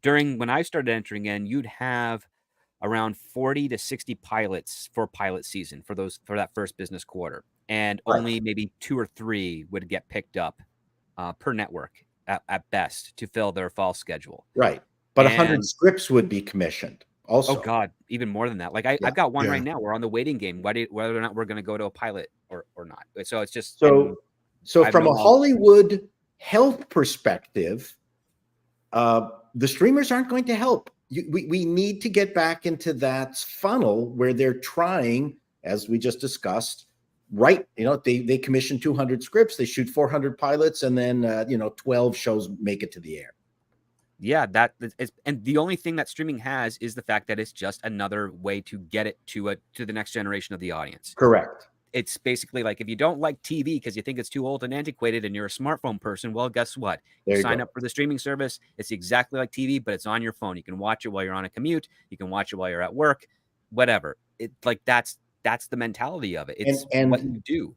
[SPEAKER 6] when I started entering in, you'd have around 40 to 60 pilots for pilot season for that first business quarter. And only maybe 2 or 3 would get picked up per network at best to fill their fall schedule.
[SPEAKER 4] Right. But 100 scripts would be commissioned also.
[SPEAKER 6] Oh God, even more than that. Like I've got one right now. We're on the waiting game, whether or not we're going to go to a pilot or not. So it's just
[SPEAKER 4] so from a Hollywood health perspective, the streamers aren't going to help. We need to get back into that funnel where they're trying, as we just discussed, right? They commission 200 scripts, they shoot 400 pilots, and then 12 shows make it to the air.
[SPEAKER 6] Yeah, that is, and the only thing that streaming has is the fact that it's just another way to get it to the next generation of the audience.
[SPEAKER 4] Correct.
[SPEAKER 6] It's basically like, if you don't like TV because you think it's too old and antiquated and you're a smartphone person, well, guess what? You sign up for the streaming service. It's exactly like TV, but it's on your phone. You can watch it while you're on a commute. You can watch it while you're at work, whatever. That's the mentality of it. It's what you do.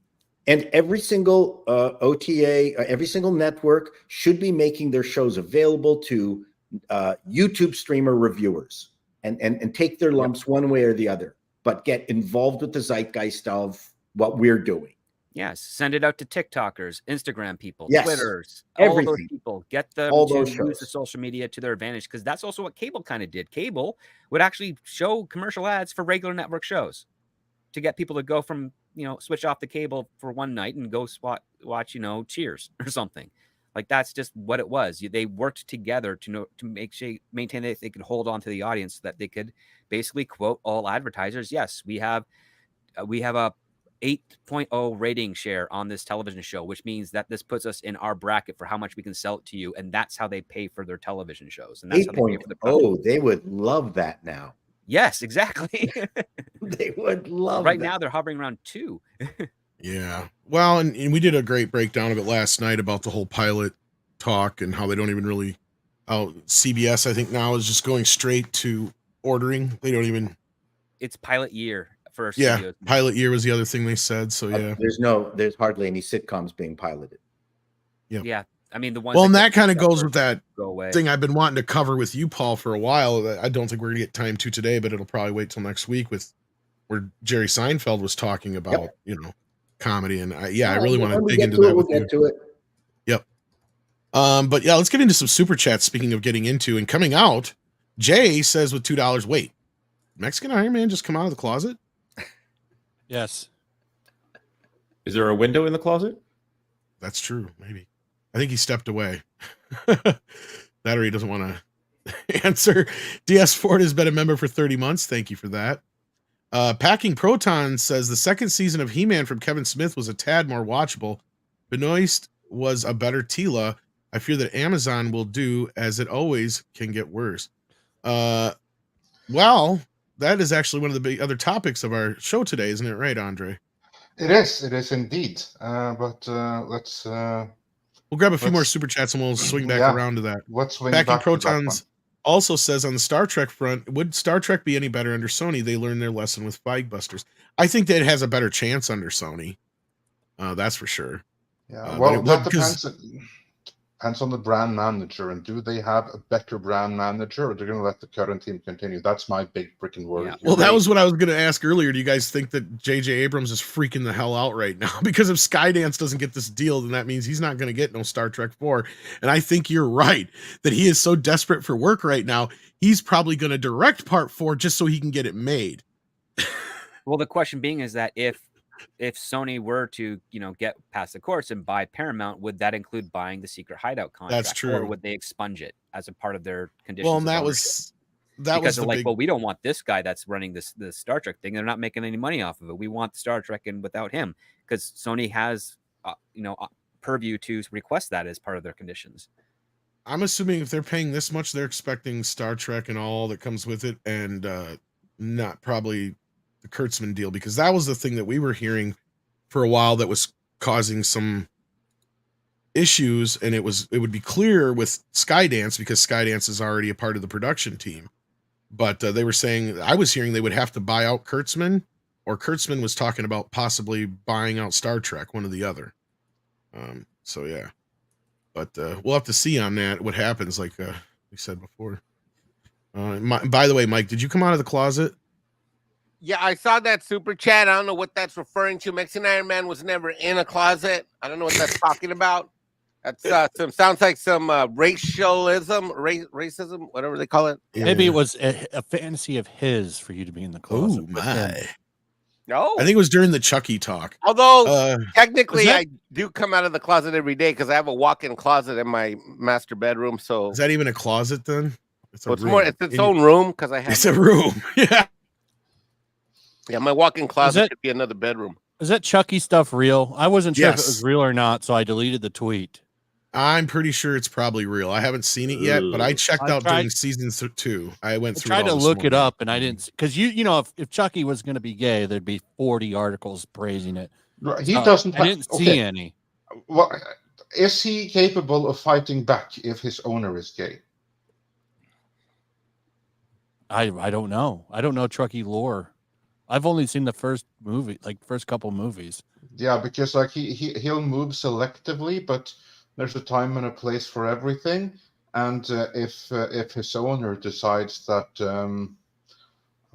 [SPEAKER 4] And every single OTA, every single network should be making their shows available to YouTube streamer reviewers and take their lumps one way or the other, but get involved with the zeitgeist of what we're doing.
[SPEAKER 6] Yes, send it out to TikTokers, Instagram people, Twitters,
[SPEAKER 4] everything.
[SPEAKER 6] All those people. Get them to use the social media to their advantage, because that's also what cable kind of did. Cable would actually show commercial ads for regular network shows to get people to go from, switch off the cable for one night and go watch, Cheers or something. Like, that's just what it was. They worked together to maintain that they could hold on to the audience, so that they could basically quote all advertisers. Yes, we have a 8.0 rating share on this television show, which means that this puts us in our bracket for how much we can sell it to you, and that's how they pay for their television shows. And that's
[SPEAKER 4] 8.0, they would love that now.
[SPEAKER 6] Yes, exactly.
[SPEAKER 4] They would love
[SPEAKER 6] right that. Now they're hovering around 2.
[SPEAKER 1] Yeah. Well, and we did a great breakdown of it last night about the whole pilot talk and how they don't even really CBS, I think, now is just going straight to ordering. They don't even.
[SPEAKER 6] It's pilot year for
[SPEAKER 1] studios. Pilot year was the other thing they said. So yeah.
[SPEAKER 4] There's hardly any sitcoms being piloted.
[SPEAKER 6] Yeah. I mean, the one.
[SPEAKER 1] Well, and that kind of goes with that thing I've been wanting to cover with you, Paul, for a while. I don't think we're gonna get time to today, but it'll probably wait till next week, with where Jerry Seinfeld was talking about, comedy, and I really want to dig into that.
[SPEAKER 4] We'll get to it.
[SPEAKER 1] Yep. But yeah, let's get into some super chats. Speaking of getting into and coming out, Jay says with $2, wait, Mexican Iron Man just come out of the closet?
[SPEAKER 7] Yes.
[SPEAKER 8] Is there a window in the closet?
[SPEAKER 1] That's true. Maybe. I think he stepped away. That or he doesn't want to answer. DS Ford has been a member for 30 months. Thank you for that. Packing Proton says the second season of He-Man from Kevin Smith was a tad more watchable. Benoist was a better Tila. I fear that Amazon will do as it always can get worse. Well, that is actually one of the big other topics of our show today, isn't it right, Andre?
[SPEAKER 2] It is indeed. But let's
[SPEAKER 1] we'll grab a few more super chats and we'll swing back around to that.
[SPEAKER 2] Let's swing
[SPEAKER 1] Packing
[SPEAKER 2] back
[SPEAKER 1] Protons
[SPEAKER 2] to that
[SPEAKER 1] also says on the Star Trek front, would Star Trek be any better under Sony? They learned their lesson with Feigbusters. I think that it has a better chance under Sony. That's for sure.
[SPEAKER 2] Yeah, well, that depends on the brand manager, and do they have a better brand manager, or they're going to let the current team continue? That's my big freaking worry.
[SPEAKER 1] Yeah. Well, that was what I was going to ask earlier. Do you guys think that J.J. Abrams is freaking the hell out right now? Because if Skydance doesn't get this deal, then that means he's not going to get no Star Trek 4. And I think you're right that he is so desperate for work right now. He's probably going to direct part 4 just so he can get it made.
[SPEAKER 6] Well, the question being is that if Sony were to, get past the course and buy Paramount, would that include buying the secret hideout contract?
[SPEAKER 1] That's true.
[SPEAKER 6] Or would they expunge it as a part of their conditions?
[SPEAKER 1] Well, and that was
[SPEAKER 6] because they're like, well, we don't want this guy that's running this Star Trek thing. They're not making any money off of it. We want Star Trek and without him, because Sony has, purview to request that as part of their conditions.
[SPEAKER 1] I'm assuming if they're paying this much, they're expecting Star Trek and all that comes with it, and not probably the Kurtzman deal, because that was the thing that we were hearing for a while that was causing some issues, and it would be clear with Skydance because Skydance is already a part of the production team. But they were saying, I was hearing they would have to buy out Kurtzman, or Kurtzman was talking about possibly buying out Star Trek, one or the other. So yeah, but we'll have to see on that what happens. Like we said before. By the way, Mike, did you come out of the closet?
[SPEAKER 3] Yeah, I saw that super chat. I don't know what that's referring to. Mexican Iron Man was never in a closet. I don't know what that's talking about. That's sounds like some racism, whatever they call it.
[SPEAKER 7] Maybe it was a fantasy of his for you to be in the closet.
[SPEAKER 1] Oh my!
[SPEAKER 3] No,
[SPEAKER 1] I think it was during the Chucky talk.
[SPEAKER 3] Although technically, I do come out of the closet every day because I have a walk-in closet in my master bedroom. So
[SPEAKER 1] is that even a closet then?
[SPEAKER 3] It's its own room because I have.
[SPEAKER 1] It's a room. Yeah.
[SPEAKER 3] Yeah, my walk-in closet could be another bedroom.
[SPEAKER 7] Is that Chucky stuff real? I wasn't sure if it was real or not, so I deleted the tweet.
[SPEAKER 1] I'm pretty sure it's probably real. I haven't seen it yet, but I checked out during season 2. I went through.
[SPEAKER 7] I tried to look it up, and I didn't, because if Chucky was going to be gay, there'd be 40 articles praising it.
[SPEAKER 2] He doesn't.
[SPEAKER 7] I didn't see any.
[SPEAKER 2] Well, is he capable of fighting back if his owner is gay?
[SPEAKER 7] I don't know. I don't know Chucky lore. I've only seen the first movie, first couple movies.
[SPEAKER 2] Yeah, because he'll move selectively, but there's a time and a place for everything. And if his owner decides that I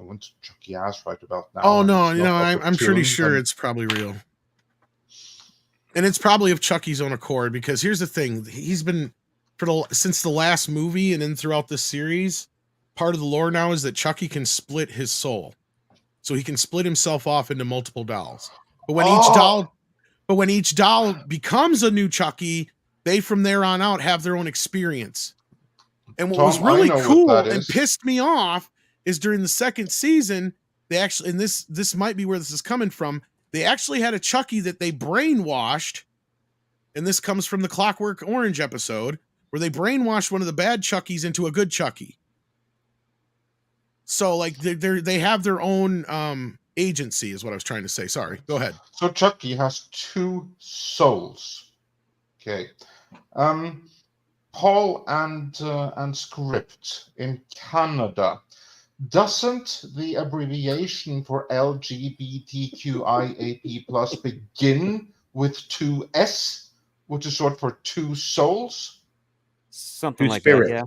[SPEAKER 2] want to Chucky ass right about now.
[SPEAKER 1] Oh no, I'm pretty sure it's probably real. And it's probably of Chucky's own accord, because here's the thing: he's been since the last movie and then throughout this series. Part of the lore now is that Chucky can split his soul. So he can split himself off into multiple dolls. But when each doll becomes a new Chucky, they from there on out have their own experience. And what was really cool and pissed me off is during the second season, they actually, and this might be where this is coming from, they actually had a Chucky that they brainwashed, and this comes from the Clockwork Orange episode, where they brainwashed one of the bad Chuckies into a good Chucky. So they have their own agency is what I was trying to say. Sorry, go ahead.
[SPEAKER 2] So Chucky has 2 souls. Okay. Paul and Script in Canada. Doesn't the abbreviation for LGBTQIAP+ begin with 2 S, which is short for 2 souls?
[SPEAKER 6] Something like that, yeah.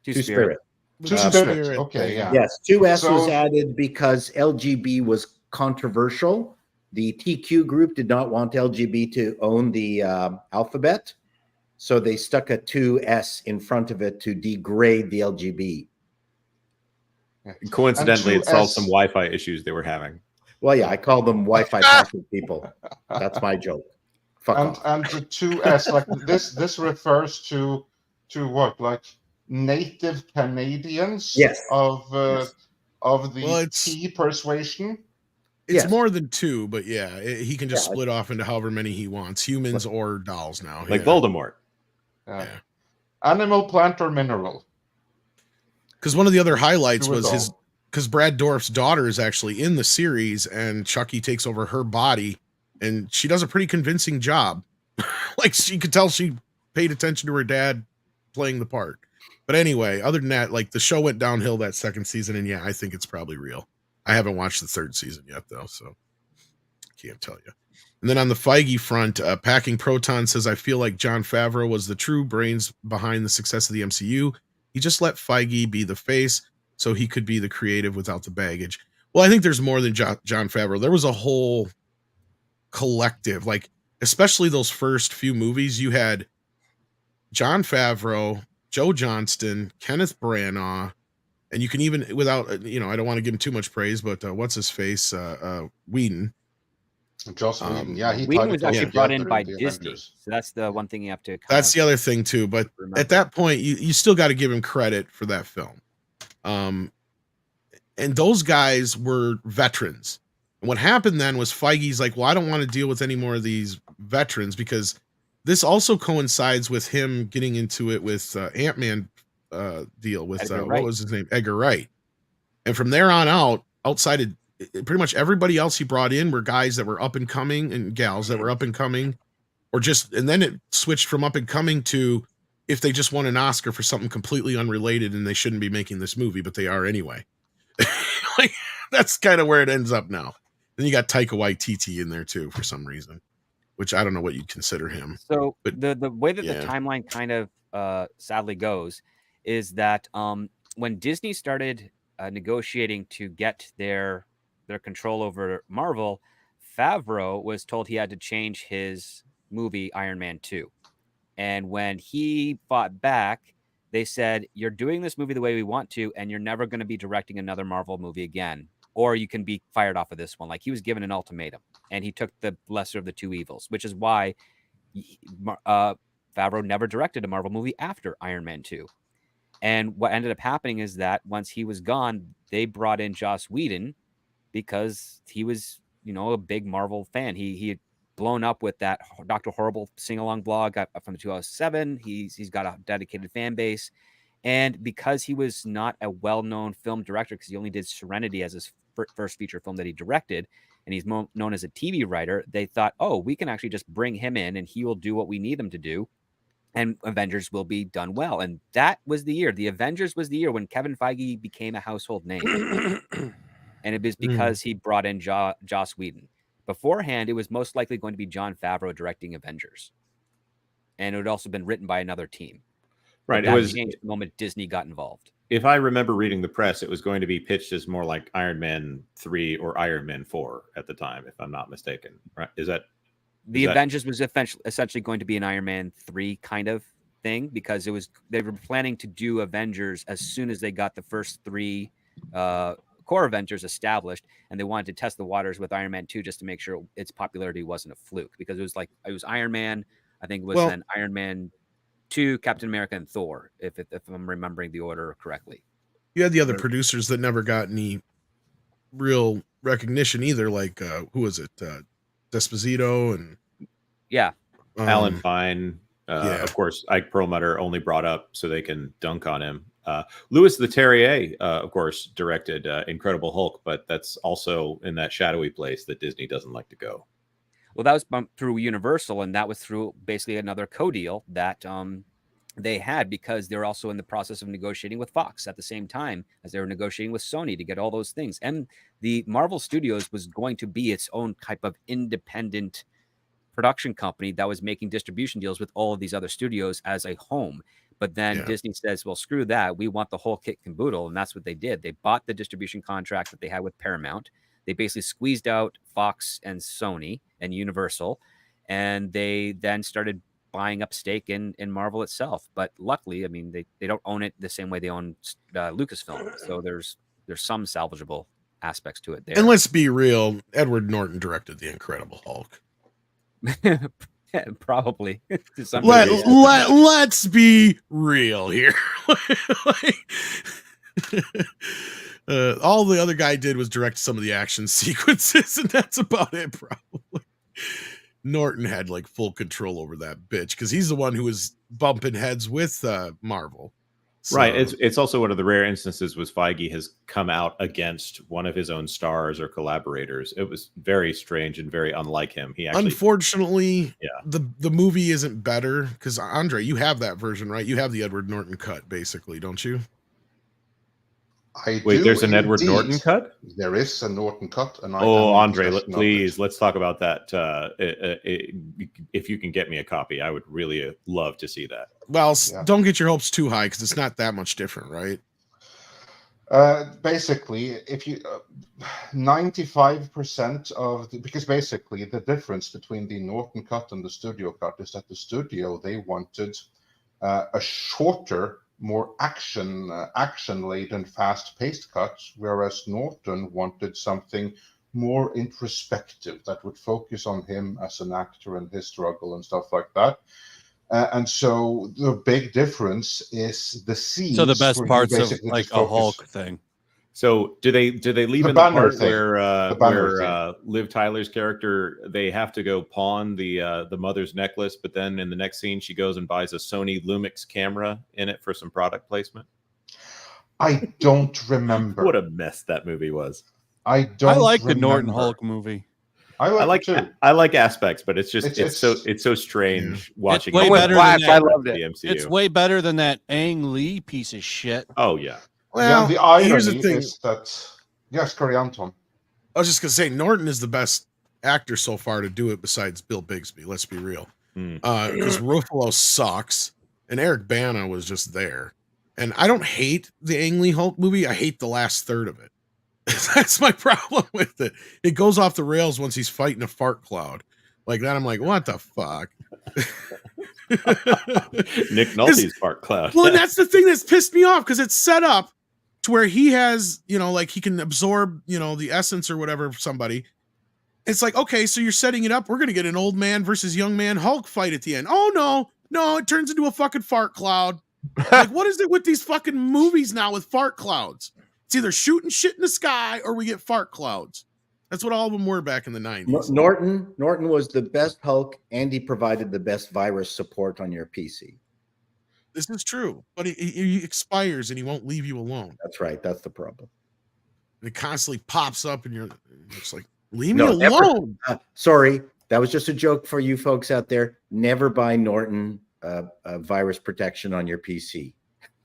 [SPEAKER 4] 2 Spirit.
[SPEAKER 2] Spirit. Okay, yeah.
[SPEAKER 4] Yes, 2S was added because LGB was controversial. The TQ group did not want LGB to own the alphabet, so they stuck a 2S in front of it to degrade the LGB.
[SPEAKER 8] Coincidentally, it solved some Wi-Fi issues they were having.
[SPEAKER 4] Well, yeah, I call them Wi-Fi passive people. That's my joke. Fuck off.
[SPEAKER 2] And the 2S, like this refers to what, like native Canadians
[SPEAKER 4] Yes.
[SPEAKER 2] of the
[SPEAKER 1] Well,
[SPEAKER 2] T persuasion.
[SPEAKER 1] It's
[SPEAKER 4] Yes.
[SPEAKER 1] more than two, but yeah, he can just
[SPEAKER 4] Yeah.
[SPEAKER 1] split off into however many he wants, humans or dolls now.
[SPEAKER 8] Like
[SPEAKER 1] yeah.
[SPEAKER 8] Voldemort.
[SPEAKER 2] Yeah.
[SPEAKER 1] Yeah.
[SPEAKER 2] Animal, plant, or mineral.
[SPEAKER 1] Because one of the other highlights
[SPEAKER 2] Do it
[SPEAKER 1] was his,
[SPEAKER 2] all.
[SPEAKER 1] because Brad Dourif's daughter is actually in the series, and Chucky takes over her body, and she does a pretty convincing job. Like, she could tell she paid attention to her dad playing the part. But anyway, other than that, like, the show went downhill that second season, and yeah, I think it's probably real. I haven't watched the third season yet, though, so can't tell you. And then on the Feige front, Packing Proton says, I feel like Jon Favreau was the true brains behind the success of the MCU. He just let Feige be the face so he could be the creative without the baggage. Well, I think there's more than Jon Favreau. There was a whole collective, like, especially those first few movies. You had Jon Favreau, Joe Johnston, Kenneth Branagh, and you can even, without, I don't want to give him too much praise, but what's his face? Whedon.
[SPEAKER 2] Joss Whedon. Yeah, he
[SPEAKER 6] Whedon
[SPEAKER 2] tied
[SPEAKER 6] was
[SPEAKER 2] it all
[SPEAKER 6] actually brought
[SPEAKER 2] together
[SPEAKER 6] in by
[SPEAKER 2] the
[SPEAKER 6] Disney,
[SPEAKER 2] Avengers.
[SPEAKER 6] so that's the one thing you have to.
[SPEAKER 1] That's the other thing too. But
[SPEAKER 6] remember.
[SPEAKER 1] at that point, you still got to give him credit for that film. And those guys were veterans. And what happened then was Feige's like, well, I don't want to deal with any more of these veterans, because this also coincides with him getting into it with Ant-Man deal with
[SPEAKER 6] Edgar
[SPEAKER 1] what
[SPEAKER 6] Wright.
[SPEAKER 1] was his name? Edgar Wright. And from there on out, outside of pretty much everybody else he brought in were guys that were up and coming, and gals that were up and coming, and then it switched from up and coming to if they just won an Oscar for something completely unrelated and they shouldn't be making this movie, but they are anyway. Like, that's kind of where it ends up now. Then you got Taika Waititi in there too for some reason, which I don't know what you'd consider him.
[SPEAKER 6] So
[SPEAKER 1] But
[SPEAKER 6] the way that
[SPEAKER 1] yeah.
[SPEAKER 6] the timeline kind of sadly goes is that when Disney started negotiating to get their control over Marvel, Favreau was told he had to change his movie Iron Man 2. And when he fought back, they said, you're doing this movie the way we want to, and you're never going to be directing another Marvel movie again, or you can be fired off of this one. Like, he was given an ultimatum, and he took the lesser of the two evils, which is why Favreau never directed a Marvel movie after Iron Man 2. And what ended up happening is that once he was gone, they brought in Joss Whedon because he was, a big Marvel fan. He had blown up with that Dr. Horrible sing-along blog from 2007. He's got a dedicated fan base. And because he was not a well-known film director, because he only did Serenity as his first feature film that he directed, and he's known as a TV writer, they thought, oh, we can actually just bring him in and he will do what we need him to do, and Avengers will be done well. And that was the year. The Avengers was the year when Kevin Feige became a household name. And it was because he brought in Joss Whedon. Beforehand, it was most likely going to be Jon Favreau directing Avengers. And it would also been written by another team.
[SPEAKER 8] Right.
[SPEAKER 6] That changed the moment Disney got involved.
[SPEAKER 8] If I remember reading the press, it was going to be pitched as more like Iron Man 3 or Iron Man 4 at the time, if I'm not mistaken. Right?
[SPEAKER 6] The Avengers was essentially going to be an Iron Man 3 kind of thing, because they were planning to do Avengers as soon as they got the first three core Avengers established, and they wanted to test the waters with Iron Man 2 just to make sure its popularity wasn't a fluke, because it was Iron Man, I think it was then Iron Man 2, Captain America, and Thor, if I'm remembering the order correctly.
[SPEAKER 1] You had the other producers that never got any real recognition either, like who was it? Desposito and
[SPEAKER 8] Alan Fine.
[SPEAKER 1] Yeah.
[SPEAKER 8] Of course, Ike Perlmutter only brought up so they can dunk on him. Louis Leterrier, of course, directed Incredible Hulk, but that's also in that shadowy place that Disney doesn't like to go.
[SPEAKER 6] Well, that was bumped through Universal, and that was through basically another co-deal that they had, because they were also in the process of negotiating with Fox at the same time as they were negotiating with Sony to get all those things. And the Marvel Studios was going to be its own type of independent production company that was making distribution deals with all of these other studios as a home. But then Disney says, well, screw that. We want the whole kit and caboodle. And that's what they did. They bought the distribution contract that they had with Paramount. They basically squeezed out Fox and Sony and Universal. And they then started buying up stake in Marvel itself. But luckily, I mean, they don't own it the same way they own Lucasfilm. So there's some salvageable aspects to it there.
[SPEAKER 1] And let's be real, Edward Norton directed The Incredible Hulk.
[SPEAKER 6] Probably. To some
[SPEAKER 1] Let,
[SPEAKER 6] degree.
[SPEAKER 1] let's be real here. All the other guy did was direct some of the action sequences, and that's about it, probably. Norton had like full control over that bitch because he's the one who was bumping heads with Marvel. So,
[SPEAKER 8] right. It's also one of the rare instances was Feige has come out against one of his own stars or collaborators. It was very strange and very unlike him. He actually,
[SPEAKER 1] unfortunately,
[SPEAKER 8] yeah,
[SPEAKER 1] the movie isn't better because Andre, you have that version, right? You have the Edward Norton cut, basically, don't you?
[SPEAKER 2] I
[SPEAKER 8] wait,
[SPEAKER 2] do
[SPEAKER 8] there's an Edward
[SPEAKER 2] indeed.
[SPEAKER 8] Norton cut?
[SPEAKER 2] There is a Norton cut. And
[SPEAKER 8] Andre, please, let's talk about that. If you can get me a copy, I would really love to see that.
[SPEAKER 1] Well, don't get your hopes too high because it's not that much different, right?
[SPEAKER 2] Basically, if you 95% of because basically the difference between the Norton cut and the studio cut is that the studio, they wanted a shorter, more action-laden, fast-paced cut, whereas Norton wanted something more introspective that would focus on him as an actor and his struggle and stuff like that. And so the big difference is the scenes.
[SPEAKER 7] So the best parts of like a
[SPEAKER 2] focus.
[SPEAKER 7] Hulk thing.
[SPEAKER 8] So do they leave
[SPEAKER 2] The
[SPEAKER 8] in the
[SPEAKER 2] banner
[SPEAKER 8] part
[SPEAKER 2] thing.
[SPEAKER 8] where Liv Tyler's character, they have to go pawn the mother's necklace, but then in the next scene she goes and buys a Sony Lumix camera in it for some product placement?
[SPEAKER 2] I don't remember.
[SPEAKER 8] What a mess that movie was.
[SPEAKER 2] I
[SPEAKER 7] like the Norton Hulk movie.
[SPEAKER 2] I
[SPEAKER 8] like aspects, but it's just it's so strange watching.
[SPEAKER 7] It's way better than that.
[SPEAKER 3] I loved it.
[SPEAKER 8] The MCU.
[SPEAKER 7] It's way better than that Ang Lee piece of shit.
[SPEAKER 8] Oh yeah.
[SPEAKER 2] Well, the irony is that yes, carry on, Tom.
[SPEAKER 1] I was just gonna say Norton is the best actor so far to do it besides Bill Bixby. Let's be real, because Ruffalo sucks and Eric Bana was just there. And I don't hate the Ang Lee Hulk movie. I hate the last third of it. That's my problem with it. It goes off the rails once he's fighting a fart cloud. Like that, I'm like, what the fuck?
[SPEAKER 8] Nick Nolte's fart cloud.
[SPEAKER 1] Well, and that's the thing that's pissed me off because it's set up to where he has, like he can absorb, the essence or whatever of somebody. It's like, okay, so you're setting it up. We're going to get an old man versus young man Hulk fight at the end. Oh, no, it turns into a fucking fart cloud. Like, what is it with these fucking movies now with fart clouds? It's either shooting shit in the sky or we get fart clouds. That's what all of them were back in the 90s.
[SPEAKER 4] Norton was the best Hulk, and he provided the best virus support on your PC.
[SPEAKER 1] This is true, but he expires and he won't leave you alone.
[SPEAKER 4] That's right. That's the problem.
[SPEAKER 1] And it constantly pops up and you're just like, leave me alone.
[SPEAKER 4] Sorry, that was just a joke for you folks out there. Never buy Norton virus protection on your PC.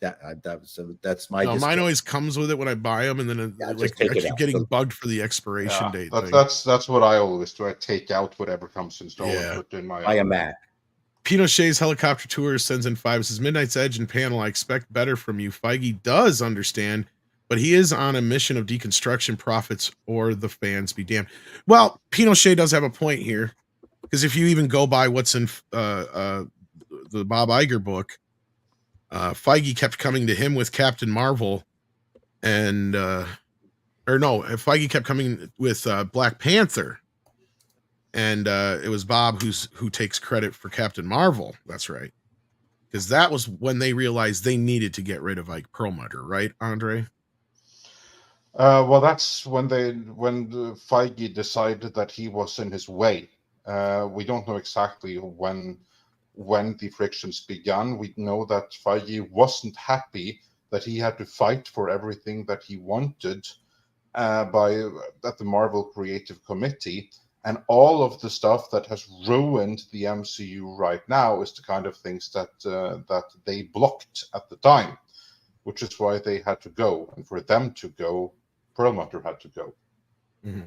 [SPEAKER 4] That's my.
[SPEAKER 1] No, mine always comes with it when I buy them, and then I keep getting bugged for the expiration date.
[SPEAKER 2] That's what I always do. I take out whatever comes installed and put in my.
[SPEAKER 4] Buy a Mac.
[SPEAKER 1] Pinochet's Helicopter Tour sends in 5. Says Midnight's Edge and panel. I expect better from you. Feige does understand, but he is on a mission of deconstruction, profits, or the fans be damned. Well, Pinochet does have a point here, because if you even go by what's in the Bob Iger book. Feige kept coming to him with Captain Marvel, and Feige kept coming with Black Panther, and it was Bob who takes credit for Captain Marvel. That's right, because that was when they realized they needed to get rid of Ike Perlmutter, right, Andre?
[SPEAKER 2] Well, that's when Feige decided that he was in his way. We don't know exactly when the frictions began. We know that Feige wasn't happy that he had to fight for everything that he wanted at the Marvel Creative Committee, and all of the stuff that has ruined the MCU right now is the kind of things that they blocked at the time, which is why they had to go, and for them to go, Perlmutter had to go.
[SPEAKER 1] Mm-hmm.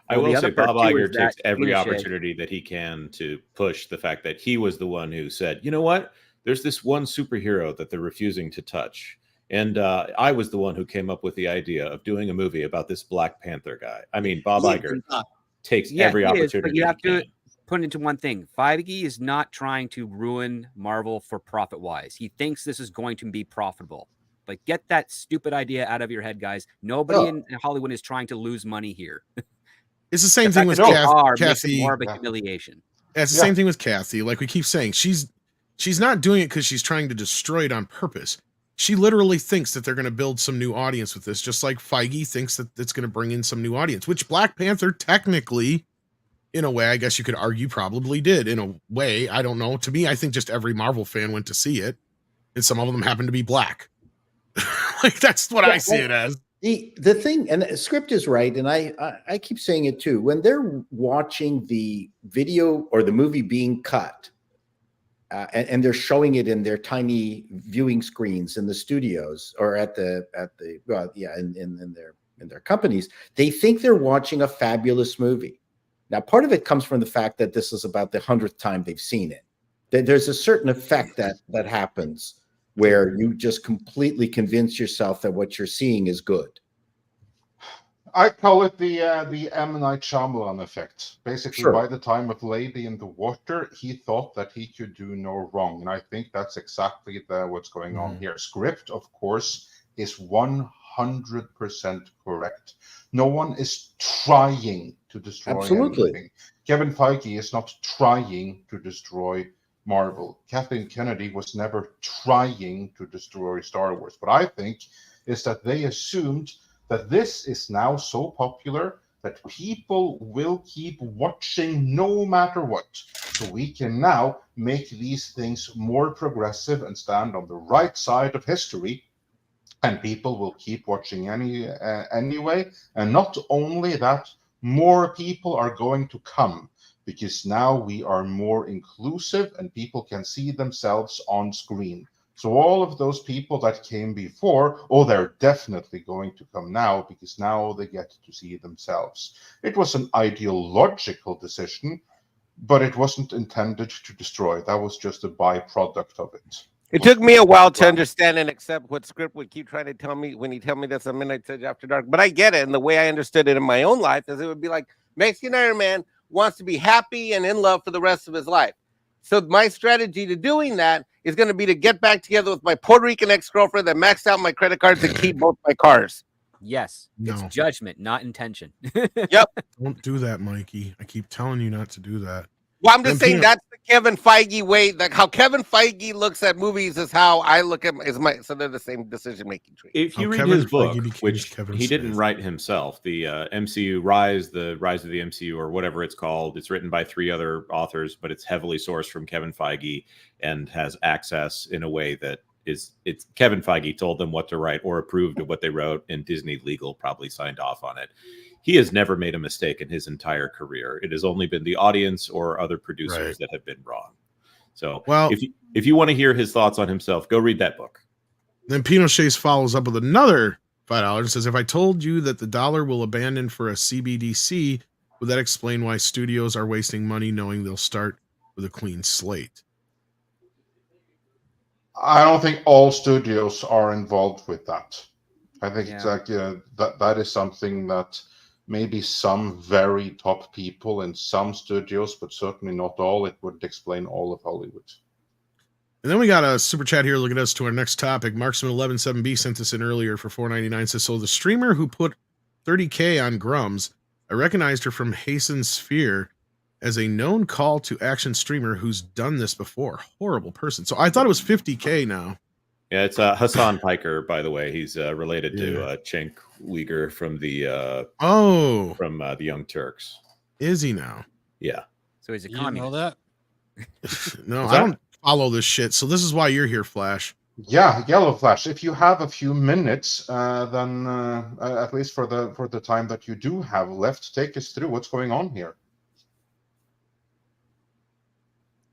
[SPEAKER 8] I will say Bob Iger takes every opportunity that he can to push the fact that he was the one who said, you know what, there's this one superhero that they're refusing to touch. And I was the one who came up with the idea of doing a movie about this Black Panther guy. I mean, Bob Iger takes every opportunity.
[SPEAKER 6] But you have to put it into one thing. Feige is not trying to ruin Marvel for profit-wise. He thinks this is going to be profitable. Like, get that stupid idea out of your head, guys. Nobody in Hollywood is trying to lose money here.
[SPEAKER 1] It's the same thing with Kathy.
[SPEAKER 6] More of a humiliation.
[SPEAKER 1] It's the same thing with Kathy. Like we keep saying, she's not doing it because she's trying to destroy it on purpose. She literally thinks that they're going to build some new audience with this, just like Feige thinks that it's going to bring in some new audience, which Black Panther technically, in a way, I guess you could argue probably did. In a way, I don't know. To me, I think just every Marvel fan went to see it, and some of them happen to be black. Like that's what I see it as.
[SPEAKER 4] The thing, and the script is right, and I keep saying it too. When they're watching the video or the movie being cut, and they're showing it in their tiny viewing screens in the studios or in their companies, they think they're watching a fabulous movie. Now, part of it comes from the fact that this is about the 100th time they've seen it. There's a certain effect that happens where you just completely convince yourself that what you're seeing is good.
[SPEAKER 2] I call it the M. Night Shyamalan effect. Basically, by the time of Lady in the Water, he thought that he could do no wrong. And I think that's exactly what's going on here. Script, of course, is 100% correct. No one is trying to destroy anything. Kevin Feige is not trying to destroy Marvel. Kathleen Kennedy was never trying to destroy Star Wars. What I think is that they assumed that this is now so popular that people will keep watching no matter what. So we can now make these things more progressive and stand on the right side of history, and people will keep watching anyway. And not only that, more people are going to come, because now we are more inclusive and people can see themselves on screen. So all of those people that came before, they're definitely going to come now, because now they get to see themselves. It was an ideological decision, but it wasn't intended to destroy. That was just a byproduct of it.
[SPEAKER 3] It took me a while to understand and accept what script would keep trying to tell me when he tell me that's a Midnight Edge After Dark. But I get it, and the way I understood it in my own life is it would be like Mexican Iron Man wants to be happy and in love for the rest of his life. So my strategy to doing that is going to be to get back together with my Puerto Rican ex-girlfriend that maxed out my credit cards and keep both my cars.
[SPEAKER 6] Yes, it's judgment, not intention.
[SPEAKER 3] Yep.
[SPEAKER 1] Don't do that, Mikey. I keep telling you not to do that.
[SPEAKER 3] Well, I'm just saying that's the Kevin Feige way. Like how Kevin Feige looks at movies is how I look at so they're the same decision-making tree.
[SPEAKER 8] If you read
[SPEAKER 1] Kevin
[SPEAKER 8] his book,
[SPEAKER 1] Feige
[SPEAKER 8] which
[SPEAKER 1] Kevin
[SPEAKER 8] he
[SPEAKER 1] Smith.
[SPEAKER 8] didn't write himself, the MCU Rise, the Rise of the MCU, or whatever it's called, it's written by 3 other authors, but it's heavily sourced from Kevin Feige and has access in a way that it's Kevin Feige told them what to write or approved of what they wrote, and Disney Legal probably signed off on it. He has never made a mistake in his entire career. It has only been the audience or other producers that have been wrong. So if you want to hear his thoughts on himself, go read that book.
[SPEAKER 1] Then Pinochet follows up with another $5 and says, if I told you that the dollar will abandon for a CBDC, would that explain why studios are wasting money knowing they'll start with a clean slate?
[SPEAKER 2] I don't think all studios are involved with that. I think it's like that is something that maybe some very top people in some studios, but certainly not all. It would explain all of Hollywood.
[SPEAKER 1] And then we got a super chat here. Look at us to our next topic. Marksman117B sent this in earlier for $4.99. Says, so the streamer who put 30K on Grums, I recognized her from Hasten Sphere as a known call to action streamer who's done this before. Horrible person. So I thought it was 50K now.
[SPEAKER 8] Yeah, it's Hassan Piker, by the way. He's related to Cenk Uygur from the the Young Turks.
[SPEAKER 1] Is he now?
[SPEAKER 8] Yeah.
[SPEAKER 6] So he's a
[SPEAKER 7] communist.
[SPEAKER 6] communist.
[SPEAKER 7] Know that?
[SPEAKER 1] No, I don't follow this shit. So this is why you're here, Flash.
[SPEAKER 2] Yeah, Yellow Flash. If you have a few minutes, then at least for the time that you do have left, take us through what's going on here.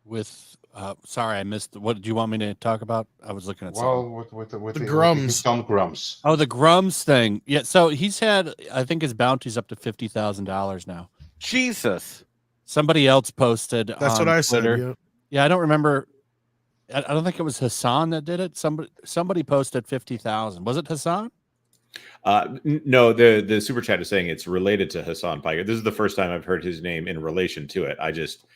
[SPEAKER 7] With sorry, I missed. What did you want me to talk about? I was looking at
[SPEAKER 2] with the
[SPEAKER 1] Grums.
[SPEAKER 2] Grums.
[SPEAKER 7] Oh, the Grums thing. Yeah, so he's had, I think his bounty's up to $50,000 now.
[SPEAKER 3] Jesus.
[SPEAKER 7] Somebody else posted.
[SPEAKER 1] That's
[SPEAKER 7] on
[SPEAKER 1] what I
[SPEAKER 7] Twitter.
[SPEAKER 1] said.
[SPEAKER 7] Yeah, I don't remember. I don't think it was Hassan that did it. Somebody posted 50,000. Was it Hassan?
[SPEAKER 8] No, the super chat is saying it's related to Hassan Piker. This is the first time I've heard his name in relation to it. I just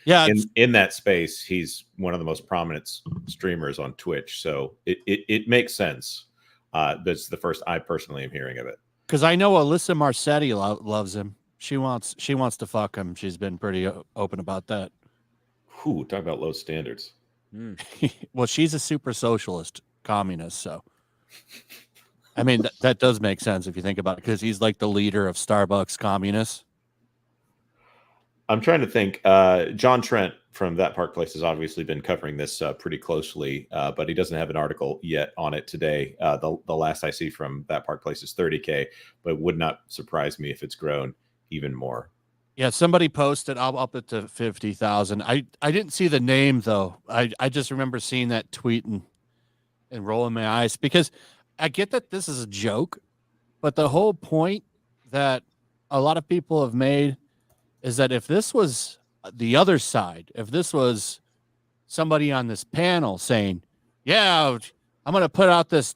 [SPEAKER 8] in that space, he's one of the most prominent streamers on Twitch, so it makes sense. That's the first I personally am hearing of it.
[SPEAKER 7] Because I know Alyssa Marcetti loves him. She wants to fuck him. She's been pretty open about that.
[SPEAKER 8] Whew, talk about low standards.
[SPEAKER 7] Well, she's a super socialist communist, so I mean that does make sense if you think about it, because he's like the leader of Starbucks communists.
[SPEAKER 8] I'm trying to think. John Trent from That Park Place has obviously been covering this pretty closely, but he doesn't have an article yet on it today. The last I see from That Park Place is 30K, but it would not surprise me if it's grown even more.
[SPEAKER 7] Yeah, somebody posted, I'll up it to 50,000. I didn't see the name though. I just remember seeing that tweet and rolling my eyes, because I get that this is a joke, but the whole point that a lot of people have made is that if this was the other side, if this was somebody on this panel saying, yeah, I'm going to put out this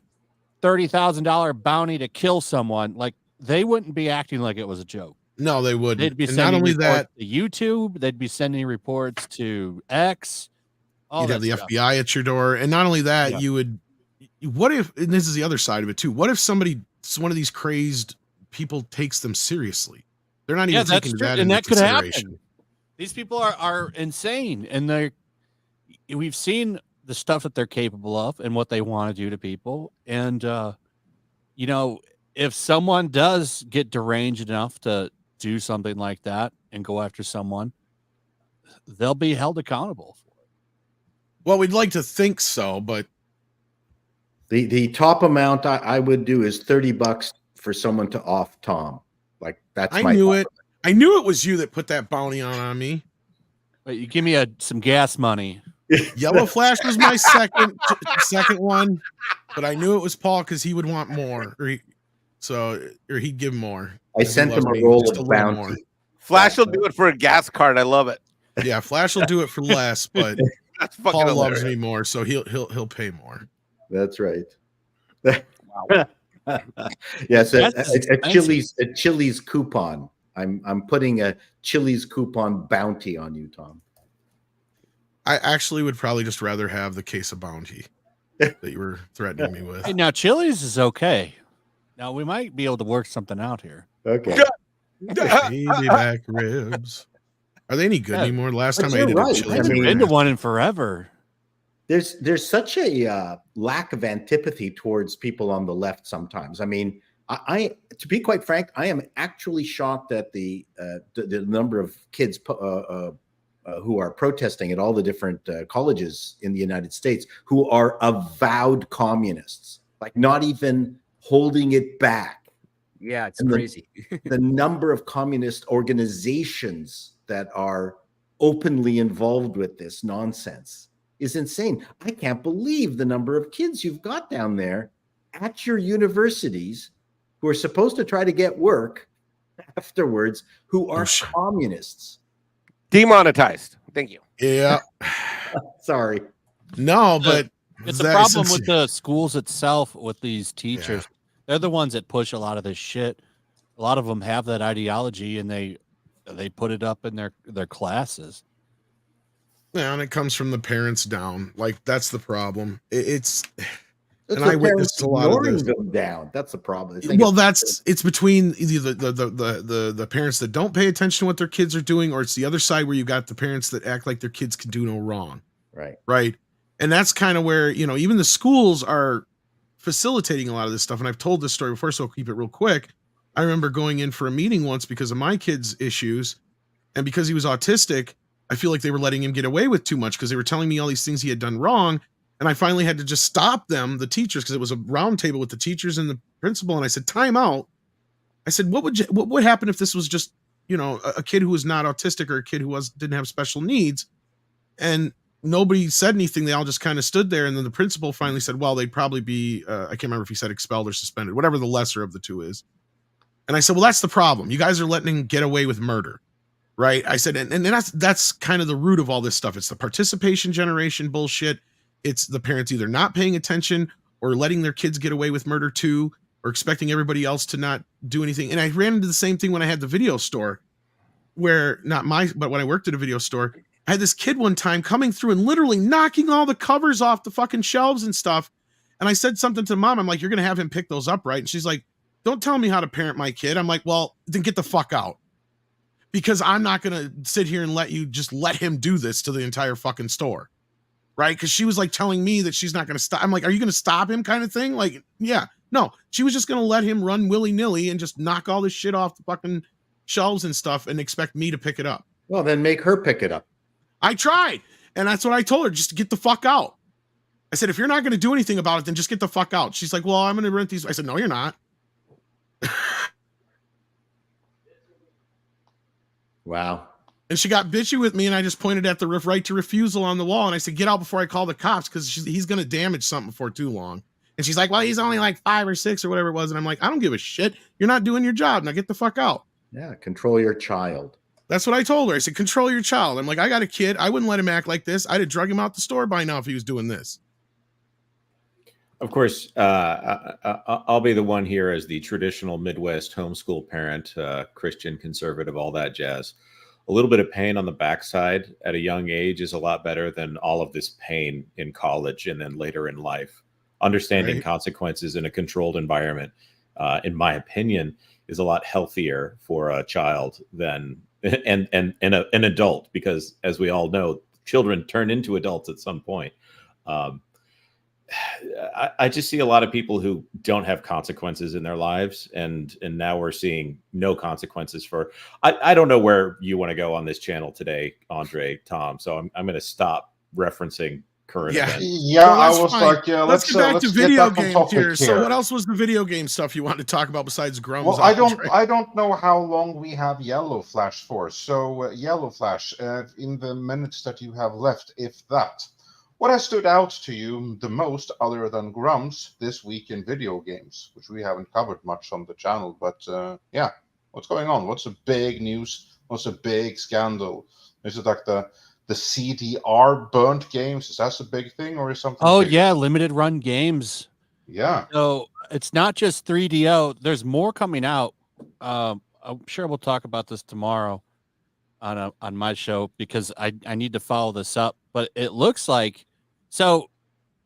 [SPEAKER 7] $30,000 bounty to kill someone, like, they wouldn't be acting like it was a joke.
[SPEAKER 1] No, they wouldn't.
[SPEAKER 7] They'd be
[SPEAKER 1] And
[SPEAKER 7] sending
[SPEAKER 1] not only
[SPEAKER 7] reports
[SPEAKER 1] that,
[SPEAKER 7] to YouTube, they'd be sending reports to X.
[SPEAKER 1] you'd have the FBI at your door. And not only that, you would, what if, and this is the other side of it too, what if one of these crazed people takes them seriously? They're not even taking that into consideration.
[SPEAKER 7] These people are insane, and we've seen the stuff that they're capable of and what they want to do to people. And you know, if someone does get deranged enough to do something like that and go after someone, they'll be held accountable for it.
[SPEAKER 1] Well, we'd like to think so, but
[SPEAKER 4] the top amount I would do is $30 for someone to off Tom. Like, that's
[SPEAKER 1] I knew it. I knew it was you that put that bounty on me.
[SPEAKER 7] But you give me some gas money.
[SPEAKER 1] Yellow Flash was my second one, but I knew it was Paul because he would want more, or he'd give more.
[SPEAKER 4] I sent him a roll of bounty.
[SPEAKER 3] Flash will do it for a gas card. I love it.
[SPEAKER 1] Yeah, Flash will do it for less, but Paul loves me more, so he'll pay more.
[SPEAKER 4] That's right. Yes, a Chili's coupon. I'm putting a Chili's coupon bounty on you, Tom.
[SPEAKER 1] I actually would probably just rather have the case of bounty that you were threatening me with.
[SPEAKER 7] Hey, now Chili's is okay. Now we might be able to work something out here.
[SPEAKER 4] Okay.
[SPEAKER 1] Baby back ribs. Are they any good anymore? Last time I ate it,
[SPEAKER 7] I haven't been to one in forever.
[SPEAKER 4] There's such a lack of antipathy towards people on the left sometimes. I mean, I to be quite frank, I am actually shocked at the number of kids who are protesting at all the different colleges in the United States who are avowed communists, like not even holding it back.
[SPEAKER 6] Yeah, it's crazy.
[SPEAKER 4] The number of communist organizations that are openly involved with this nonsense is insane. I can't believe the number of kids you've got down there at your universities who are supposed to try to get work afterwards, who are communists.
[SPEAKER 3] Demonetized. Thank you.
[SPEAKER 1] Yeah.
[SPEAKER 4] Sorry.
[SPEAKER 1] No, but
[SPEAKER 7] it's a problem with the schools itself, with these teachers. Yeah. They're the ones that push a lot of this shit. A lot of them have that ideology, and they put it up in their classes.
[SPEAKER 1] Yeah, and it comes from the parents down. Like, that's the problem. And I witnessed a lot of this.
[SPEAKER 4] Them down. That's the problem.
[SPEAKER 1] Well, it's between either the parents that don't pay attention to what their kids are doing, or it's the other side where you got the parents that act like their kids can do no wrong. Right. And that's kind of where, even the schools are facilitating a lot of this stuff. And I've told this story before, so I'll keep it real quick. I remember going in for a meeting once because of my kid's issues, and because he was autistic, I feel like they were letting him get away with too much because they were telling me all these things he had done wrong. And I finally had to just stop them, the teachers, because it was a round table with the teachers and the principal. And I said, time out. I said, what would happen if this was just, a kid who was not autistic or a kid who didn't have special needs? And nobody said anything. They all just kind of stood there. And then the principal finally said, well, they'd probably be, I can't remember if he said expelled or suspended, whatever the lesser of the two is. And I said, well, that's the problem. You guys are letting him get away with murder. Right. I said, and that's kind of the root of all this stuff. It's the participation generation bullshit. It's the parents either not paying attention or letting their kids get away with murder too, or expecting everybody else to not do anything. And I ran into the same thing when I had the video store, but when I worked at a video store, I had this kid one time coming through and literally knocking all the covers off the fucking shelves and stuff. And I said something to mom. I'm like, you're going to have him pick those up, right? And she's like, don't tell me how to parent my kid. I'm like, well, then get the fuck out. because I'm not going to sit here and let him do this to the entire fucking store. Right? Because she was like telling me that she's not going to stop. I'm like, are you going to stop him kind of thing? Like, yeah. No, she was just going to let him run willy-nilly and just knock all this shit off the fucking shelves and stuff and expect me to pick it up.
[SPEAKER 4] Well, then make her pick it up.
[SPEAKER 1] I tried. And that's what I told her, just to get the fuck out. I said, if you're not going to do anything about it, then just get the fuck out. She's like, well, I'm going to rent these. I said, no, you're not.
[SPEAKER 4] Wow.
[SPEAKER 1] And she got bitchy with me, and I just pointed at the right to refusal on the wall. And I said, get out before I call the cops, because he's going to damage something before too long. And she's like, well, he's only like 5 or 6 or whatever it was. And I'm like, I don't give a shit. You're not doing your job. Now get the fuck out.
[SPEAKER 4] Yeah, control your child.
[SPEAKER 1] That's what I told her. I said, control your child. I'm like, I got a kid. I wouldn't let him act like this. I'd have drug him out the store by now if he was doing this.
[SPEAKER 8] Of course, I'll be the one here as the traditional Midwest homeschool parent, Christian, conservative, all that jazz. A little bit of pain on the backside at a young age is a lot better than all of this pain in college and then later in life. Understanding consequences in a controlled environment, in my opinion, is a lot healthier for a child than an adult, because as we all know, children turn into adults at some point. I just see a lot of people who don't have consequences in their lives, and now we're seeing no consequences for. I don't know where you want to go on this channel today, Andre, Tom. So I'm going to stop referencing current events.
[SPEAKER 2] Yeah,
[SPEAKER 1] well,
[SPEAKER 2] I was
[SPEAKER 1] fine.
[SPEAKER 2] like, yeah,
[SPEAKER 1] let's get back to video games
[SPEAKER 2] here.
[SPEAKER 1] So what else was the video game stuff you wanted to talk about besides Grum's?
[SPEAKER 2] Well, I don't know how long we have Yellow Flash for. So Yellow Flash, in the minutes that you have left, if that, what has stood out to you the most, other than Grum's, this week in video games, which we haven't covered much on the channel? But yeah, what's going on? What's a big news? What's a big scandal? Is it like the CDR burnt games? Is that a big thing, or is something?
[SPEAKER 7] Oh
[SPEAKER 2] bigger?
[SPEAKER 7] yeah, limited run games.
[SPEAKER 2] Yeah.
[SPEAKER 7] So it's not just 3DO. There's more coming out. I'm sure we'll talk about this tomorrow on my show, because I need to follow this up. But it looks like, so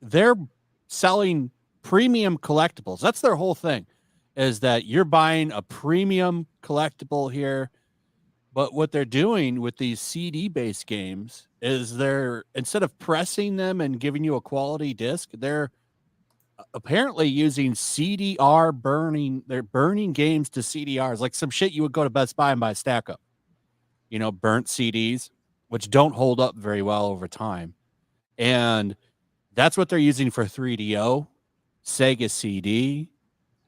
[SPEAKER 7] they're selling premium collectibles. That's their whole thing, is that you're buying a premium collectible here. But what they're doing with these CD-based games is they're, instead of pressing them and giving you a quality disc, they're apparently using CDR burning. They're burning games to CDRs, like some shit you would go to Best Buy and buy a stack of. You know, burnt CDs, which don't hold up very well over time. And that's what they're using for 3DO, Sega CD.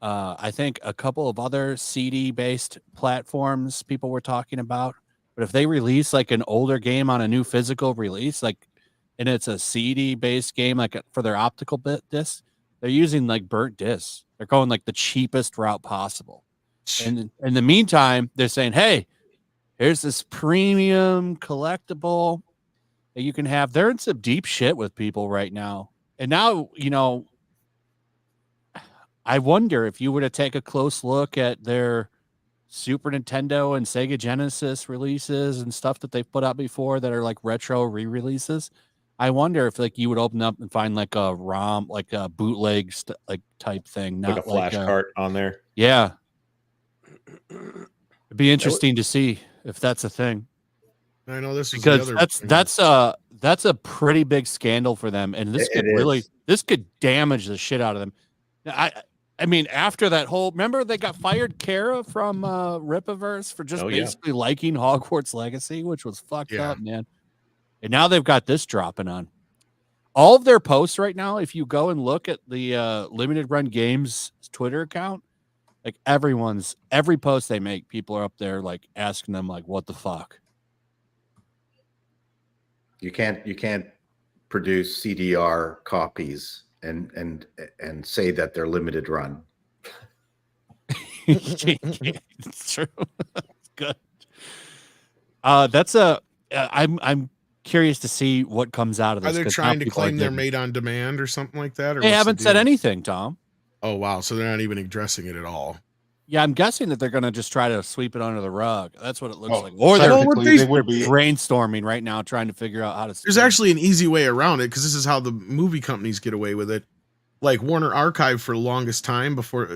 [SPEAKER 7] I think a couple of other CD-based platforms people were talking about. But if they release like an older game on a new physical release, like, and it's a CD-based game, like for their optical disc, they're using like burnt discs. They're going like the cheapest route possible. And in the meantime, they're saying, hey, here's this premium collectible that you can have. They're in some deep shit with people right now. And now, you know, I wonder if you were to take a close look at their Super Nintendo and Sega Genesis releases and stuff that they've put out before that are like retro re-releases. I wonder if like you would open up and find like a ROM, like a bootleg like type thing, not
[SPEAKER 8] like a flash cart on there.
[SPEAKER 7] Yeah, it'd be interesting to see if that's a thing.
[SPEAKER 1] I know this is
[SPEAKER 7] because that's a pretty big scandal for them, and this could damage the shit out of them. I mean, after that whole, remember they got fired, Kara from Ripiverse, for just basically liking Hogwarts Legacy, which was fucked up, man. And now they've got this dropping on all of their posts right now. If you go and look at the Limited Run Games Twitter account, like every post they make, people are up there like asking them like, what the fuck?
[SPEAKER 4] You can't produce CDR copies and say that they're limited run.
[SPEAKER 7] It's true. Good. I'm curious to see what comes out of this.
[SPEAKER 1] Are they trying to claim they're made on demand or something like that? Or
[SPEAKER 7] they haven't said anything, Tom.
[SPEAKER 1] Oh wow, so they're not even addressing it at all.
[SPEAKER 7] Yeah, I'm guessing that they're going to just try to sweep it under the rug. That's what it looks like. Or they're brainstorming right now, trying to figure out how to.
[SPEAKER 1] There's actually an easy way around it, because this is how the movie companies get away with it. Like Warner Archive for the longest time before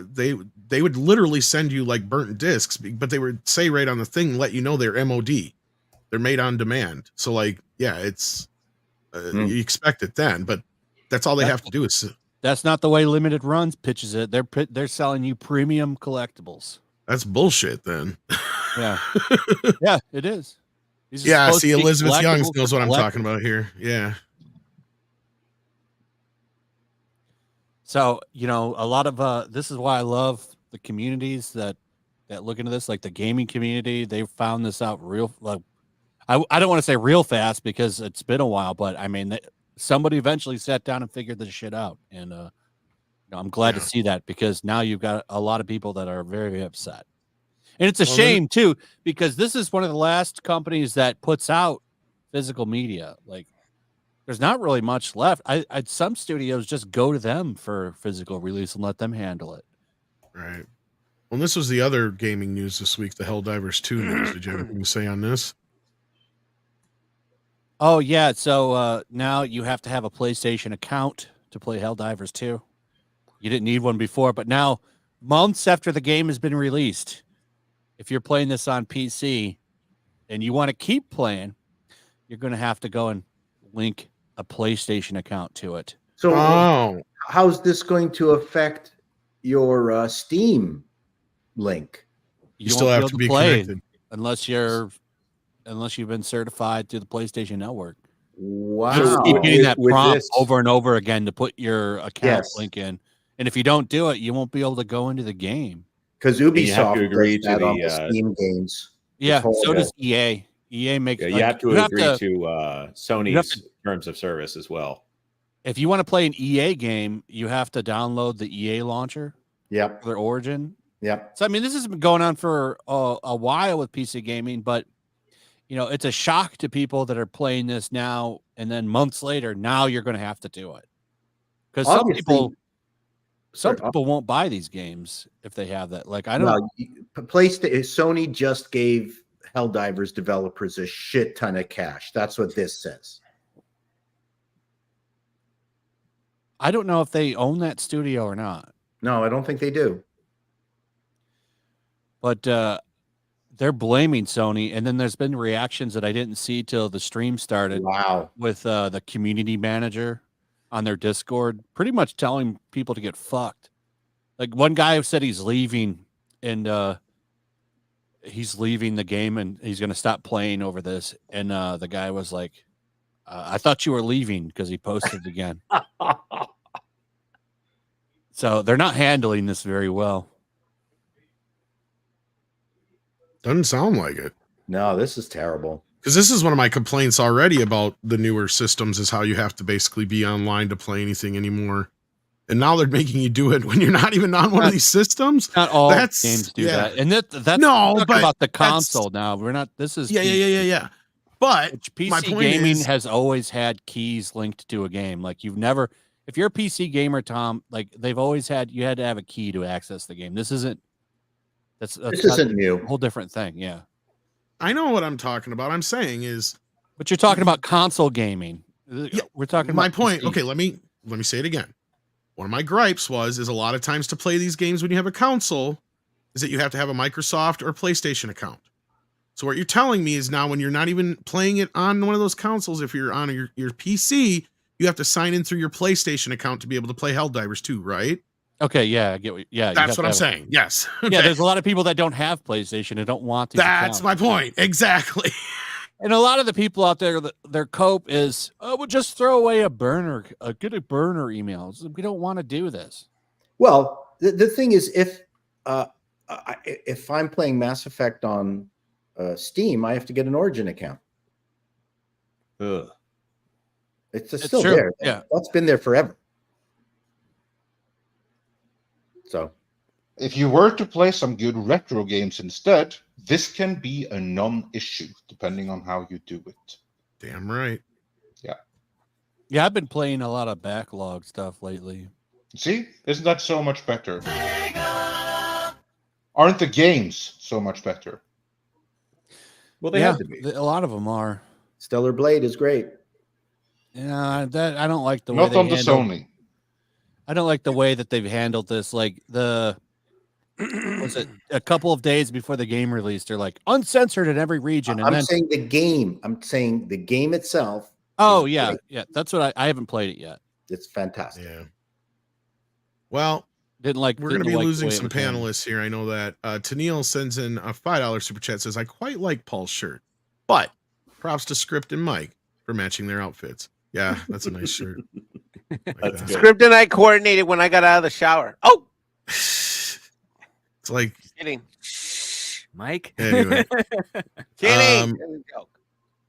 [SPEAKER 1] they would literally send you like burnt discs, but they would say right on the thing, let you know they're MOD. They're made on demand. So like, yeah, it's you expect it then, but that's all they have to do is.
[SPEAKER 7] That's not the way Limited Runs pitches it. They're selling you premium collectibles.
[SPEAKER 1] That's bullshit then.
[SPEAKER 7] Yeah. Yeah, it is.
[SPEAKER 1] Yeah, see, Elizabeth Youngs knows what I'm talking about here. Yeah.
[SPEAKER 7] So, you know, a lot of this is why I love the communities that look into this, like the gaming community. They found this out real like I don't want to say real fast because it's been a while, but I mean somebody eventually sat down and figured this shit out. And you know, I'm glad to see that, because now you've got a lot of people that are very, very upset. And it's a shame too, because this is one of the last companies that puts out physical media. Like, there's not really much left. Some studios just go to them for physical release and let them handle it.
[SPEAKER 1] Right. Well, this was the other gaming news this week, the Helldivers 2 news. Did you have anything to say on this?
[SPEAKER 7] Oh, yeah. So now you have to have a PlayStation account to play Helldivers 2. You didn't need one before, but now, months after the game has been released, if you're playing this on PC and you want to keep playing, you're going to have to go and link a PlayStation account to it.
[SPEAKER 4] So how's this going to affect your Steam link?
[SPEAKER 1] You still have to be connected
[SPEAKER 7] unless you've been certified through the PlayStation Network.
[SPEAKER 4] Wow.
[SPEAKER 7] Just keep getting that prompt
[SPEAKER 4] this
[SPEAKER 7] over and over again to put your account
[SPEAKER 4] Yes.
[SPEAKER 7] link in. And if you don't do it, you won't be able to go into the game.
[SPEAKER 4] Because
[SPEAKER 8] you have to
[SPEAKER 4] Ubisoft
[SPEAKER 8] agree
[SPEAKER 4] does
[SPEAKER 8] to
[SPEAKER 4] that on
[SPEAKER 8] the,
[SPEAKER 4] the Steam games.
[SPEAKER 7] Yeah,
[SPEAKER 4] Before
[SPEAKER 7] so
[SPEAKER 4] the-
[SPEAKER 7] does EA. EA makes
[SPEAKER 8] Yeah,
[SPEAKER 7] like,
[SPEAKER 8] you have to agree to Sony's
[SPEAKER 7] to-
[SPEAKER 8] terms of service as well.
[SPEAKER 7] if you want to play an EA game, you have to download the EA launcher,
[SPEAKER 4] Yep.
[SPEAKER 7] their Origin.
[SPEAKER 4] Yep.
[SPEAKER 7] So I mean, this has been going on for a while with PC gaming, but you know, it's a shock to people that are playing this now, and then months later, now you're going to have to do it, because some people won't buy these games if they have that. Like, I don't.
[SPEAKER 4] Well, Sony just gave Helldivers developers a shit ton of cash. That's what this says.
[SPEAKER 7] I don't know if they own that studio or not.
[SPEAKER 4] No, I don't think they do.
[SPEAKER 7] But they're blaming Sony, and then there's been reactions that I didn't see till the stream started.
[SPEAKER 4] Wow.
[SPEAKER 7] With the community manager on their Discord, pretty much telling people to get fucked. Like, one guy said he's leaving, and he's leaving the game, and he's going to stop playing over this. And the guy was like, "I thought you were leaving," because he posted again. So they're not handling this very well.
[SPEAKER 1] Doesn't sound like it.
[SPEAKER 4] No, this is terrible.
[SPEAKER 1] Because this is one of my complaints already about the newer systems, is how you have to basically be online to play anything anymore. And now they're making you do it when you're not even on one of these systems.
[SPEAKER 7] Not all games do that. And that's
[SPEAKER 1] but
[SPEAKER 7] about the console now. We're not, this is
[SPEAKER 1] yeah. But
[SPEAKER 7] PC
[SPEAKER 1] my point
[SPEAKER 7] gaming has always had keys linked to a game. Like, you've never, if you're a PC gamer, Tom, like, they've always had, you had to have a key to access the game. This isn't, this
[SPEAKER 4] isn't new.
[SPEAKER 7] A whole different thing. Yeah.
[SPEAKER 1] I know what I'm talking about. I'm saying is,
[SPEAKER 7] but you're talking about console gaming.
[SPEAKER 1] Yeah,
[SPEAKER 7] we're talking
[SPEAKER 1] my
[SPEAKER 7] about
[SPEAKER 1] point.
[SPEAKER 7] PC.
[SPEAKER 1] Okay, let me say it again. One of my gripes is a lot of times to play these games when you have a console is that you have to have a Microsoft or PlayStation account. So what you're telling me is now when you're not even playing it on one of those consoles, if you're on your PC, you have to sign in through your PlayStation account to be able to play Helldivers 2, right?
[SPEAKER 7] Okay, yeah, I get what. Yeah,
[SPEAKER 1] that's what I'm saying. Yes. Okay.
[SPEAKER 7] Yeah, there's a lot of people that don't have PlayStation and don't want these.
[SPEAKER 1] That's
[SPEAKER 7] accounts.
[SPEAKER 1] my point. Exactly.
[SPEAKER 7] And a lot of the people out there, their cope is, we'll just throw away a burner, get a burner email. We don't want to do this.
[SPEAKER 4] Well, the thing is, if I'm playing Mass Effect on Steam, I have to get an Origin account.
[SPEAKER 8] Ugh.
[SPEAKER 4] It's still
[SPEAKER 7] true.
[SPEAKER 4] there.
[SPEAKER 7] Yeah,
[SPEAKER 4] that's been there forever. So,
[SPEAKER 2] if you were to play some good retro games instead, this can be a non-issue, depending on how you do it.
[SPEAKER 1] Damn right.
[SPEAKER 7] Yeah, I've been playing a lot of backlog stuff lately.
[SPEAKER 2] See? Isn't that so much better? Aren't the games so much better?
[SPEAKER 8] Well, they have to be.
[SPEAKER 7] A lot of them are.
[SPEAKER 4] Stellar Blade is great.
[SPEAKER 7] Yeah, that I don't like the way
[SPEAKER 2] Not
[SPEAKER 7] they
[SPEAKER 2] on the
[SPEAKER 7] handle.
[SPEAKER 2] Sony.
[SPEAKER 7] I don't like the way that they've handled this. Like, the Was it a couple of days before the game released? They're like uncensored in every region, and
[SPEAKER 4] I'm
[SPEAKER 7] then
[SPEAKER 4] saying the game. I'm saying the game itself.
[SPEAKER 7] oh
[SPEAKER 4] is
[SPEAKER 7] yeah,
[SPEAKER 4] great.
[SPEAKER 7] yeah. That's what I haven't played it yet.
[SPEAKER 4] It's fantastic.
[SPEAKER 1] Yeah. Well,
[SPEAKER 7] We're going to
[SPEAKER 1] be losing some panelists here. I know that. Tennille sends in a $5 super chat. Says I quite like Paul's shirt, but props to Script and Mike for matching their outfits. Yeah, that's a nice shirt.
[SPEAKER 4] That's good.
[SPEAKER 3] Script and I coordinated when I got out of the shower. Oh,
[SPEAKER 1] It's like
[SPEAKER 3] kidding.
[SPEAKER 6] Mike.
[SPEAKER 1] Anyway.
[SPEAKER 3] Kidding.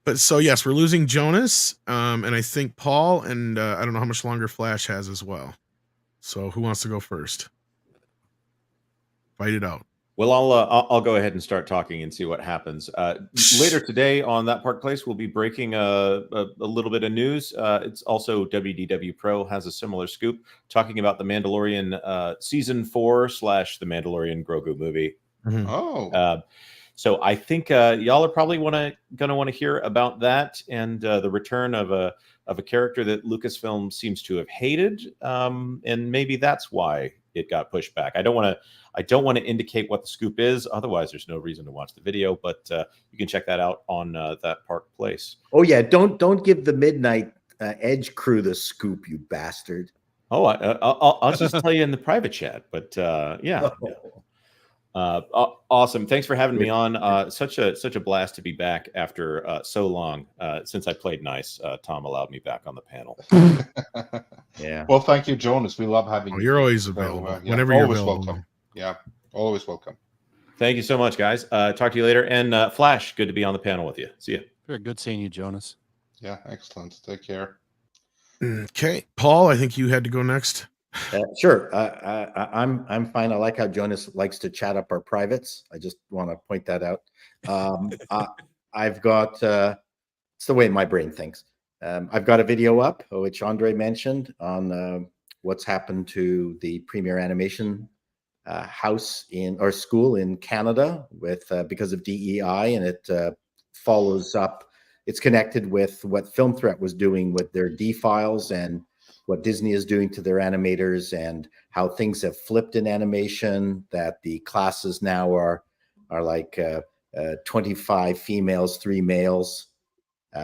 [SPEAKER 1] But so yes, we're losing Jonas, and I think Paul, and I don't know how much longer Flash has as well. So who wants to go first? Fight it out.
[SPEAKER 8] Well, I'll go ahead and start talking and see what happens. Later today on That Park Place, we'll be breaking a little bit of news. It's also WDW Pro has a similar scoop talking about the Mandalorian season 4 / the Mandalorian Grogu movie.
[SPEAKER 1] Mm-hmm.
[SPEAKER 2] Oh.
[SPEAKER 8] So I think y'all are probably gonna want to hear about that and the return of a character that Lucasfilm seems to have hated, and maybe that's why it got pushed back. I don't want to indicate what the scoop is. Otherwise, there's no reason to watch the video. But you can check that out on That Park Place.
[SPEAKER 4] Oh yeah, don't give the Midnight Edge crew the scoop, you bastard.
[SPEAKER 8] Oh, I'll just tell you in the private chat. But yeah. Awesome. Thanks for having me on. Such a blast to be back after so long. Since I played nice, Tom allowed me back on the panel.
[SPEAKER 4] Yeah.
[SPEAKER 2] Well, thank you, Jonas. We love having you.
[SPEAKER 1] You're always available.
[SPEAKER 2] Yeah,
[SPEAKER 1] Whenever you're
[SPEAKER 2] always
[SPEAKER 1] available.
[SPEAKER 2] welcome. Yeah, always welcome.
[SPEAKER 8] Thank you so much, guys. Talk to you later. And Flash, good to be on the panel with you. See you.
[SPEAKER 7] Very good seeing you, Jonas.
[SPEAKER 2] Yeah, excellent. Take care.
[SPEAKER 1] Okay, Paul, I think you had to go next.
[SPEAKER 4] Sure. I'm fine. I like how Jonas likes to chat up our privates. I just want to point that out. I've got it's the way my brain thinks. I've got a video up, which Andre mentioned, on what's happened to the Premier Animation house or school in Canada with because of DEI, and it follows up. It's connected with what Film Threat was doing with their D files and what Disney is doing to their animators, and how things have flipped in animation, that the classes now are like 25 females, 3 males.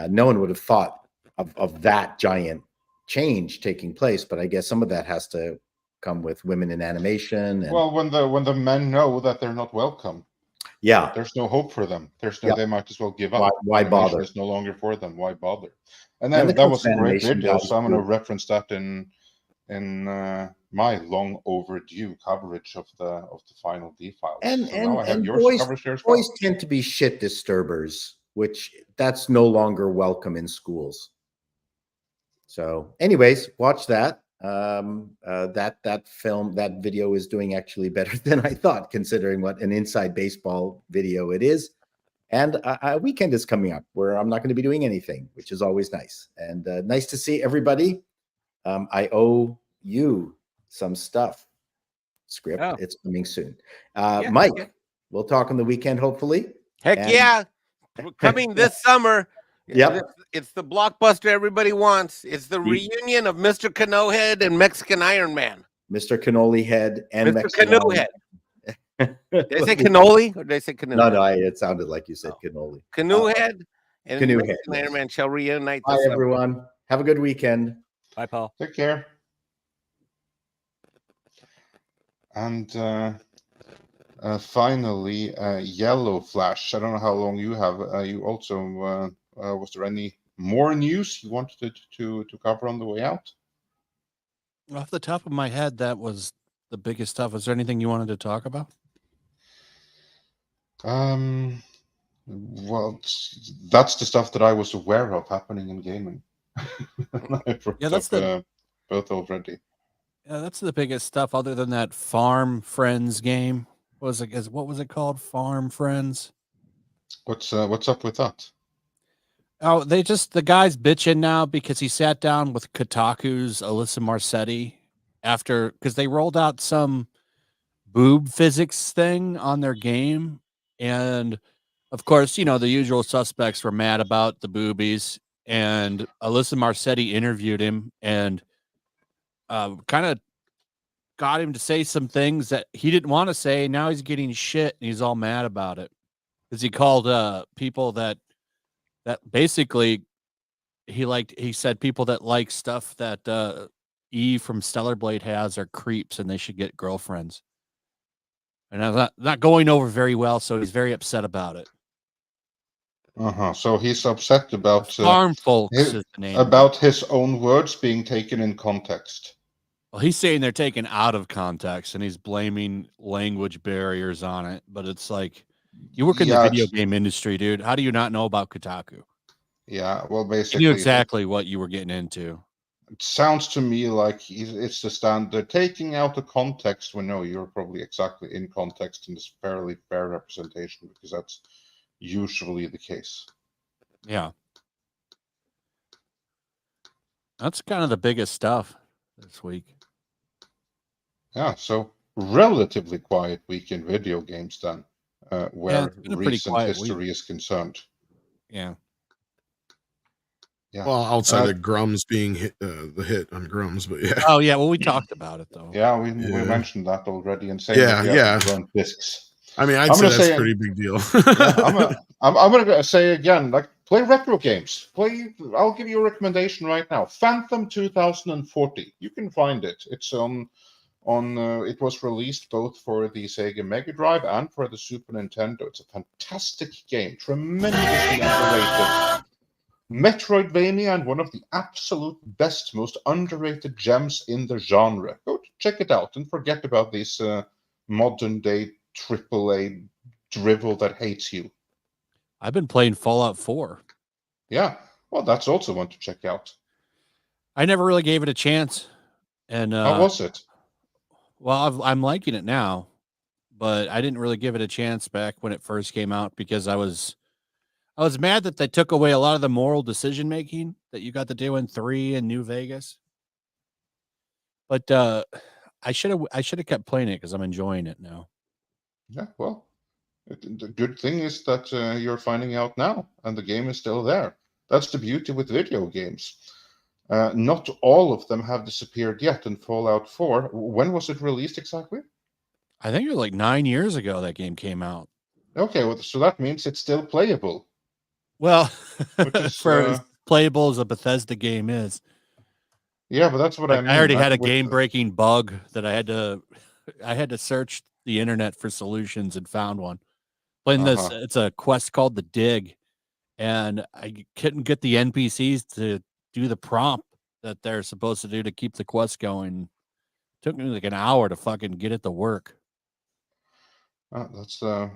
[SPEAKER 4] No one would have thought of that giant change taking place, but I guess some of that has to come with women in animation. And,
[SPEAKER 2] well, when the men know that they're not welcome,
[SPEAKER 4] yeah,
[SPEAKER 2] there's no hope for them. There's no. They might as well give up.
[SPEAKER 4] Why bother?
[SPEAKER 2] It's no longer for them. Why bother? And then that was a great video. So I'm going to reference that in my long overdue coverage of the final D files.
[SPEAKER 4] And
[SPEAKER 2] so now I have your coverage there as
[SPEAKER 4] well.
[SPEAKER 2] Boys
[SPEAKER 4] tend to be shit disturbers, which that's no longer welcome in schools. So, anyways, watch that. That video is doing actually better than I thought, considering what an inside baseball video it is. And a weekend is coming up where I'm not going to be doing anything, which is always nice. And nice to see everybody. I owe you some stuff. Script. Oh. It's coming soon. Mike, we'll talk on the weekend, hopefully.
[SPEAKER 3] Heck yeah. Coming this summer.
[SPEAKER 4] Yep.
[SPEAKER 3] It's the blockbuster everybody wants. It's the reunion of Mr. Canoe Head and Mexican Iron Man.
[SPEAKER 4] Mr. Cannoli Head and
[SPEAKER 3] Mr.
[SPEAKER 4] Mexican
[SPEAKER 3] Canoe Head. Did I say cannoli or did I say canoe?
[SPEAKER 4] No, it sounded like you said cannoli.
[SPEAKER 3] Canoe Head and
[SPEAKER 4] Canoe
[SPEAKER 3] Mexican
[SPEAKER 4] Head,
[SPEAKER 3] Iron Man shall reunite.
[SPEAKER 4] Bye, everyone. Have a good weekend.
[SPEAKER 6] Bye, Paul.
[SPEAKER 2] Take care. And finally, Yellow Flash. I don't know how long you have. You also was there any more news you wanted to cover on the way out?
[SPEAKER 7] Off the top of my head, that was the biggest stuff. Is there anything you wanted to talk about?
[SPEAKER 2] Well, that's the stuff that I was aware of happening in gaming.
[SPEAKER 7] Yeah, that's
[SPEAKER 2] both already.
[SPEAKER 7] Yeah, that's the biggest stuff. Other than that Farm Friends game, what was it called? Farm Friends.
[SPEAKER 2] What's up with that?
[SPEAKER 7] Oh, the guy's bitching now because he sat down with Kotaku's Alyssa Marcetti because they rolled out some boob physics thing on their game. And of course, the usual suspects were mad about the boobies, and Alyssa Marcetti interviewed him and kind of got him to say some things that he didn't want to say. Now he's getting shit and he's all mad about it because he called people that basically he said people that like stuff that Eve from Stellar Blade has are creeps and they should get girlfriends. And I'm not going over very well, so he's very upset about it.
[SPEAKER 2] So he's upset about
[SPEAKER 7] Farm folks is the name
[SPEAKER 2] about his own words being taken in context.
[SPEAKER 7] Well, he's saying they're taken out of context, and he's blaming language barriers on it. But it's like, you work in the video game industry, dude. How do you not know about Kotaku?
[SPEAKER 2] Yeah, well, basically,
[SPEAKER 7] you knew exactly what you were getting into.
[SPEAKER 2] It sounds to me like it's the standard taking out the context. When no, you're probably exactly in context, and it's fairly fair representation because that's usually the case.
[SPEAKER 7] Yeah, that's kind of the biggest stuff this week.
[SPEAKER 2] Yeah, so relatively quiet week in video games then, where recent history is concerned.
[SPEAKER 7] Yeah.
[SPEAKER 2] Yeah.
[SPEAKER 1] Well, outside of Grum's being the hit on Grum's, but yeah.
[SPEAKER 7] Oh yeah, well we talked about it though.
[SPEAKER 2] Yeah, we mentioned that already, and saying Grump discs.
[SPEAKER 1] I mean, I'd say that's a pretty big deal.
[SPEAKER 2] I'm gonna say again, like, play retro games. I'll give you a recommendation right now. Phantom 2040. You can find it. It's it was released both for the Sega Mega Drive and for the Super Nintendo. It's a fantastic game, tremendously underrated. Metroidvania and one of the absolute best, most underrated gems in the genre. Go check it out and forget about this modern day AAA drivel that hates you.
[SPEAKER 7] I've been playing Fallout 4.
[SPEAKER 2] Yeah, well, that's also one to check out.
[SPEAKER 7] I never really gave it a chance. And
[SPEAKER 2] how was it?
[SPEAKER 7] Well, I'm liking it now, but I didn't really give it a chance back when it first came out because I was mad that they took away a lot of the moral decision making that you got to do in 3 and New Vegas. But I should have kept playing it because I'm enjoying it now.
[SPEAKER 2] Yeah, well, the good thing is that you're finding out now, and the game is still there. That's the beauty with video games. Not all of them have disappeared yet in Fallout 4. When was it released exactly?
[SPEAKER 7] I think it was like 9 years ago that game came out.
[SPEAKER 2] Okay, well, so that means it's still playable.
[SPEAKER 7] Well, for as playable as a Bethesda game is.
[SPEAKER 2] Yeah, but that's what I mean.
[SPEAKER 7] I already had a game-breaking bug that I had to search the internet for solutions and found one. Playing this, it's a quest called The Dig, and I couldn't get the NPCs to do the prompt that they're supposed to do to keep the quest going. It took me like an hour to fucking get it to work.
[SPEAKER 2] That's the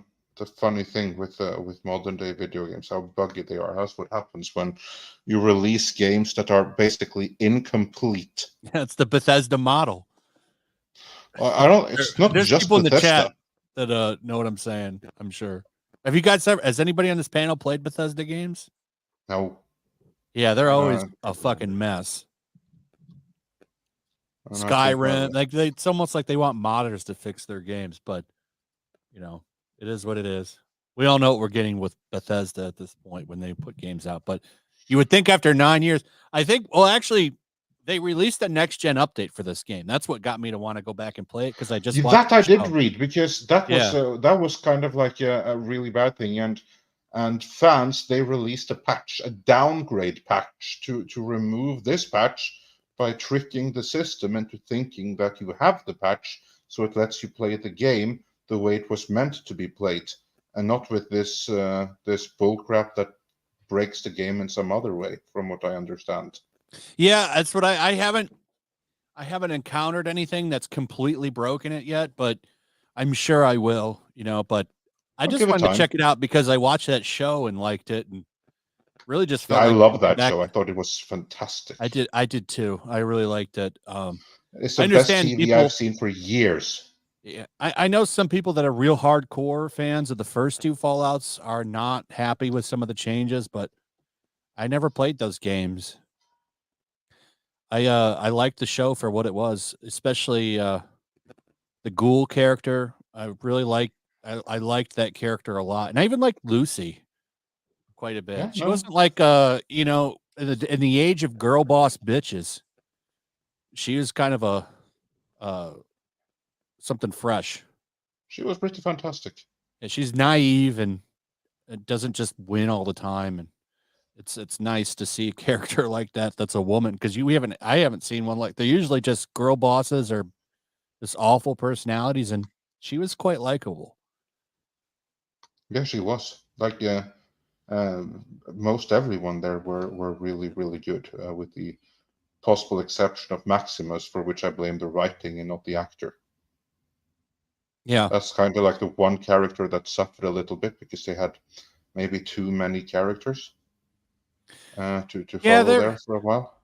[SPEAKER 2] funny thing with modern day video games, how buggy they are. That's what happens when you release games that are basically incomplete.
[SPEAKER 7] That's the Bethesda model.
[SPEAKER 2] It's not
[SPEAKER 7] There's
[SPEAKER 2] just
[SPEAKER 7] people
[SPEAKER 2] Bethesda.
[SPEAKER 7] in the chat that know what I'm saying. I'm sure. Have you guys has anybody on this panel played Bethesda games?
[SPEAKER 2] No.
[SPEAKER 7] Yeah, they're always a fucking mess. Skyrim, it's almost like they want modders to fix their games, but it is what it is. We all know what we're getting with Bethesda at this point when they put games out, but you would think after 9 years, actually, they released a next gen update for this game. That's what got me to want to go back and play it because I just watched
[SPEAKER 2] I did read, because that was kind of like a really bad thing, and fans, they released a downgrade patch to remove this patch by tricking the system into thinking that you have the patch, so it lets you play the game the way it was meant to be played, and not with this bullcrap that breaks the game in some other way, from what I understand.
[SPEAKER 7] Yeah, that's what I haven't encountered anything that's completely broken it yet, but I'm sure I will, but I just wanted to check it out because I watched that show and liked it and really just felt
[SPEAKER 2] I love that show. I thought it was fantastic.
[SPEAKER 7] I did too. I really liked it.
[SPEAKER 2] It's the best TV I've seen for years.
[SPEAKER 7] Yeah, I know some people that are real hardcore fans of the first 2 Fallouts are not happy with some of the changes, but I never played those games. I liked the show for what it was, especially the Ghoul character. I really liked that character a lot, and I even liked Lucy quite a bit. Yeah, she wasn't like in the age of girl boss bitches. She was kind of a something fresh.
[SPEAKER 2] She was pretty fantastic.
[SPEAKER 7] And she's naive and it doesn't just win all the time. And it's nice to see a character like that that's a woman, because I haven't seen one like, they're usually just girl bosses or just awful personalities, and she was quite likable.
[SPEAKER 2] Yeah, she was. Like, most everyone there were really, really good, with the possible exception of Maximus, for which I blame the writing and not the actor.
[SPEAKER 7] Yeah.
[SPEAKER 2] That's kind of like the one character that suffered a little bit because they had maybe too many characters to follow there for a while.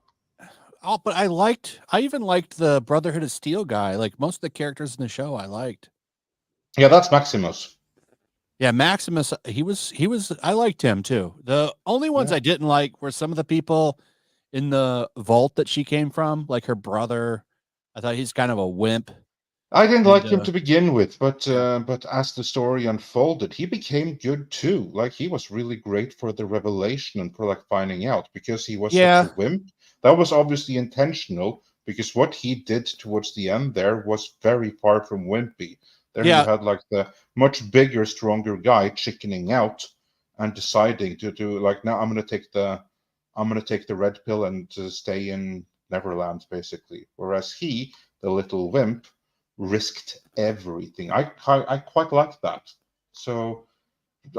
[SPEAKER 7] Oh, but I even liked the Brotherhood of Steel guy. Like most of the characters in the show I liked.
[SPEAKER 2] Yeah, that's Maximus.
[SPEAKER 7] Yeah, Maximus, he was I liked him too. The only ones I didn't like were some of the people in the vault that she came from, like her brother. I thought he's kind of a wimp.
[SPEAKER 2] I didn't like him to begin with, but as the story unfolded, he became good too. Like, he was really great for the revelation and for like finding out, because he was such a wimp. That was obviously intentional, because what he did towards the end there was very far from wimpy. There you had like the much bigger, stronger guy chickening out and deciding to do like, now I'm gonna take the red pill and to stay in Neverland, basically. Whereas he, the little wimp, risked everything. I quite liked that. So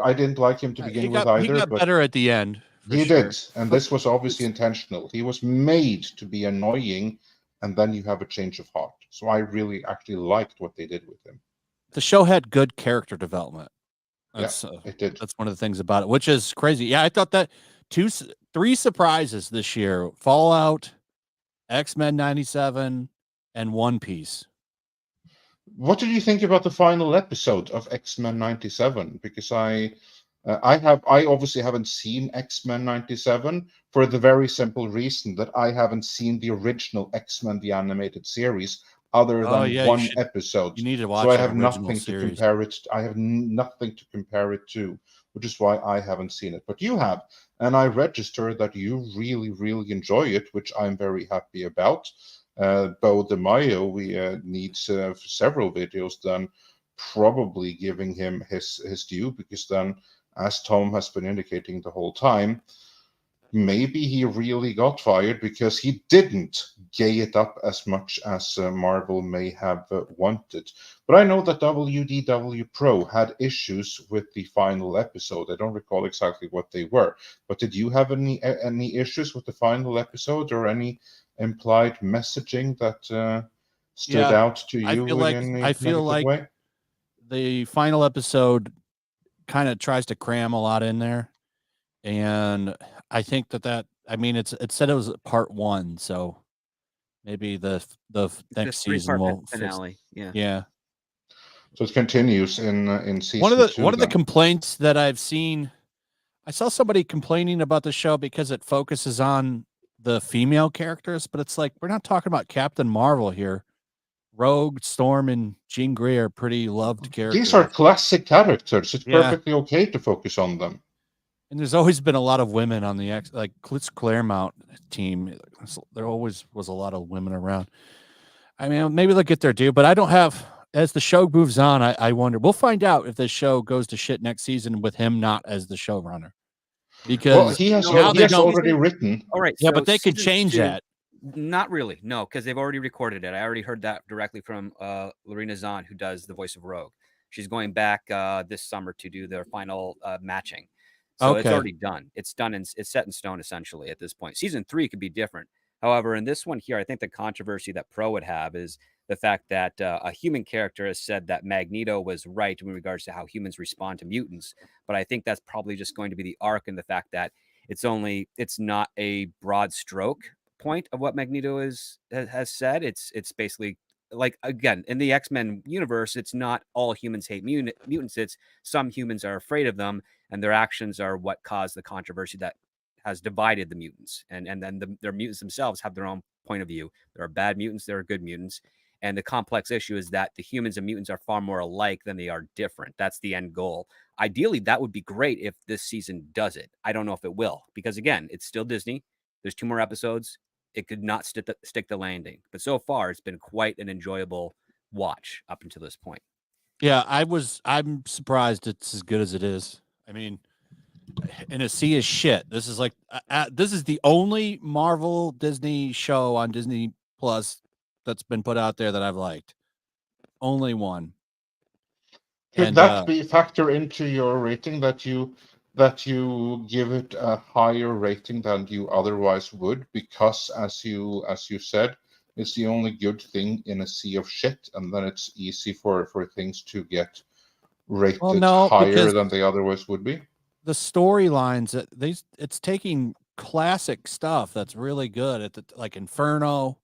[SPEAKER 2] I didn't like him to begin with either.
[SPEAKER 7] He got better at the end.
[SPEAKER 2] He did, and this was obviously intentional. He was made to be annoying, and then you have a change of heart. So I really actually liked what they did with him.
[SPEAKER 7] The show had good character development. That's,
[SPEAKER 2] it did.
[SPEAKER 7] That's one of the things about it, which is crazy. Yeah, I thought that 3 surprises this year: Fallout, X-Men 97, and One Piece.
[SPEAKER 2] What did you think about the final episode of X-Men 97? Because I obviously haven't seen X-Men 97 for the very simple reason that I haven't seen the original X-Men the animated series other than one episode.
[SPEAKER 7] You need to watch.
[SPEAKER 2] So I have nothing to compare it. I have nothing to compare it to, which is why I haven't seen it. But you have, and I register that you really, really enjoy it, which I'm very happy about. Bo DeMaio, we need several videos done, probably giving him his due, because then, as Tom has been indicating the whole time, maybe he really got fired because he didn't gay it up as much as Marvel may have wanted. But I know that WDW Pro had issues with the final episode. I don't recall exactly what they were, but did you have any issues with the final episode, or any implied messaging that stood out to you in any negative way?
[SPEAKER 7] The final episode kind of tries to cram a lot in there, and I think that I mean, it said it was part 1, so maybe the next season will
[SPEAKER 6] finale.
[SPEAKER 7] Yeah.
[SPEAKER 2] So it continues in season
[SPEAKER 7] One of the complaints that I've seen, I saw somebody complaining about the show because it focuses on the female characters, but it's like, we're not talking about Captain Marvel here. Rogue, Storm, and Jean Grey are pretty loved characters.
[SPEAKER 2] These are classic characters. It's perfectly okay to focus on them.
[SPEAKER 7] And there's always been a lot of women on the Claremont team. There always was a lot of women around. I mean, maybe they'll get their due, but I don't have. As the show moves on, I wonder. We'll find out if this show goes to shit next season with him not as the showrunner. Because
[SPEAKER 2] he has already written.
[SPEAKER 6] All right,
[SPEAKER 7] yeah, but they could change that.
[SPEAKER 6] Not really, no, because they've already recorded it. I already heard that directly from Lorena Zahn, who does the voice of Rogue. She's going back this summer to do their final matching. So it's already done. It's done, and it's set in stone essentially at this point. Season 3 could be different. However, in this one here, I think the controversy that Pro would have is the fact that a human character has said that Magneto was right in regards to how humans respond to mutants. But I think that's probably just going to be the arc, and the fact that it's not a broad stroke point of what Magneto has said. It's basically, like, again, in the X-Men universe, it's not all humans hate mutants. It's some humans are afraid of them, and their actions are what caused the controversy that has divided the mutants. And then their mutants themselves have their own point of view. There are bad mutants, there are good mutants. And the complex issue is that the humans and mutants are far more alike than they are different. That's the end goal. Ideally, that would be great if this season does it. I don't know if it will, because again, it's still Disney. There's 2 more episodes. It could not stick the landing. But so far, it's been quite an enjoyable watch up until this point.
[SPEAKER 7] Yeah, I'm surprised it's as good as it is. I mean, in a sea of shit, this is like this is the only Marvel Disney show on Disney Plus that's been put out there that I've liked. Only one.
[SPEAKER 2] Could
[SPEAKER 7] And
[SPEAKER 2] that be factor into your rating that you give it a higher rating than you otherwise would, because as you said, it's the only good thing in a sea of shit, and then it's easy for things to get rated
[SPEAKER 7] no,
[SPEAKER 2] higher
[SPEAKER 7] because
[SPEAKER 2] than they otherwise would be?
[SPEAKER 7] the storylines it's taking classic stuff that's really good at like Inferno,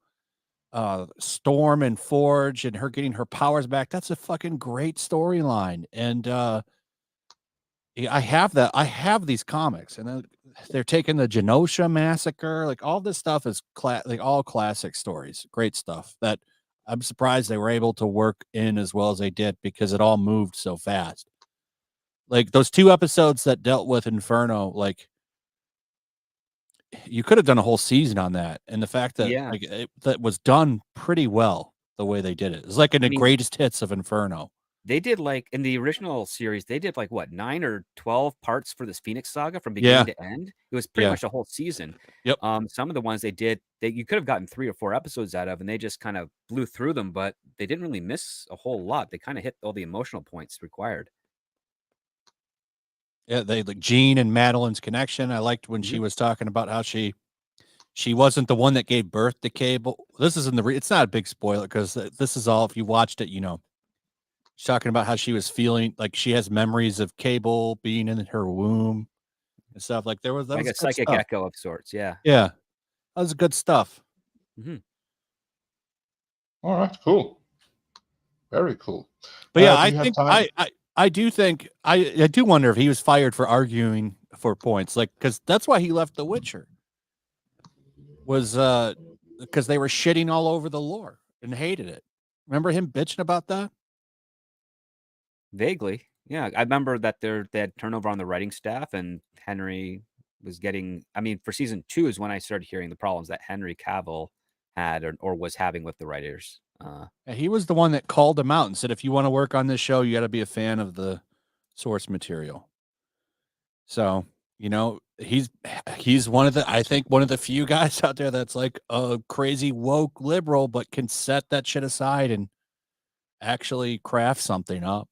[SPEAKER 7] Storm and Forge, and her getting her powers back. That's a fucking great storyline. And I have these comics, and then they're taking the Genosha massacre, like all this stuff is like all classic stories, great stuff that I'm surprised they were able to work in as well as they did, because it all moved so fast. Like those 2 episodes that dealt with Inferno, like you could have done a whole season on that. And the fact that like that was done pretty well the way they did it. It's like in the greatest hits of Inferno.
[SPEAKER 6] They did, like, in the original series, they did like what, 9 or 12 parts for this Phoenix Saga from beginning to end. It was pretty much a whole season.
[SPEAKER 7] Yep.
[SPEAKER 6] Some of the ones they did, you could have gotten 3 or 4 episodes out of, and they just kind of blew through them, but they didn't really miss a whole lot. They kind of hit all the emotional points required.
[SPEAKER 7] Yeah, they like Jean and Madeline's connection. I liked when she was talking about how she wasn't the one that gave birth to Cable. This is in the it's not a big spoiler, because this is all, if you watched it, you know. She's talking about how she was feeling, like she has memories of Cable being in her womb and stuff. Like that
[SPEAKER 6] like
[SPEAKER 7] was
[SPEAKER 6] a psychic
[SPEAKER 7] stuff.
[SPEAKER 6] echo of sorts. Yeah.
[SPEAKER 7] Yeah, that was good stuff.
[SPEAKER 2] All right, cool, very cool.
[SPEAKER 7] But yeah, I do think I do wonder if he was fired for arguing for points, like, because that's why he left The Witcher. Was because they were shitting all over the lore and hated it. Remember him bitching about that?
[SPEAKER 6] Vaguely. Yeah. I remember that they had turnover on the writing staff, and Henry was getting, I mean, for season 2 is when I started hearing the problems that Henry Cavill had or was having with the writers.
[SPEAKER 7] He was the one that called him out and said, if you want to work on this show, you got to be a fan of the source material. So, you know, he's one of the few guys out there that's like a crazy woke liberal, but can set that shit aside and actually craft something up.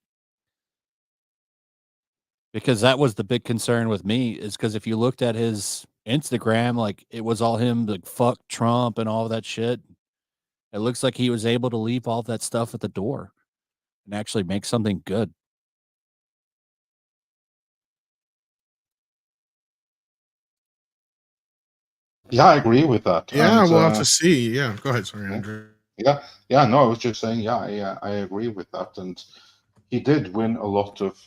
[SPEAKER 7] Because that was the big concern with me, is because if you looked at his Instagram, like it was all him, like fuck Trump and all that shit. It looks like he was able to leave all that stuff at the door and actually make something good.
[SPEAKER 2] Yeah, I agree with that.
[SPEAKER 1] Yeah,
[SPEAKER 2] And,
[SPEAKER 1] we'll have to see. Yeah, go ahead. Sorry, Andrew.
[SPEAKER 2] Yeah, no, I was just saying, yeah, I agree with that. And he did win a lot of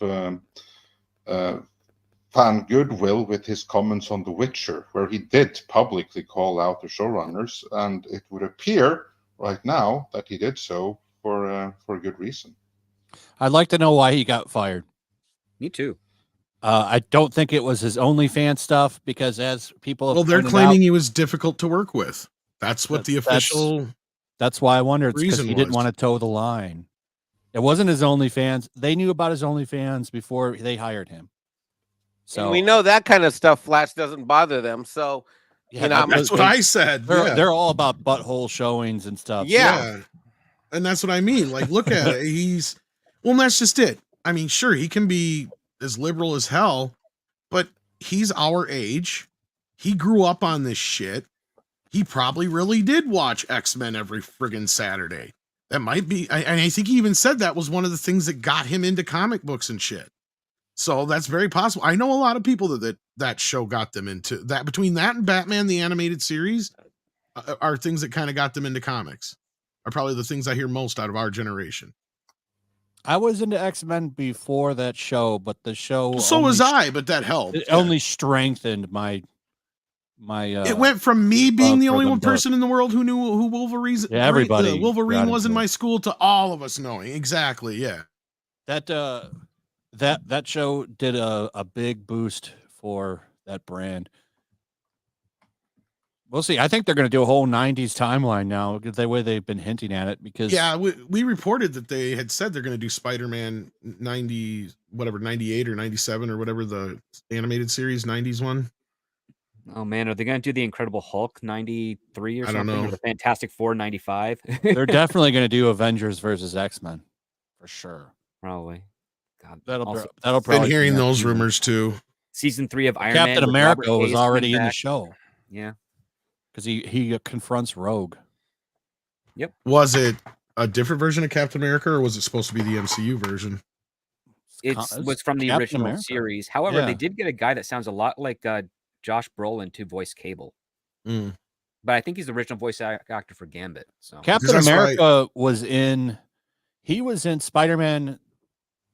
[SPEAKER 2] fan goodwill with his comments on The Witcher, where he did publicly call out the showrunners, and it would appear right now that he did so for a good reason.
[SPEAKER 7] I'd like to know why he got fired.
[SPEAKER 6] Me too.
[SPEAKER 7] I don't think it was his OnlyFans stuff, because as people have
[SPEAKER 1] they're
[SPEAKER 7] pointed
[SPEAKER 1] claiming
[SPEAKER 7] out,
[SPEAKER 1] he was difficult to work with. That's what the official.
[SPEAKER 7] That's why I wonder. It's because
[SPEAKER 1] reason
[SPEAKER 7] he didn't
[SPEAKER 1] was.
[SPEAKER 7] want to toe the line. It wasn't his OnlyFans. They knew about his OnlyFans before they hired him. So
[SPEAKER 3] and we know that kind of stuff, Flash, doesn't bother them. So,
[SPEAKER 7] yeah,
[SPEAKER 3] you know,
[SPEAKER 1] That's what I said.
[SPEAKER 7] they're all about butthole showings and stuff.
[SPEAKER 3] Yeah.
[SPEAKER 1] And that's what I mean. Like, look at it. And that's just it. I mean, sure, he can be as liberal as hell, but he's our age. He grew up on this shit. He probably really did watch X-Men every friggin' Saturday. That might be, and I think he even said that was one of the things that got him into comic books and shit. So that's very possible. I know a lot of people that show got them into that. Between that and Batman, the animated series, are things that kind of got them into comics. Are probably the things I hear most out of our generation.
[SPEAKER 7] I was into X-Men before that show, but the show
[SPEAKER 1] So was I, but that helped.
[SPEAKER 7] It only strengthened my
[SPEAKER 1] it went from me being the only one
[SPEAKER 7] both.
[SPEAKER 1] person in the world who knew who Wolverine was in my school to all of us knowing. Exactly, yeah.
[SPEAKER 7] That show did a big boost for that brand. We'll see. I think they're going to do a whole 90s timeline now, the way they've been hinting at it. Because
[SPEAKER 1] we reported that they had said they're going to do Spider-Man 90, whatever, 98 or 97 or whatever the animated series 90s one.
[SPEAKER 6] Oh man, are they going to do the Incredible Hulk 93 or
[SPEAKER 1] I don't
[SPEAKER 6] something?
[SPEAKER 1] know.
[SPEAKER 6] Or the Fantastic Four 95?
[SPEAKER 7] they're definitely going to do Avengers versus X-Men for sure.
[SPEAKER 6] Probably. God,
[SPEAKER 7] That'll
[SPEAKER 6] also,
[SPEAKER 7] probably
[SPEAKER 1] Been hearing
[SPEAKER 7] be
[SPEAKER 1] those
[SPEAKER 7] season.
[SPEAKER 1] rumors too.
[SPEAKER 6] Season 3 of Iron
[SPEAKER 7] Captain
[SPEAKER 6] Man. with
[SPEAKER 7] America
[SPEAKER 6] Robert
[SPEAKER 7] was
[SPEAKER 6] Hayes
[SPEAKER 7] already
[SPEAKER 6] coming
[SPEAKER 7] in the
[SPEAKER 6] back.
[SPEAKER 7] show
[SPEAKER 6] Yeah.
[SPEAKER 7] because he confronts Rogue.
[SPEAKER 6] Yep.
[SPEAKER 1] Was it a different version of Captain America, or was it supposed to be the MCU version?
[SPEAKER 6] It was from the
[SPEAKER 7] Captain
[SPEAKER 6] original
[SPEAKER 7] America.
[SPEAKER 6] series. However,
[SPEAKER 7] Yeah.
[SPEAKER 6] they did get a guy that sounds a lot like Josh Brolin to voice Cable.
[SPEAKER 1] Mm.
[SPEAKER 6] But I think he's the original voice actor for Gambit. So
[SPEAKER 7] Captain
[SPEAKER 1] that's
[SPEAKER 7] America was in Spider-Man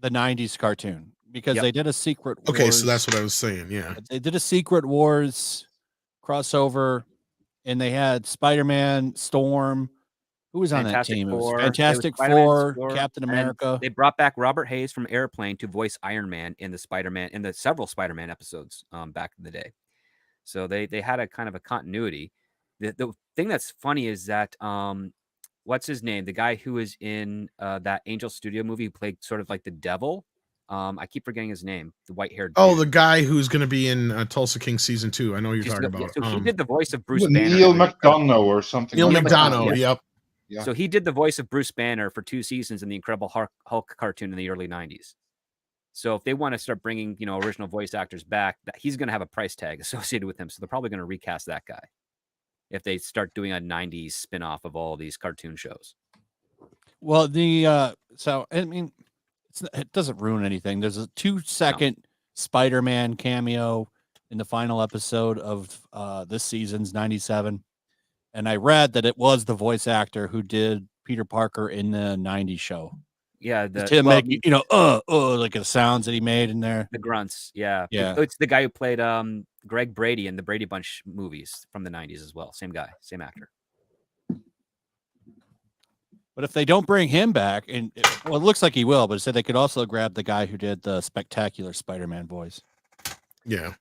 [SPEAKER 7] the 90s cartoon because
[SPEAKER 6] Yep.
[SPEAKER 7] they did a Secret Wars.
[SPEAKER 1] Okay, so that's what I was saying. Yeah.
[SPEAKER 7] They did a Secret Wars crossover, and they had Spider-Man, Storm. Who was on
[SPEAKER 6] Fantastic
[SPEAKER 7] that team?
[SPEAKER 6] Four.
[SPEAKER 7] It was
[SPEAKER 6] It was
[SPEAKER 7] Fantastic
[SPEAKER 6] Spider-Man,
[SPEAKER 7] Four,
[SPEAKER 6] Storm,
[SPEAKER 7] Captain
[SPEAKER 6] and
[SPEAKER 7] America.
[SPEAKER 6] they brought back Robert Hayes from Airplane to voice Iron Man in the several Spider-Man episodes back in the day. So they had a kind of a continuity. The thing that's funny is that what's his name? The guy who is in that Angel Studio movie who played sort of like the devil. I keep forgetting his name. The white-haired.
[SPEAKER 1] Oh,
[SPEAKER 6] dude.
[SPEAKER 1] the guy who's going to be in Tulsa King season 2. I know who you're talking about.
[SPEAKER 6] So he did the voice of Bruce Banner.
[SPEAKER 2] Neil McDonough or something.
[SPEAKER 1] Neil
[SPEAKER 2] like that.
[SPEAKER 1] McDonough. Yep.
[SPEAKER 2] Yeah.
[SPEAKER 6] So he did the voice of Bruce Banner for 2 seasons in the Incredible Hulk cartoon in the early 90s. So if they want to start bringing, original voice actors back, he's going to have a price tag associated with him. So they're probably going to recast that guy if they start doing a 90s spin-off of all these cartoon shows.
[SPEAKER 7] Well, so I mean, it doesn't ruin anything. There's a 2-second Spider-Man cameo in the final episode of this season's 97. And I read that it was the voice actor who did Peter Parker in the 90s show.
[SPEAKER 6] Yeah,
[SPEAKER 7] to make like the sounds that he made in there.
[SPEAKER 6] The grunts, yeah.
[SPEAKER 7] Yeah.
[SPEAKER 6] It's the guy who played Greg Brady in the Brady Bunch movies from the 90s as well. Same guy, same actor.
[SPEAKER 7] But if they don't bring him back, it looks like he will, but it said they could also grab the guy who did the Spectacular Spider-Man voice.
[SPEAKER 1] Yeah.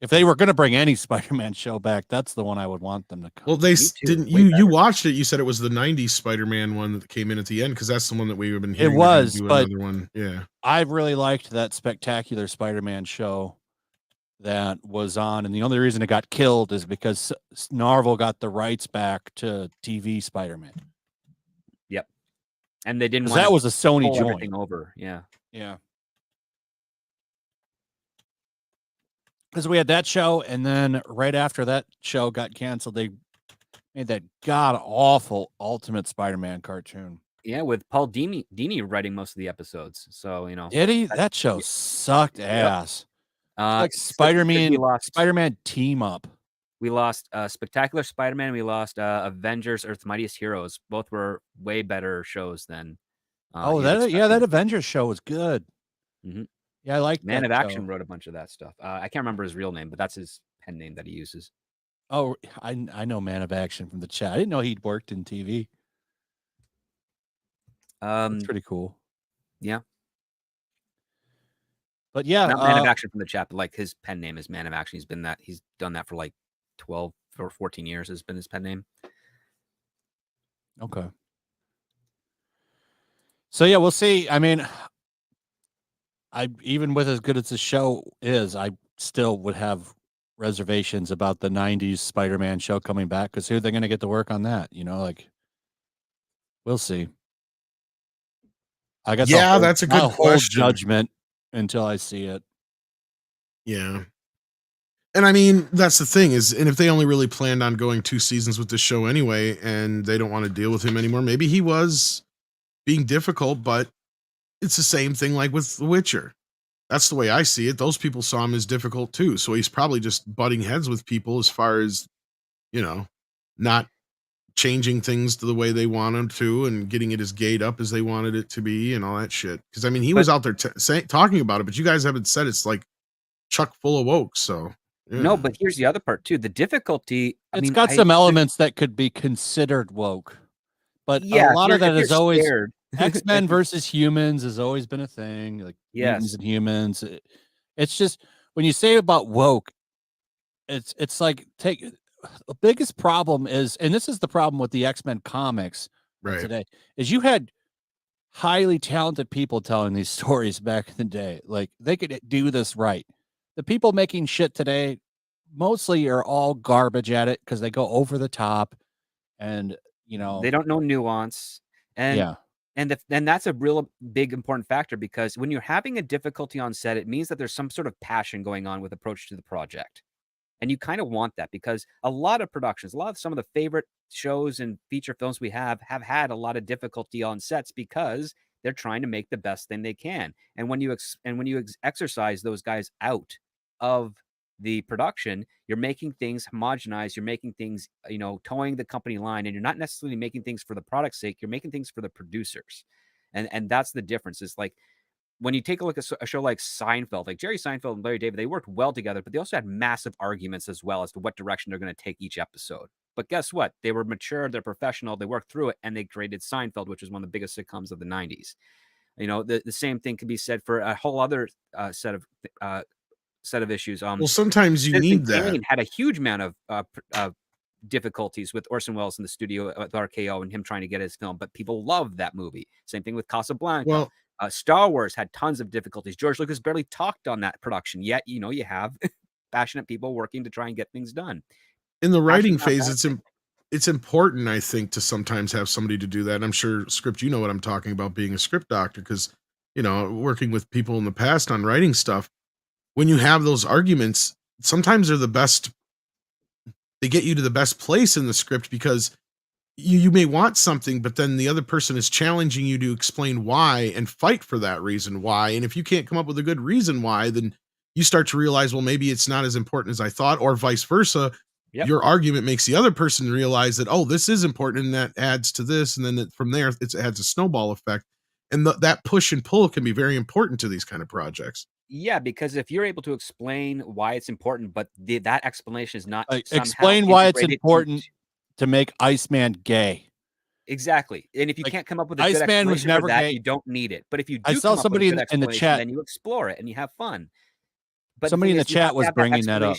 [SPEAKER 7] If they were going to bring any Spider-Man show back, that's the one I would want them to come.
[SPEAKER 1] Well, they didn't. You watched it. You said it was the 90s Spider-Man one that came in at the end because that's the one that we've been hearing.
[SPEAKER 7] It was, but
[SPEAKER 1] another one. Yeah.
[SPEAKER 7] I really liked that Spectacular Spider-Man show that was on, and the only reason it got killed is because Marvel got the rights back to TV Spider-Man.
[SPEAKER 6] Yep. And they didn't want
[SPEAKER 7] that was a Sony joint.
[SPEAKER 6] Everything over. Yeah.
[SPEAKER 7] Yeah. Because we had that show, and then right after that show got canceled, they made that god awful Ultimate Spider-Man cartoon.
[SPEAKER 6] Yeah, with Paul Dini writing most of the episodes. So
[SPEAKER 7] did he? That show sucked ass. Like Spider-Man team up.
[SPEAKER 6] We lost Spectacular Spider-Man. We lost Avengers: Earth's Mightiest Heroes. Both were way better shows than.
[SPEAKER 7] That Avengers show was good.
[SPEAKER 6] Mm-hmm.
[SPEAKER 7] Yeah, I like
[SPEAKER 6] Man
[SPEAKER 7] that
[SPEAKER 6] of
[SPEAKER 7] show.
[SPEAKER 6] Action wrote a bunch of that stuff. I can't remember his real name, but that's his pen name that he uses.
[SPEAKER 7] Oh, I know Man of Action from the chat. I didn't know he'd worked in TV. That's pretty cool.
[SPEAKER 6] Yeah.
[SPEAKER 7] But yeah,
[SPEAKER 6] not Man of Action from the chat, but like his pen name is Man of Action. He's done that for like 12 or 14 years has been his pen name.
[SPEAKER 7] Okay. So yeah, we'll see. I mean, even with as good as the show is, I still would have reservations about the 90s Spider-Man show coming back because who are they going to get to work on that? We'll see. I guess
[SPEAKER 1] that's a good question.
[SPEAKER 7] Judgment until I see it.
[SPEAKER 1] Yeah. And I mean, that's the thing and if they only really planned on going 2 seasons with this show anyway, and they don't want to deal with him anymore, maybe he was being difficult, but it's the same thing like with The Witcher. That's the way I see it. Those people saw him as difficult too. So he's probably just butting heads with people as far as, not changing things to the way they want him to and getting it as gayed up as they wanted it to be and all that shit. Because I mean, he was out there talking about it, but you guys haven't said it's like chuck full of woke. So yeah.
[SPEAKER 6] No, but here's the other part too. The difficulty.
[SPEAKER 7] It's got some elements that could be considered woke, but a lot of that is always X-Men versus humans has always been a thing. Like mutants and humans. It's just when you say about woke, it's like the biggest problem is, and this is the problem with the X-Men comics of
[SPEAKER 1] Right.
[SPEAKER 7] today, is you had highly talented people telling these stories back in the day. Like they could do this right. The people making shit today mostly are all garbage at it because they go over the top, and
[SPEAKER 6] they don't know nuance. And
[SPEAKER 7] yeah.
[SPEAKER 6] And that's a real big important factor, because when you're having a difficulty on set, it means that there's some sort of passion going on with approach to the project. And you kind of want that, because a lot of productions, some of the favorite shows and feature films we have had a lot of difficulty on sets because they're trying to make the best thing they can. And when you exercise those guys out of the production, you're making things homogenized, you're making things, towing the company line, and you're not necessarily making things for the product's sake, you're making things for the producers. And that's the difference. Is like, when you take a look at a show like Seinfeld, like Jerry Seinfeld and Larry David, they worked well together, but they also had massive arguments as well as to what direction they're going to take each episode. But guess what? They were mature, they're professional, they worked through it, and they created Seinfeld, which is one of the biggest sitcoms of the 90s. The same thing could be said for a whole other set of issues.
[SPEAKER 1] Well, sometimes you need that.
[SPEAKER 6] Kane had a huge amount of difficulties with Orson Welles in the studio with RKO and him trying to get his film, but people loved that movie. Same thing with Casablanca.
[SPEAKER 1] Well,
[SPEAKER 6] Star Wars had tons of difficulties. George Lucas barely talked on that production, yet you have passionate people working to try and get things done.
[SPEAKER 1] In the writing phase, it's important, I think, to sometimes have somebody to do that. And I'm sure, Script, you know what I'm talking about, being a script doctor, because working with people in the past on writing stuff, when you have those arguments, sometimes they're the best. They get you to the best place in the script, because you may want something, but then the other person is challenging you to explain why and fight for that reason why. And if you can't come up with a good reason why, then you start to realize, well, maybe it's not as important as I thought, or vice versa.
[SPEAKER 6] Yep.
[SPEAKER 1] Your argument makes the other person realize that, oh, this is important, and that adds to this. And then from there, it adds a snowball effect. And that push and pull can be very important to these kind of projects.
[SPEAKER 6] Yeah, because if you're able to explain why it's important, but that explanation is not
[SPEAKER 7] explain why it's important to make Iceman gay.
[SPEAKER 6] Exactly. And if you can't come up with a good
[SPEAKER 7] Iceman was
[SPEAKER 6] explanation
[SPEAKER 7] never
[SPEAKER 6] for that,
[SPEAKER 7] gay.
[SPEAKER 6] you don't need it. But if you do
[SPEAKER 7] I saw somebody in the chat,
[SPEAKER 6] then you explore it and you have fun. But
[SPEAKER 7] somebody in the chat was bringing that up.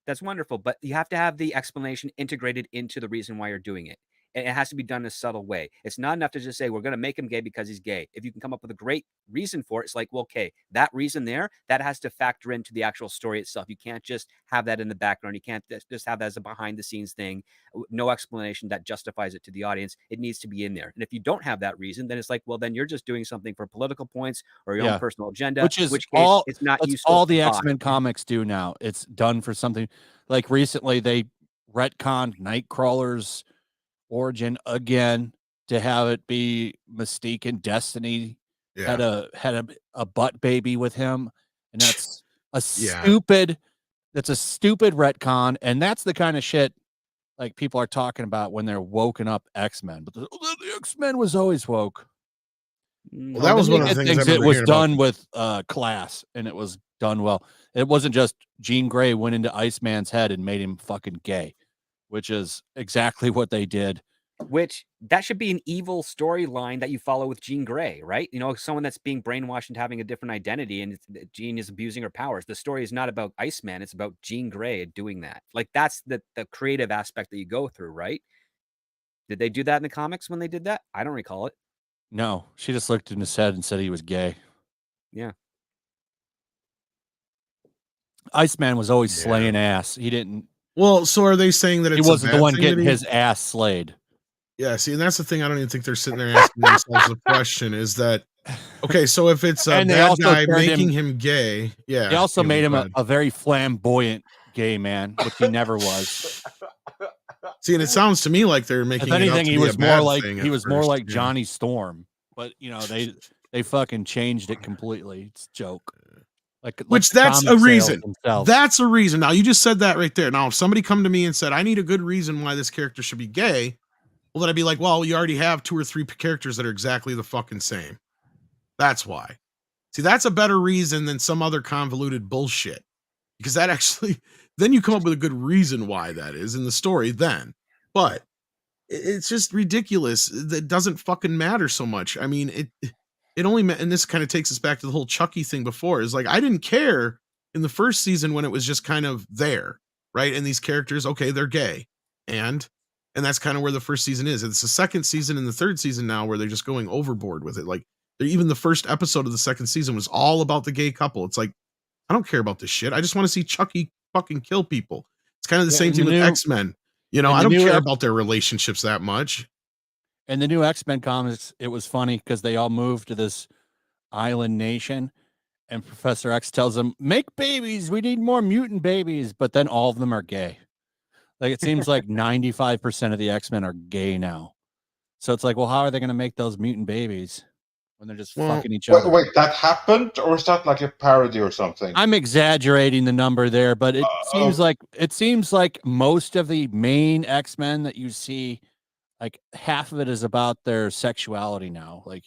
[SPEAKER 6] That's wonderful, but you have to have the explanation integrated into the reason why you're doing it. And it has to be done in a subtle way. It's not enough to just say, we're going to make him gay because he's gay. If you can come up with a great reason for it, it's like, well, okay, that reason there, that has to factor into the actual story itself. You can't just have that in the background. You can't just have that as a behind the scenes thing. No explanation that justifies it to the audience. It needs to be in there. And if you don't have that reason, then it's like, well, then you're just doing something for political points or your own personal agenda,
[SPEAKER 7] which is
[SPEAKER 6] case,
[SPEAKER 7] all,
[SPEAKER 6] it's not
[SPEAKER 7] that's
[SPEAKER 6] useful.
[SPEAKER 7] all the X-Men comics do now. It's done for something. Like recently they retconned Nightcrawler's origin again to have it be Mystique and Destiny had a butt baby with him, and that's a stupid retcon, and that's the kind of shit like people are talking about when they're woken up X-Men. But the X-Men was always woke.
[SPEAKER 1] Well, that was one of the things
[SPEAKER 7] it was done with class, and it was done well. It wasn't just Jean Grey went into Iceman's head and made him fucking gay, which is exactly what they did.
[SPEAKER 6] Which that should be an evil storyline that you follow with Jean Grey, right? Someone that's being brainwashed into having a different identity, and Jean is abusing her powers. The story is not about Iceman; it's about Jean Grey doing that. Like that's the creative aspect that you go through, right? Did they do that in the comics when they did that? I don't recall it.
[SPEAKER 7] No, she just looked in his head and said he was gay.
[SPEAKER 6] Yeah.
[SPEAKER 7] Iceman was always slaying ass. He didn't.
[SPEAKER 1] Well, so are they saying that
[SPEAKER 7] he wasn't the one getting his ass slayed?
[SPEAKER 1] Yeah, see, and that's the thing. I don't even think they're sitting there asking themselves the question is that, okay, so if it's a bad guy making him gay,
[SPEAKER 7] they also made him a very flamboyant gay man, which he never was.
[SPEAKER 1] See, and it sounds to me like they're making.
[SPEAKER 7] If anything, he was more like
[SPEAKER 1] yeah.
[SPEAKER 7] Johnny Storm, but they fucking changed it completely. It's a joke.
[SPEAKER 1] Which that's a reason. That's a reason. Now you just said that right there. Now, if somebody come to me and said, I need a good reason why this character should be gay, well, then I'd be like, well, you already have 2 or 3 characters that are exactly the fucking same. That's why. See, that's a better reason than some other convoluted bullshit. Because that actually, then you come up with a good reason why that is in the story then. But it's just ridiculous. That doesn't fucking matter so much. I mean, it only, and this kind of takes us back to the whole Chucky thing before, is like, I didn't care in the first season when it was just kind of there. right? And these characters, okay, they're gay, and that's kind of where the first season is. It's the second season and the third season now where they're just going overboard with it. Like, even the first episode of the second season was all about the gay couple. It's like, I don't care about this shit. I just want to see Chucky fucking kill people. It's kind of the same thing with X-Men. You know, I don't care about their relationships that much.
[SPEAKER 7] In the new X-Men comics, it was funny because they all moved to this island nation, and Professor X tells them, make babies, we need more mutant babies, but then all of them are gay. Like, it seems like 95% of the X-Men are gay now. So it's like, well, how are they going to make those mutant babies when they're just fucking each other?
[SPEAKER 2] Wait, that happened, or is that like a parody or something?
[SPEAKER 7] I'm exaggerating the number there, but it seems like most of the main X-Men that you see, like half of it is about their sexuality now. Like,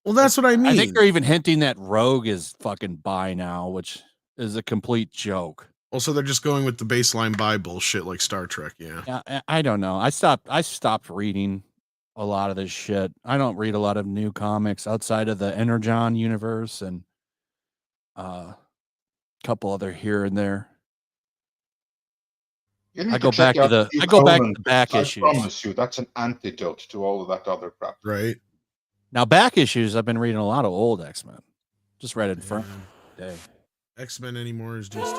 [SPEAKER 1] well, that's what I mean.
[SPEAKER 7] I think they're even hinting that Rogue is fucking bi now, which is a complete joke.
[SPEAKER 1] Also, they're just going with the baseline bi bullshit like Star Trek. Yeah.
[SPEAKER 7] I don't know. I stopped reading a lot of this shit. I don't read a lot of new comics outside of the Energon universe and a couple other here and there. I go back to the back issues.
[SPEAKER 2] I promise you, that's an antidote to all of that other crap.
[SPEAKER 1] Right.
[SPEAKER 7] Now, back issues, I've been reading a lot of old X-Men. Just read it in front today.
[SPEAKER 1] X-Men anymore is just...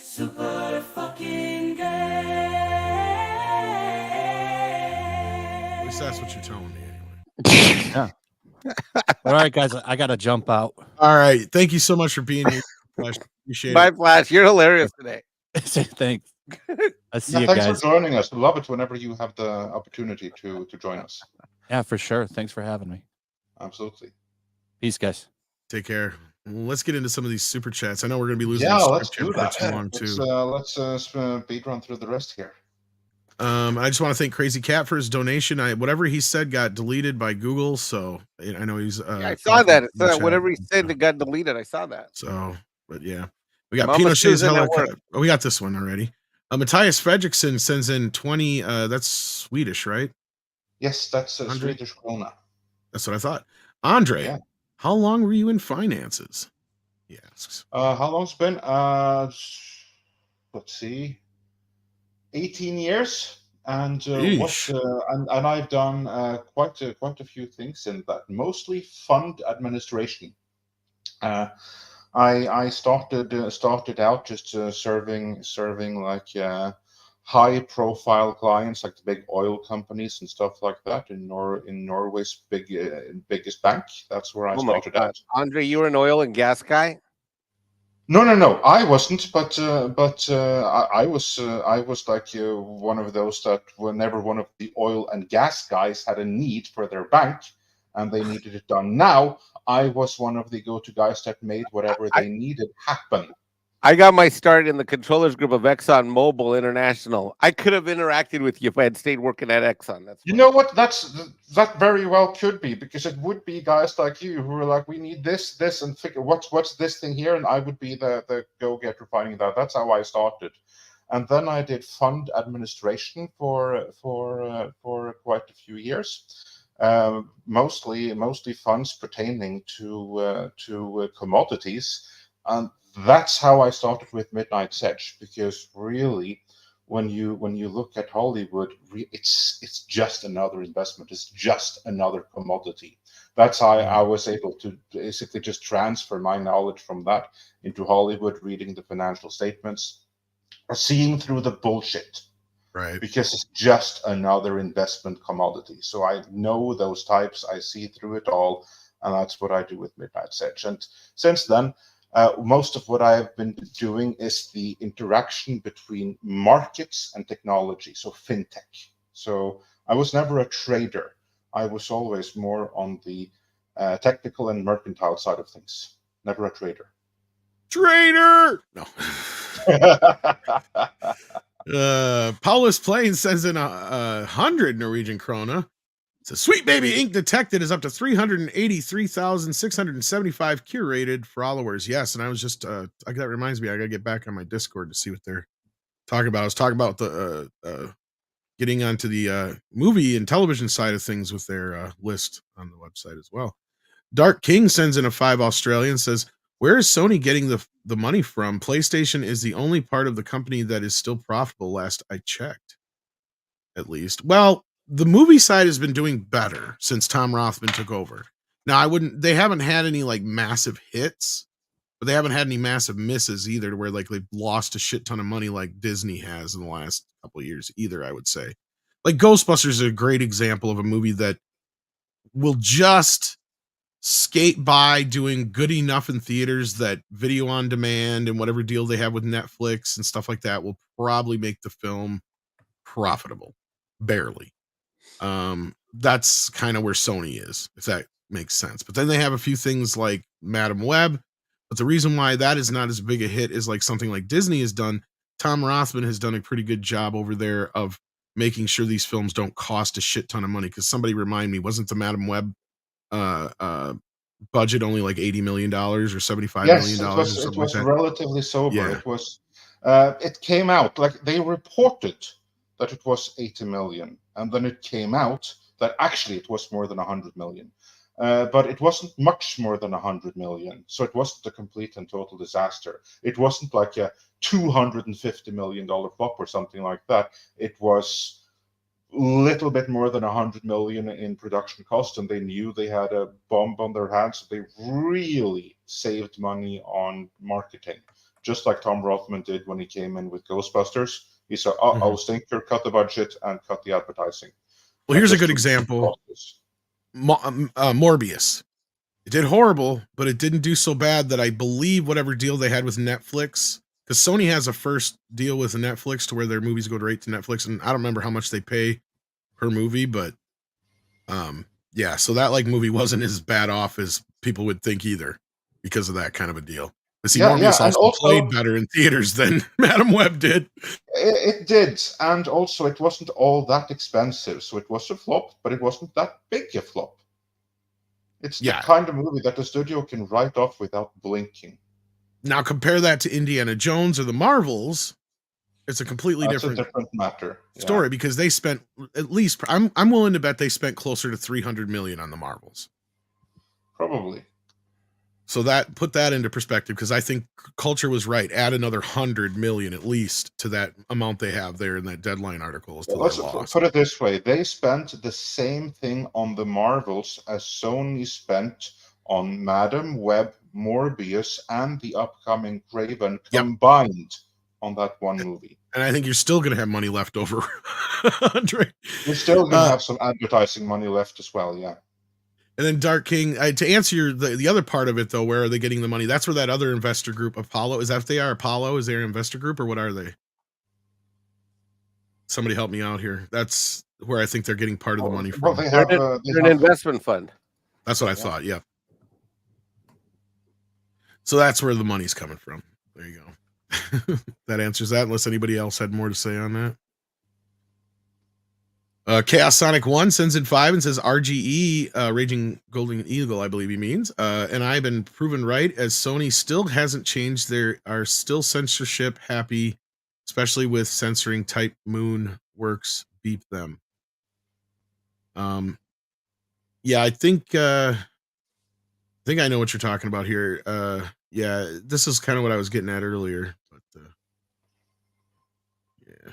[SPEAKER 9] Super fucking gay.
[SPEAKER 1] At least that's what you're telling me anyway.
[SPEAKER 7] Yeah. All right, guys, I got to jump out.
[SPEAKER 1] All right. Thank you so much for being here. Flash. Appreciate
[SPEAKER 3] Bye,
[SPEAKER 1] it.
[SPEAKER 3] Flash. You're hilarious today.
[SPEAKER 7] Thanks. I see you
[SPEAKER 2] thanks
[SPEAKER 7] guys.
[SPEAKER 2] for joining us. We love it whenever you have the opportunity to join us.
[SPEAKER 7] Yeah, for sure. Thanks for having me.
[SPEAKER 2] Absolutely.
[SPEAKER 7] Peace, guys.
[SPEAKER 1] Take care. Let's get into some of these super chats. I know we're going to be losing.
[SPEAKER 2] Yeah, let's do
[SPEAKER 1] for
[SPEAKER 2] that.
[SPEAKER 1] too long too.
[SPEAKER 2] Let's speed run through the rest here.
[SPEAKER 1] I just want to thank Crazy Cat for his donation. Whatever he said got deleted by Google, so I know he's.
[SPEAKER 3] I saw that. Whatever he said that got deleted. I saw that.
[SPEAKER 1] So, but yeah, we got Pinochet's helicopter. Oh, we got this one already. Matthias Fredriksson sends in 20. That's Swedish, right?
[SPEAKER 2] Yes, that's Swedish krona.
[SPEAKER 1] That's what I thought. Andre. Yeah. How long were you in finances? He asks.
[SPEAKER 2] How long's it been? Let's see, 18 years, and I've done quite a few things in that. Mostly fund administration. I started out just serving like high-profile clients, like the big oil companies and stuff like that in Norway's biggest bank. That's where I started out.
[SPEAKER 3] Andre, you were an oil and gas guy?
[SPEAKER 2] No, I wasn't. But I was like one of those that whenever one of the oil and gas guys had a need for their bank and they needed it done now, I was one of the go-to guys that made whatever they needed happen.
[SPEAKER 3] I got my start in the controllers group of Exxon Mobil International. I could have interacted with you if I had stayed working at Exxon.
[SPEAKER 2] You know what? That very well could be, because it would be guys like you who are like, we need this, and figure what's this thing here, and I would be the go-getter finding that. That's how I started, and then I did fund administration for quite a few years, mostly funds pertaining to commodities, and that's how I started with Midnight's Edge, because really, when you look at Hollywood, it's just another investment. It's just another commodity. That's how I was able to basically just transfer my knowledge from that into Hollywood, reading the financial statements, or seeing through the bullshit.
[SPEAKER 1] Right.
[SPEAKER 2] Because it's just another investment commodity. So I know those types. I see through it all, and that's what I do with Midnight's Edge. And since then, most of what I have been doing is the interaction between markets and technology, so fintech. So I was never a trader. I was always more on the technical and mercantile side of things. Never a trader.
[SPEAKER 1] Trader! No. Paulus Plain sends in 100 Norwegian krona. So Sweet Baby Ink Detected is up to 383,675 curated followers. Yes, and I was just that reminds me, I gotta get back on my Discord to see what they're talking about. I was talking about the getting onto the movie and television side of things with their list on the website as well. Dark King sends in a 5 Australian, says, Where is Sony getting the money from? PlayStation is the only part of the company that is still profitable, last I checked, at least. Well, the movie side has been doing better since Tom Rothman took over. Now, they haven't had any like massive hits, but they haven't had any massive misses either, to where like they've lost a shit ton of money like Disney has in the last couple of years either, I would say. Like Ghostbusters is a great example of a movie that will just skate by doing good enough in theaters that video on demand and whatever deal they have with Netflix and stuff like that will probably make the film profitable. Barely. That's kind of where Sony is, if that makes sense. But then they have a few things like Madam Web. But the reason why that is not as big a hit is like something like Disney has done. Tom Rothman has done a pretty good job over there of making sure these films don't cost a shit ton of money. Because somebody remind me, wasn't the Madam Web budget only like $80 million or $75 million or something
[SPEAKER 2] it was
[SPEAKER 1] like that?
[SPEAKER 2] relatively sober.
[SPEAKER 1] Yeah.
[SPEAKER 2] It was it came out like they reported that it was 80 million, and then it came out that actually it was more than 100 million. But it wasn't much more than 100 million, so it wasn't a complete and total disaster. It wasn't like a $250 million flop or something like that. It was little bit more than 100 million in production cost, and they knew they had a bomb on their hands, so they really saved money on marketing, just like Tom Rothman did when he came in with Ghostbusters. He said, I'll stinker, cut the budget and cut the advertising.
[SPEAKER 1] Well, here's a good example. Morbius. It did horrible, but it didn't do so bad that I believe whatever deal they had with Netflix, because Sony has a first deal with Netflix to where their movies go straight to Netflix, and I don't remember how much they pay per movie, but yeah, so that like movie wasn't as bad off as people would think either, because of that kind of a deal. But see, Morbius also played better in theaters than Madam Web did.
[SPEAKER 2] It did, and also it wasn't all that expensive, so it was a flop, but it wasn't that big a flop. It's the kind of movie that the studio can write off without blinking.
[SPEAKER 1] Now compare that to Indiana Jones or the Marvels. It's a completely different
[SPEAKER 2] matter
[SPEAKER 1] story, because they spent at least, I'm willing to bet they spent closer to 300 million on the Marvels.
[SPEAKER 2] Probably.
[SPEAKER 1] So that put that into perspective, because I think Culture was right. Add another 100 million at least to that amount they have there in that Deadline article.
[SPEAKER 2] Let's put it this way. They spent the same thing on the Marvels as Sony spent on Madam Web, Morbius, and the upcoming Craven combined on that one movie.
[SPEAKER 1] And I think you're still going to have money left over, Andre.
[SPEAKER 2] You're still going to have some advertising money left as well, yeah.
[SPEAKER 1] And then Dark King, to answer the other part of it, though, where are they getting the money? That's where that other investor group, Apollo, is that if they are Apollo? Is there an investor group, or what are they? Somebody help me out here. That's where I think they're getting part of the money from.
[SPEAKER 3] Well, they're an investment fund.
[SPEAKER 1] That's what I thought, yeah. So that's where the money's coming from. There you go. That answers that, unless anybody else had more to say on that. Chaos Sonic 1 sends in 5 and says RGE, Raging Golden Eagle, I believe he means. And I've been proven right, as Sony still hasn't changed. Are still censorship happy, especially with censoring Type Moon Works. Beep them. Yeah, I think I know what you're talking about here. Yeah, this is kind of what I was getting at earlier. But yeah.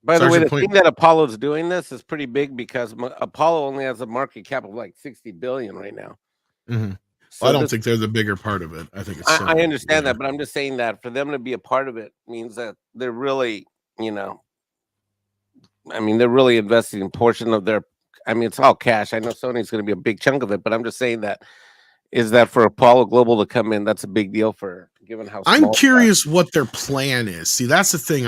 [SPEAKER 3] By the way, the thing that Apollo's doing this is pretty big, because Apollo only has a market cap of like 60 billion right now.
[SPEAKER 1] Mm-hmm. So I don't think they're the bigger part of it. I think it's.
[SPEAKER 3] I understand that, but I'm just saying that for them to be a part of it means that they're really, they're really investing a portion of their. It's all cash. I know Sony's going to be a big chunk of it, but I'm just saying that for Apollo Global to come in, that's a big deal for. Given how
[SPEAKER 1] I'm curious what their plan is. See, that's the thing.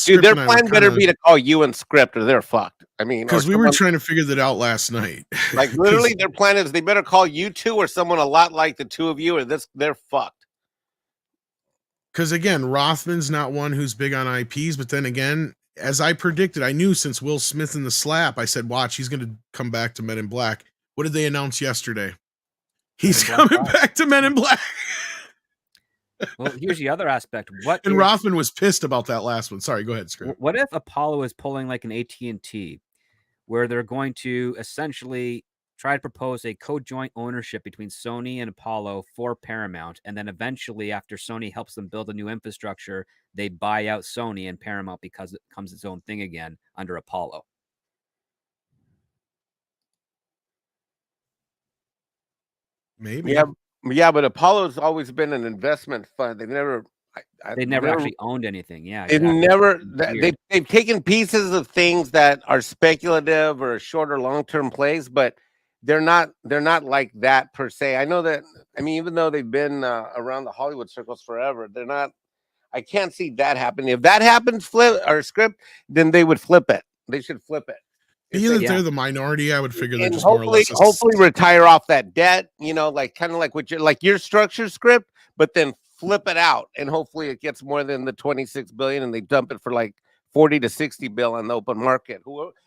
[SPEAKER 3] Dude, their plan better be to call you and Script, or they're fucked.
[SPEAKER 1] Because we were trying to figure that out last night.
[SPEAKER 3] Like literally, their plan is they better call you two or someone a lot like the two of you, or they're fucked.
[SPEAKER 1] Because again, Rothman's not one who's big on IPs, but then again, as I predicted, I knew since Will Smith in The Slap, I said, watch, he's going to come back to Men in Black. What did they announce yesterday? He's coming back to Men in Black.
[SPEAKER 6] Well, here's the other aspect.
[SPEAKER 1] Rothman was pissed about that last one. Sorry, go ahead, Script.
[SPEAKER 6] What if Apollo is pulling like an AT&T, where they're going to essentially try to propose a co-joint ownership between Sony and Apollo for Paramount, and then eventually, after Sony helps them build a new infrastructure, they buy out Sony and Paramount because it becomes its own thing again under Apollo.
[SPEAKER 1] Maybe.
[SPEAKER 3] Yeah, but Apollo's always been an investment fund. They've never.
[SPEAKER 6] They never actually owned anything. Yeah,
[SPEAKER 3] They've
[SPEAKER 6] exactly.
[SPEAKER 3] never.
[SPEAKER 6] Weird.
[SPEAKER 3] They've taken pieces of things that are speculative or shorter long-term plays, but they're not like that per se. I know that. I mean, even though they've been around the Hollywood circles forever, they're not. I can't see that happening. If that happens, flip or script, then they would flip it. They should flip it.
[SPEAKER 1] Being that they're the minority, I would figure they're
[SPEAKER 3] And
[SPEAKER 1] just more or less.
[SPEAKER 3] hopefully retire off that debt. You know, like kind of like what your structure script, but then flip it out, and hopefully it gets more than the 26 billion, and they dump it for like 40 to 60 bill on the open market.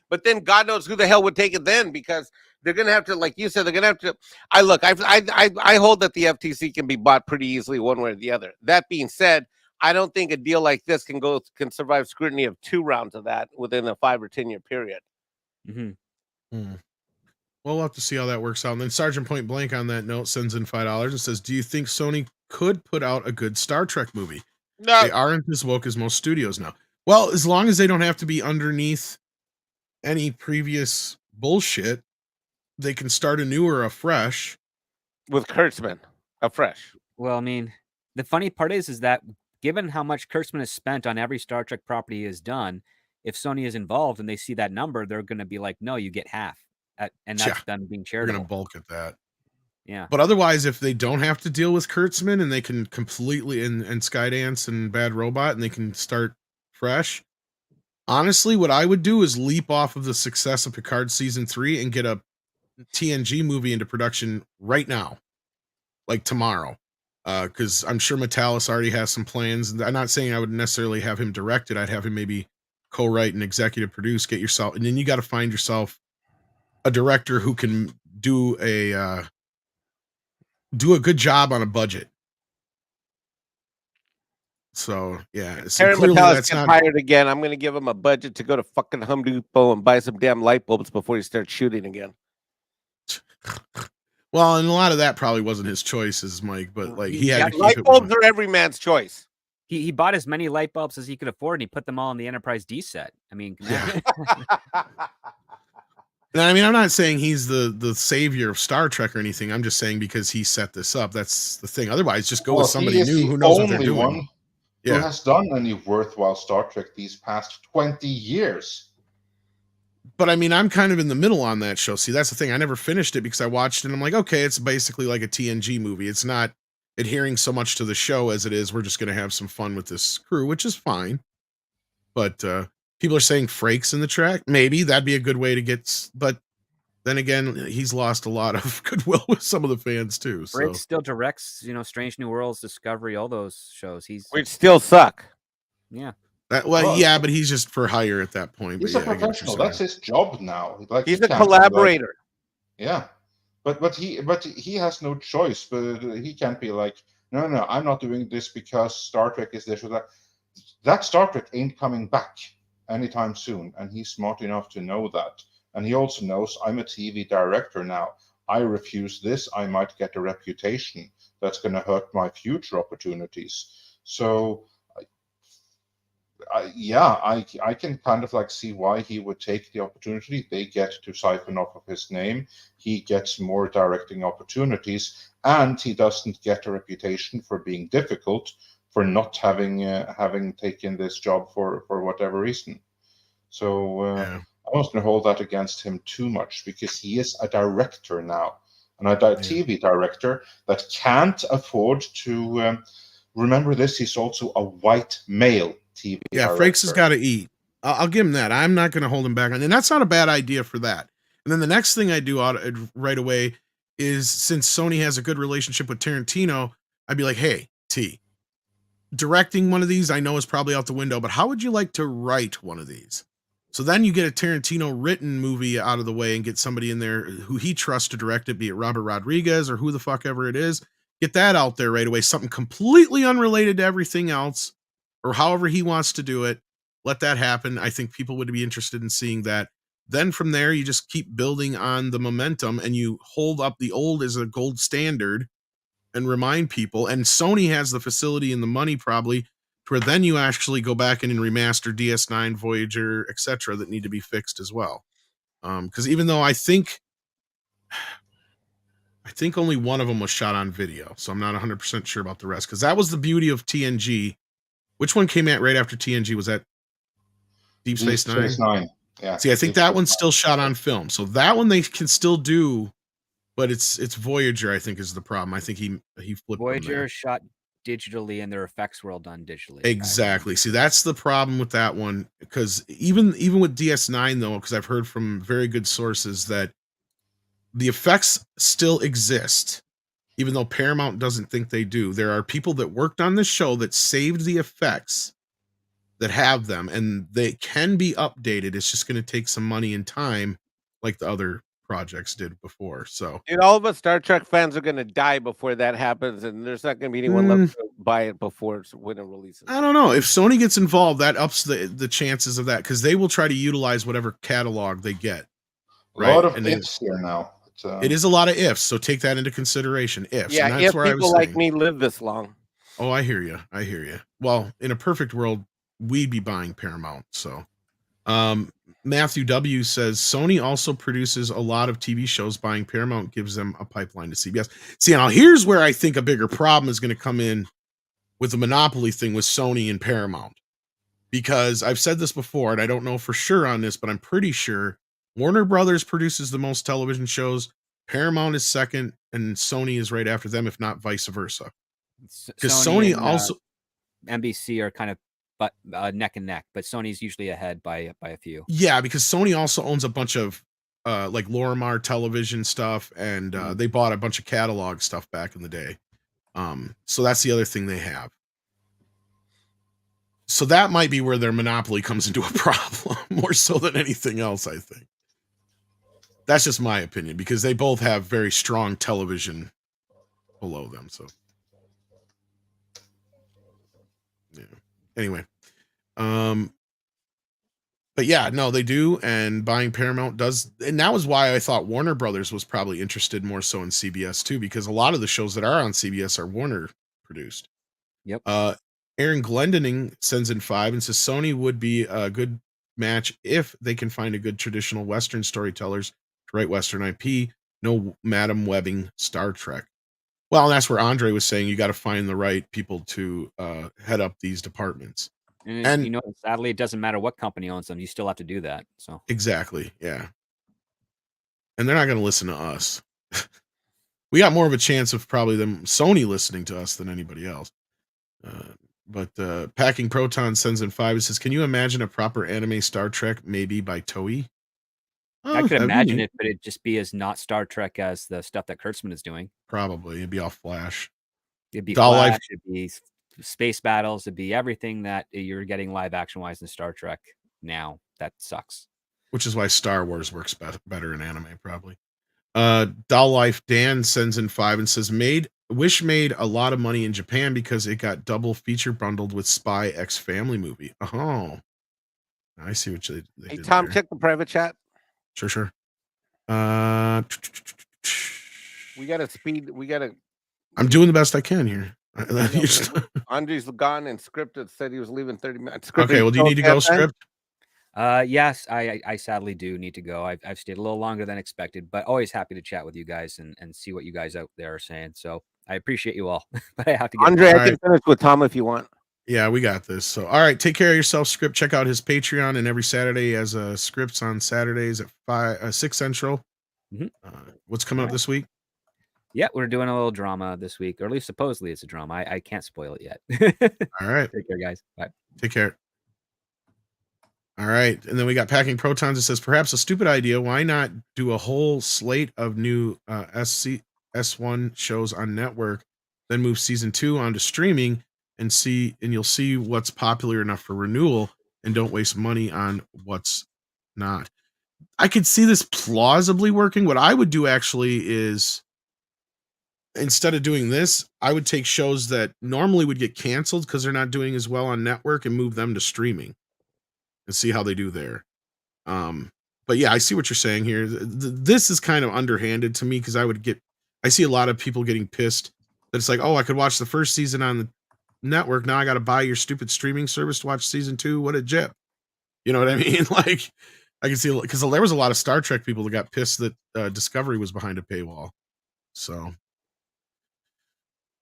[SPEAKER 3] But then God knows who the hell would take it then, because they're gonna have to, like you said, they're gonna have to. I hold that the FTC can be bought pretty easily one way or the other. That being said, I don't think a deal like this can survive scrutiny of 2 rounds of that within a 5 or 10 year period.
[SPEAKER 1] Well, we'll have to see how that works out. And then Sergeant Point Blank on that note sends in $5 and says, do you think Sony could put out a good Star Trek movie?
[SPEAKER 3] No.
[SPEAKER 1] They aren't as woke as most studios now. Well, as long as they don't have to be underneath any previous bullshit, they can start anew or afresh.
[SPEAKER 3] With Kurtzman, afresh.
[SPEAKER 6] Well, I mean, the funny part is that given how much Kurtzman has spent on every Star Trek property he has done, if Sony is involved and they see that number, they're going to be like, no, you get half. And that's them being
[SPEAKER 1] They're
[SPEAKER 6] charitable.
[SPEAKER 1] going to bulk at that.
[SPEAKER 6] Yeah.
[SPEAKER 1] But otherwise, if they don't have to deal with Kurtzman and they can completely, and Skydance and Bad Robot, and they can start fresh, honestly, what I would do is leap off of the success of Picard Season 3 and get a TNG movie into production right now, like tomorrow. Because I'm sure Metalis already has some plans. I'm not saying I would necessarily have him direct it. I'd have him maybe co-write and executive produce, get yourself, and then you got to find yourself a director who can do a good job on a budget. So yeah, so
[SPEAKER 3] Terry
[SPEAKER 1] clearly
[SPEAKER 3] Metalis
[SPEAKER 1] that's
[SPEAKER 3] gets
[SPEAKER 1] not
[SPEAKER 3] hired again. I'm going to give him a budget to go to fucking Home Depot and buy some damn light bulbs before he starts shooting again.
[SPEAKER 1] well, and a lot of that probably wasn't his choices, Mike, but like he had to keep
[SPEAKER 3] light
[SPEAKER 1] it
[SPEAKER 3] bulbs are every man's choice.
[SPEAKER 6] He bought as many light bulbs as he could afford, and he put them all in the Enterprise D set. I mean,
[SPEAKER 1] yeah. And I mean, I'm not saying he's the savior of Star Trek or anything. I'm just saying because he set this up. That's the thing. Otherwise, just go with somebody new who knows what they're doing.
[SPEAKER 2] One who has done any worthwhile Star Trek these past 20 years.
[SPEAKER 1] But I mean, I'm kind of in the middle on that show. See, that's the thing. I never finished it because I watched it and I'm like, okay, it's basically like a TNG movie. It's not adhering so much to the show as it is. We're just going to have some fun with this crew, which is fine. But people are saying Frakes in the track. Maybe that'd be a good way to get. But then again, he's lost a lot of goodwill with some of the fans too. So
[SPEAKER 6] Frakes still directs, Strange New Worlds, Discovery, all those shows.
[SPEAKER 3] Which still suck.
[SPEAKER 6] Yeah.
[SPEAKER 1] Yeah, but he's just for hire at that point.
[SPEAKER 2] He's
[SPEAKER 1] but
[SPEAKER 2] a
[SPEAKER 1] yeah,
[SPEAKER 2] professional. That's his job now. Like
[SPEAKER 3] he's a collaborator.
[SPEAKER 2] Yeah, but he has no choice. But he can't be like, no, I'm not doing this because Star Trek is this or that. That Star Trek ain't coming back anytime soon, and he's smart enough to know that. And he also knows I'm a TV director now. I refuse this, I might get a reputation that's going to hurt my future opportunities. So I can kind of like see why he would take the opportunity. They get to siphon off of his name. He gets more directing opportunities, and he doesn't get a reputation for being difficult, for not having taken this job for whatever reason. So I wasn't going to hold that against him too much, because he is a director now, and a TV director that can't afford to remember this. He's also a white male TV director.
[SPEAKER 1] Frakes has got to eat. I'll give him that. I'm not going to hold him back on, and that's not a bad idea for that. And then the next thing I do right away is, since Sony has a good relationship with Tarantino, I'd be like, hey, T, directing one of these I know is probably out the window, but how would you like to write one of these? So then you get a Tarantino written movie out of the way and get somebody in there who he trusts to direct it, be it Robert Rodriguez or who the fuck ever it is. Get that out there right away. Something completely unrelated to everything else, or however he wants to do it. Let that happen. I think people would be interested in seeing that. then from there, you just keep building on the momentum and you hold up the old as a gold standard and remind people. And Sony has the facility and the money probably to where then you actually go back in and remaster DS9, Voyager, etc. that need to be fixed as well. Because even though I think only one of them was shot on video, so I'm not 100% sure about the rest. Because that was the beauty of TNG. Which one came out right after TNG? Was that Deep Space Nine?
[SPEAKER 2] Yeah.
[SPEAKER 1] See, I think that one's still shot on film, so that one they can still do, but it's Voyager. I think is the problem. I think he flipped
[SPEAKER 6] Voyager shot digitally, and their effects were all done digitally.
[SPEAKER 1] Exactly. See, that's the problem with that one, because even with DS9 though, because I've heard from very good sources that the effects still exist, even though Paramount doesn't think they do. There are people that worked on this show that saved the effects that have them, and they can be updated. It's just going to take some money and time, like the other projects did before. So,
[SPEAKER 3] Dude, all of us Star Trek fans are gonna die before that happens, and there's not gonna be anyone left to buy it before when it releases.
[SPEAKER 1] I don't know if Sony gets involved, that ups the chances of that, because they will try to utilize whatever catalog they get.
[SPEAKER 2] Right? A lot of ifs here now.
[SPEAKER 1] It is a lot of ifs, so take that into consideration. Ifs.
[SPEAKER 3] Yeah,
[SPEAKER 1] and that's
[SPEAKER 3] if
[SPEAKER 1] where
[SPEAKER 3] people like me live this long.
[SPEAKER 1] Oh, I hear you. I hear you. Well, in a perfect world, we'd be buying Paramount. So, Matthew W says Sony also produces a lot of TV shows. Buying Paramount gives them a pipeline to CBS. See, now here's where I think a bigger problem is going to come in with the monopoly thing with Sony and Paramount, because I've said this before, and I don't know for sure on this, but I'm pretty sure Warner Brothers produces the most television shows. Paramount is second, and Sony is right after them, if not vice versa. Because Sony and, also
[SPEAKER 6] NBC are kind of neck and neck, but Sony's usually ahead by a few.
[SPEAKER 1] Yeah, because Sony also owns a bunch of like Lorimar television stuff, and they bought a bunch of catalog stuff back in the day. So that's the other thing they have. So that might be where their monopoly comes into a problem more so than anything else, I think. That's just my opinion, because they both have very strong television below them. So, yeah. Anyway, but yeah, no, they do, and buying Paramount does, and that was why I thought Warner Brothers was probably interested more so in CBS too, because a lot of the shows that are on CBS are Warner produced.
[SPEAKER 6] Yep.
[SPEAKER 1] Aaron Glendening sends in 5 and says Sony would be a good match if they can find a good traditional Western storytellers to write Western IP. No Madam Webbing Star Trek. Well, and that's where Andre was saying you got to find the right people to head up these departments.
[SPEAKER 6] And you know, sadly, it doesn't matter what company owns them; you still have to do that. So
[SPEAKER 1] exactly, yeah. And they're not going to listen to us. We got more of a chance of probably them Sony listening to us than anybody else. But Packing Proton sends in 5 and says, "Can you imagine a proper anime Star Trek, maybe by Toei?"
[SPEAKER 6] I could imagine it, but it'd just be as not Star Trek as the stuff that Kurtzman is doing.
[SPEAKER 1] Probably it'd be all Flash.
[SPEAKER 6] It'd be Flash. It'd be space battles. It'd be everything that you're getting live action wise in Star Trek now. That sucks.
[SPEAKER 1] Which is why Star Wars works better in anime, probably. Doll Life Dan sends in 5 and says, Wish made a lot of money in Japan because it got double feature bundled with Spy X Family movie. Oh, I see what they
[SPEAKER 3] Hey,
[SPEAKER 1] did
[SPEAKER 3] Tom,
[SPEAKER 1] there.
[SPEAKER 3] check the private chat.
[SPEAKER 1] Sure.
[SPEAKER 3] We gotta speed. We gotta.
[SPEAKER 1] I'm doing the best I can here.
[SPEAKER 3] Andre's gone, and Scripted said he was leaving 30 minutes.
[SPEAKER 1] Okay, well, do you need to go, Script?
[SPEAKER 6] Yes, I sadly do need to go. I've stayed a little longer than expected, but always happy to chat with you guys and see what you guys out there are saying. So I appreciate you all, but I have to get
[SPEAKER 3] Andre, I can finish with Tom if you want.
[SPEAKER 1] Yeah, we got this. So, all right, take care of yourself, Script. Check out his Patreon, and every Saturday as Scripts on Saturdays at 6 Central. What's coming up this week?
[SPEAKER 6] Yeah, we're doing a little drama this week, or at least supposedly it's a drama. I can't spoil it yet.
[SPEAKER 1] All right.
[SPEAKER 6] Take care, guys. Bye.
[SPEAKER 1] Take care. All right. And then we got Packing Protons. It says, perhaps a stupid idea. Why not do a whole slate of new S1 shows on network, then move season 2 onto streaming and you'll see what's popular enough for renewal and don't waste money on what's not. I could see this plausibly working. What I would do actually is, instead of doing this, I would take shows that normally would get canceled because they're not doing as well on network and move them to streaming and see how they do there. but yeah, I see what you're saying here. This is kind of underhanded to me because I see a lot of people getting pissed that it's like, oh, I could watch the first season on the network. Now I got to buy your stupid streaming service to watch season 2. What a jip. You know what I mean? Like, I can see, because there was a lot of Star Trek people that got pissed that Discovery was behind a paywall. So,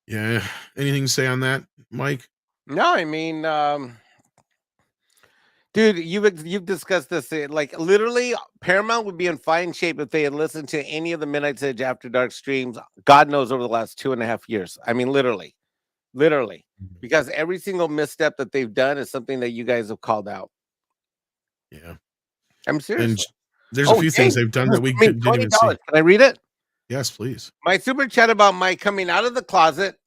[SPEAKER 1] yeah. Anything to say on that, Mike?
[SPEAKER 3] No, I mean, dude, you've discussed this. Like, literally, Paramount would be in fine shape if they had listened to any of the Midnight Edge After Dark streams. God knows, over the last 2.5 years. I mean, literally, because every single misstep that they've done is something that you guys have called out.
[SPEAKER 1] Yeah,
[SPEAKER 3] I'm serious.
[SPEAKER 1] And there's a few things they've done that we didn't even see.
[SPEAKER 3] Can I read it?
[SPEAKER 1] Yes, please.
[SPEAKER 3] My super chat about Mike coming out of the closet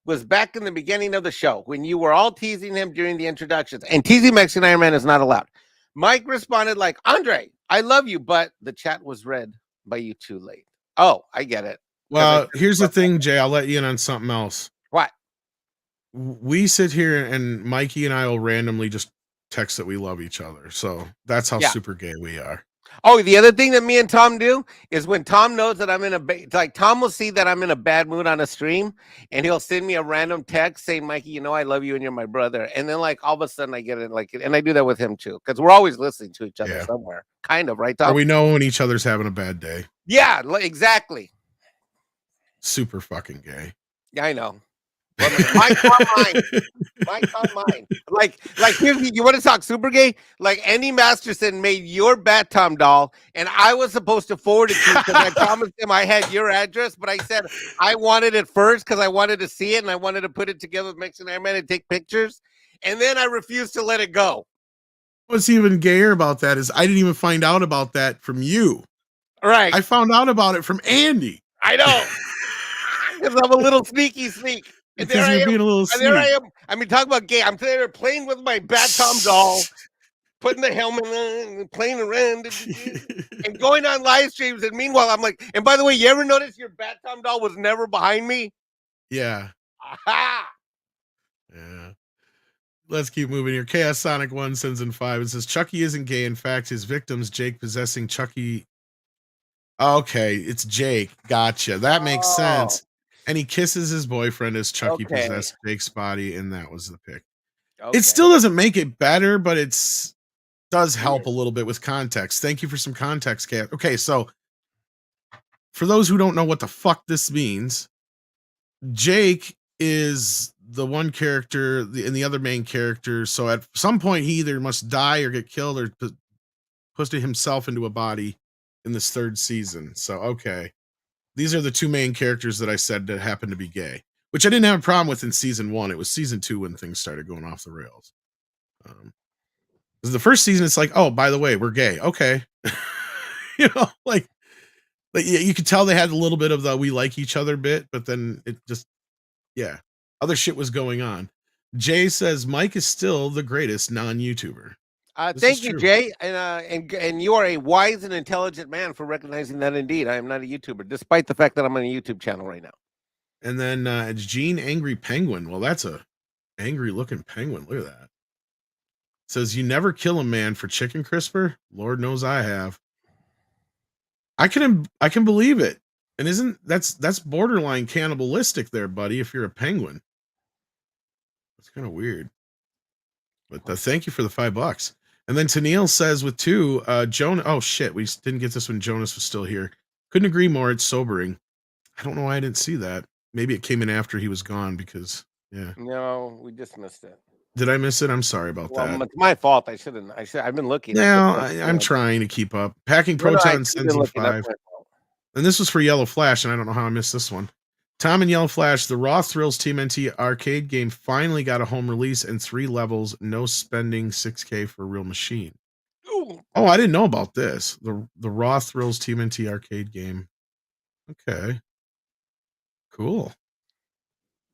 [SPEAKER 3] was back in the beginning of the show when you were all teasing him during the introductions, and teasing Mexican Iron Man is not allowed. Mike responded like, Andre, I love you, but the chat was read by you too late. Oh, I get it.
[SPEAKER 1] Well, here's the thing, Jay. I'll let you in on something else.
[SPEAKER 3] What?
[SPEAKER 1] We sit here and Mikey and I will randomly just text that we love each other. So that's how super gay we are.
[SPEAKER 3] Oh, the other thing that me and Tom do is when Tom knows that I'm in like Tom will see that I'm in a bad mood on a stream, and he'll send me a random text saying, Mikey, you know I love you and you're my brother. And then like all of a sudden I get it, like, and I do that with him too, because we're always listening to each other somewhere. Kind of, right, Tom?
[SPEAKER 1] Or we know when each other's having a bad day.
[SPEAKER 3] Yeah, exactly.
[SPEAKER 1] Super fucking gay.
[SPEAKER 3] Yeah, I know. Mike's on mine. Mike's on mine. Like here's, you want to talk super gay? Like Andy Masterson made your Bat Tom doll, and I was supposed to forward it to you because I promised him I had your address, but I said I wanted it first because I wanted to see it and I wanted to put it together with Mexican Iron Man and take pictures, and then I refused to let it go.
[SPEAKER 1] What's even gayer about that is I didn't even find out about that from you.
[SPEAKER 3] Right.
[SPEAKER 1] I found out about it from Andy.
[SPEAKER 3] I know. Because I'm a little sneaky. And
[SPEAKER 1] because you're being a little sneaky.
[SPEAKER 3] There I am. I mean, talk about gay. I'm there playing with my Bat Tom doll, putting the helmet on, and playing around, and going on live streams. And meanwhile, I'm like, and by the way, you ever notice your Bat Tom doll was never behind me?
[SPEAKER 1] Yeah.
[SPEAKER 3] Aha!
[SPEAKER 1] Yeah. Let's keep moving here. Chaos Sonic 1 sends in 5 and says Chucky isn't gay. In fact, his victims, Jake possessing Chucky. Okay, it's Jake. Gotcha. That makes sense. And he kisses his boyfriend as Chucky possessed Jake's body, and that was the pick. Okay. It still doesn't make it better, but does help a little bit with context. Thank you for some context, Kat. Okay, so for those who don't know what the fuck this means, Jake is the one character and the other main character. So at some point, he either must die or get killed or push himself into a body in this third season. So, okay. These are the two main characters that I said that happen to be gay, which I didn't have a problem with in season 1. It was season 2 when things started going off the rails. The first season, it's like, oh, by the way, we're gay. Okay. You know, like you could tell they had a little bit of the we like each other bit, but then it just, other shit was going on. Jay says Mike is still the greatest non-YouTuber.
[SPEAKER 3] Thank you, Jay, and you are a wise and intelligent man for recognizing that. Indeed, I am not a YouTuber, despite the fact that I'm on a YouTube channel right now.
[SPEAKER 1] And then it's Gene Angry Penguin. Well, that's a angry looking penguin. Look at that. Says you never kill a man for chicken crisper. Lord knows I have. I can believe it. And that's borderline cannibalistic there, buddy. If you're a penguin, that's kind of weird. But thank you for the $5. And then Tennille says with 2, Jonah. Oh shit, we didn't get this when Jonas was still here. Couldn't agree more. It's sobering. I don't know why I didn't see that. Maybe it came in after he was gone because
[SPEAKER 3] No, we just missed it.
[SPEAKER 1] Did I miss it? I'm sorry about that.
[SPEAKER 3] It's my fault. I've been looking.
[SPEAKER 1] Now I'm trying to keep up. Packing Proton sends in 5. And this was for Yellow Flash, and I don't know how I missed this one. Tom and Yellow Flash, the Raw Thrills TMNT arcade game finally got a home release and 3 levels, no spending, $6K for a real machine.
[SPEAKER 3] Ooh.
[SPEAKER 1] Oh, I didn't know about this. The Raw Thrills TMNT arcade game. Okay. Cool.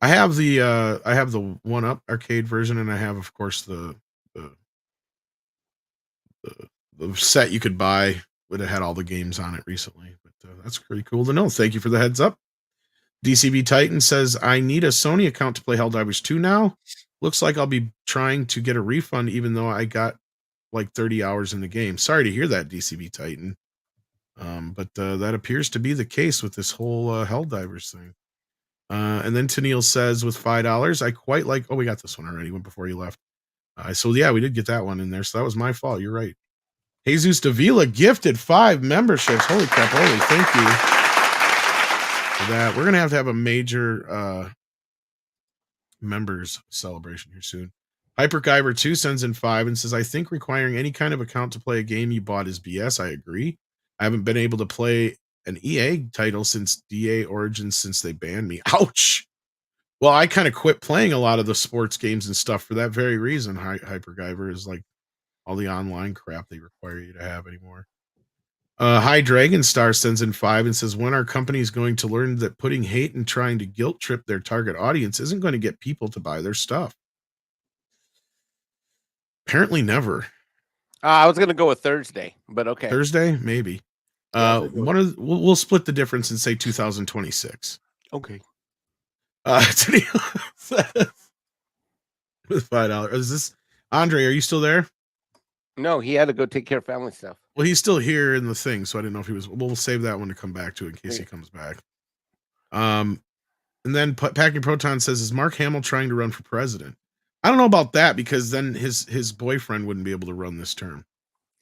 [SPEAKER 1] I have the 1-up arcade version, and I have, of course, the set you could buy would have had all the games on it recently. But that's pretty cool to know. Thank you for the heads up. DCB Titan says, I need a Sony account to play Helldivers 2 now. Looks like I'll be trying to get a refund, even though I got like 30 hours in the game. Sorry to hear that, DCB Titan. But that appears to be the case with this whole Helldivers thing. And then Tennille says with $5, I quite like. Oh, we got this one already. Went before you left. So yeah, we did get that one in there. So that was my fault. You're right. Jesus Davila gifted 5 memberships. Holy crap! Holy, thank you for that. We're gonna have to have a major members celebration here soon. Hyperguyver 2 sends in 5 and says, I think requiring any kind of account to play a game you bought is BS. I agree. I haven't been able to play an EA title since DA Origins since they banned me. Ouch. Well, I kind of quit playing a lot of the sports games and stuff for that very reason. Hyperguyver is like all the online crap they require you to have anymore. High Dragon Star sends in 5 and says, when are companies going to learn that putting hate and trying to guilt trip their target audience isn't going to get people to buy their stuff? Apparently never.
[SPEAKER 3] I was going to go with Thursday, but okay.
[SPEAKER 1] Thursday, maybe.
[SPEAKER 3] Yeah,
[SPEAKER 1] we'll split the difference and say 2026.
[SPEAKER 3] Okay.
[SPEAKER 1] With $5. Is this Andre? Are you still there?
[SPEAKER 3] No, he had to go take care of family stuff.
[SPEAKER 1] Well, he's still here in the thing, so I didn't know if he was. We'll save that one to come back to in case he comes back. And then Packing Proton says, is Mark Hamill trying to run for president? I don't know about that because then his boyfriend wouldn't be able to run this term.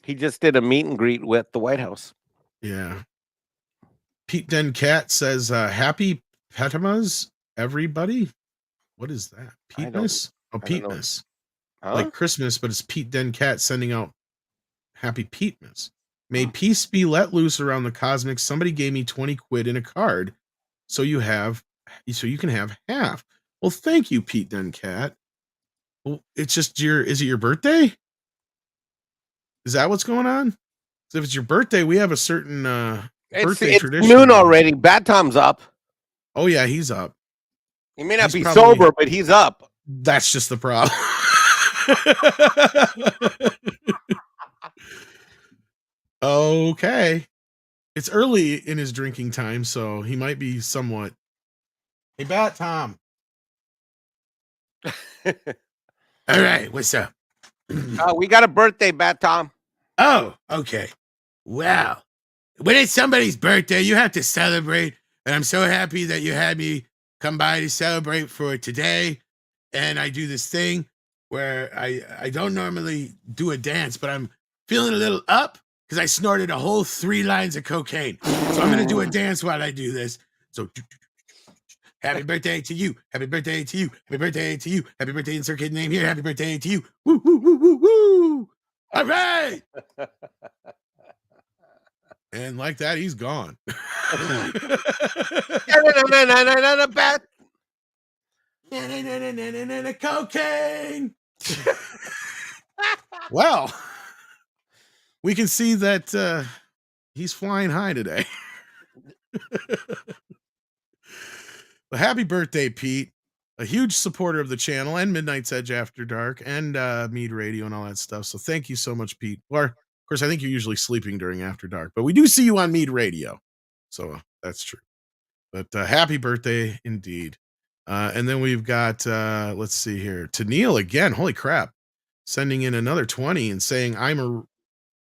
[SPEAKER 3] He just did a meet and greet with the White House.
[SPEAKER 1] Yeah. Pete Den Cat says, happy Petimas, everybody. What is that? Petemas? Oh, Petemas. Like Christmas, but it's Pete Den Cat sending out happy Petemas. May peace be let loose around the cosmic. Somebody gave me 20 quid in a card. So you can have half. Well, thank you, Pete Den Cat. Well, it's just is it your birthday? Is that what's going on? So if it's your birthday, we have a certain birthday tradition.
[SPEAKER 3] It's noon already. Bat Tom's up.
[SPEAKER 1] Oh yeah, he's up.
[SPEAKER 3] He may not be sober, but he's up.
[SPEAKER 1] That's just the problem. Okay. It's early in his drinking time, so he might be somewhat. Hey, Bat Tom. All right, what's up?
[SPEAKER 3] We got a birthday, Bat Tom.
[SPEAKER 1] Oh, okay. Wow. When it's somebody's birthday, you have to celebrate. And I'm so happy that you had me come by to celebrate for today. And I do this thing where I don't normally do a dance, but I'm feeling a little up because I snorted a whole 3 lines of cocaine. So I'm going to do a dance while I do this. So happy birthday to you. Happy birthday to you. Happy birthday to you. Happy birthday, insert kid name here. Happy birthday to you. Woo, woo, woo, woo, woo. All right. And like that, he's gone. Cocaine. Well, we can see that he's flying high today. Well, happy birthday, Pete. A huge supporter of the channel and Midnight's Edge After Dark and Mead Radio and all that stuff. So thank you so much, Pete. Or, of course, I think you're usually sleeping during After Dark, but we do see you on Mead Radio. So that's true. But happy birthday indeed. And then we've got, let's see here, Tennille again. Holy crap. Sending in another 20 and saying, I'm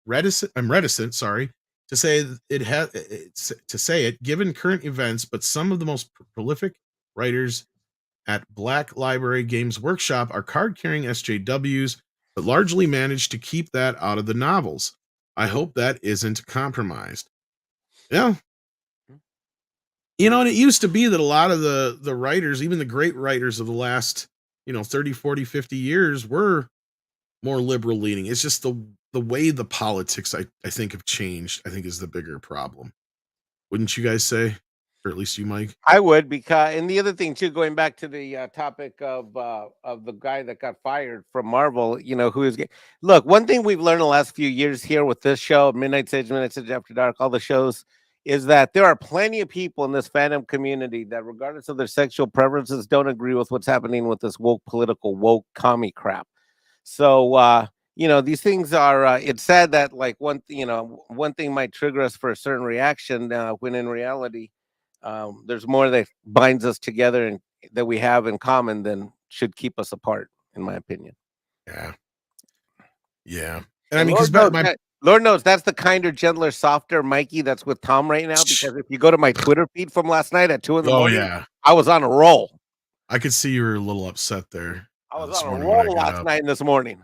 [SPEAKER 1] reticent, sorry, to say it, given current events, but some of the most prolific writers at Black Library Games Workshop are card-carrying SJWs, but largely managed to keep that out of the novels. I hope that isn't compromised. Yeah. You know, and it used to be that a lot of the writers, even the great writers of the last, 30, 40, 50 years were more liberal leaning. It's just the way the politics, I think, have changed, I think is the bigger problem. Wouldn't you guys say? Or at least you, Mike?
[SPEAKER 3] I would, because, and the other thing too, going back to the topic of the guy that got fired from Marvel, who is, look, one thing we've learned the last few years here with this show, Midnight's Edge After Dark, all the shows, is that there are plenty of people in this fandom community that, regardless of their sexual preferences, don't agree with what's happening with this woke commie crap. So, these things are, it's sad that like one thing might trigger us for a certain reaction when in reality, there's more that binds us together and that we have in common than should keep us apart, in my opinion.
[SPEAKER 1] Yeah. And I mean,
[SPEAKER 3] Lord
[SPEAKER 1] because
[SPEAKER 3] knows, Lord knows that's the kinder, gentler, softer Mikey that's with Tom right now. Because if you go to my Twitter feed from last night at 2 in the morning,
[SPEAKER 1] yeah,
[SPEAKER 3] I was on a roll.
[SPEAKER 1] I could see you were a little upset there.
[SPEAKER 3] I was
[SPEAKER 1] this
[SPEAKER 3] on a
[SPEAKER 1] morning when I
[SPEAKER 3] roll
[SPEAKER 1] got
[SPEAKER 3] last
[SPEAKER 1] up.
[SPEAKER 3] night and this morning.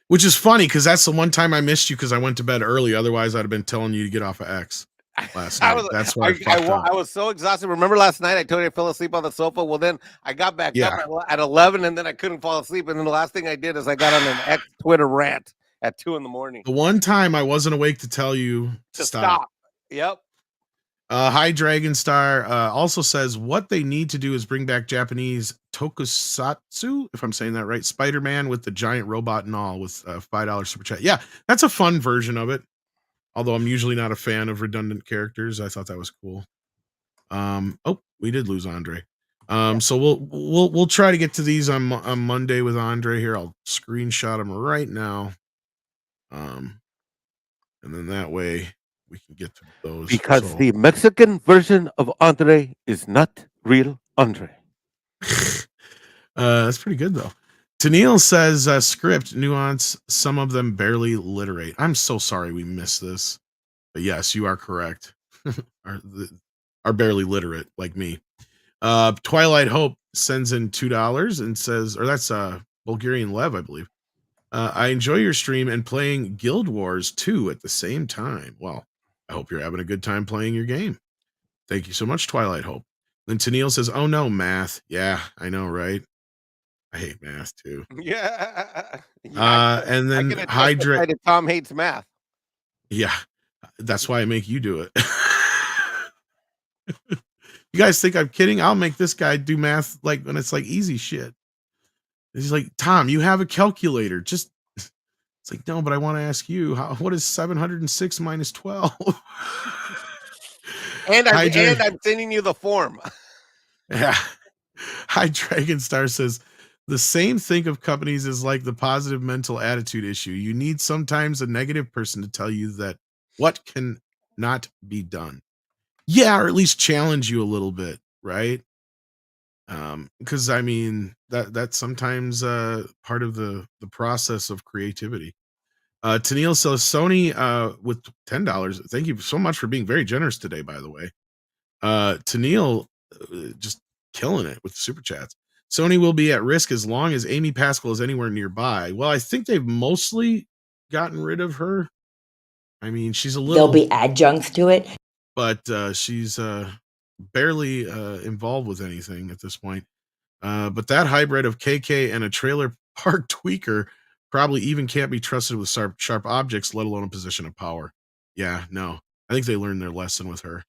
[SPEAKER 1] Which is funny because that's the one time I missed you because I went to bed early. Otherwise, I'd have been telling you to get off of X last night. That's where
[SPEAKER 3] I was so exhausted. Remember last night I told you I fell asleep on the sofa? Well, then I got back up at 11 and then I couldn't fall asleep. And then the last thing I did is I got on an X Twitter rant at 2 in the morning.
[SPEAKER 1] The one time I wasn't awake to tell you to stop.
[SPEAKER 3] Yep.
[SPEAKER 1] Hi Dragon Star also says what they need to do is bring back Japanese tokusatsu, if I'm saying that right, Spider-Man with the giant robot and all with $5 super chat. Yeah, that's a fun version of it. Although I'm usually not a fan of redundant characters, I thought that was cool. Oh, we did lose Andre. So we'll try to get to these on Monday with Andre here. I'll screenshot him right now. And then that way we can get to those.
[SPEAKER 3] Because the Mexican version of Andre is not real Andre.
[SPEAKER 1] That's pretty good though. Tennille says script nuance, some of them barely literate. I'm so sorry we missed this. But yes, you are correct. are barely literate like me. Twilight Hope sends in $2 and says, or that's Bulgarian Lev, I believe. I enjoy your stream and playing Guild Wars 2 at the same time. Well, I hope you're having a good time playing your game. Thank you so much, Twilight Hope. Then Tennille says, oh no, math. Yeah, I know, right? I hate math too.
[SPEAKER 3] Yeah.
[SPEAKER 1] And then Hydrate.
[SPEAKER 3] Tom hates math.
[SPEAKER 1] Yeah, that's why I make you do it. You guys think I'm kidding? I'll make this guy do math like when it's like easy shit. He's like, Tom, you have a calculator. Just it's like, no, but I want to ask you, what is 706 minus 12?
[SPEAKER 3] And I'm sending you the form.
[SPEAKER 1] Yeah. Hi, Dragon Star says the same think of companies as like the positive mental attitude issue. You need sometimes a negative person to tell you that what can not be done. Yeah, or at least challenge you a little bit, right? Because I mean that's sometimes part of the process of creativity. Tennille says Sony with $10. Thank you so much for being very generous today, by the way. Tennille just killing it with the super chats. Sony will be at risk as long as Amy Pascal is anywhere nearby. Well, I think they've mostly gotten rid of her. I mean, she's a little.
[SPEAKER 10] There'll be adjuncts to it,
[SPEAKER 1] but she's barely involved with anything at this point. But that hybrid of KK and a trailer park tweaker probably even can't be trusted with sharp objects, let alone a position of power. Yeah, no, I think they learned their lesson with her.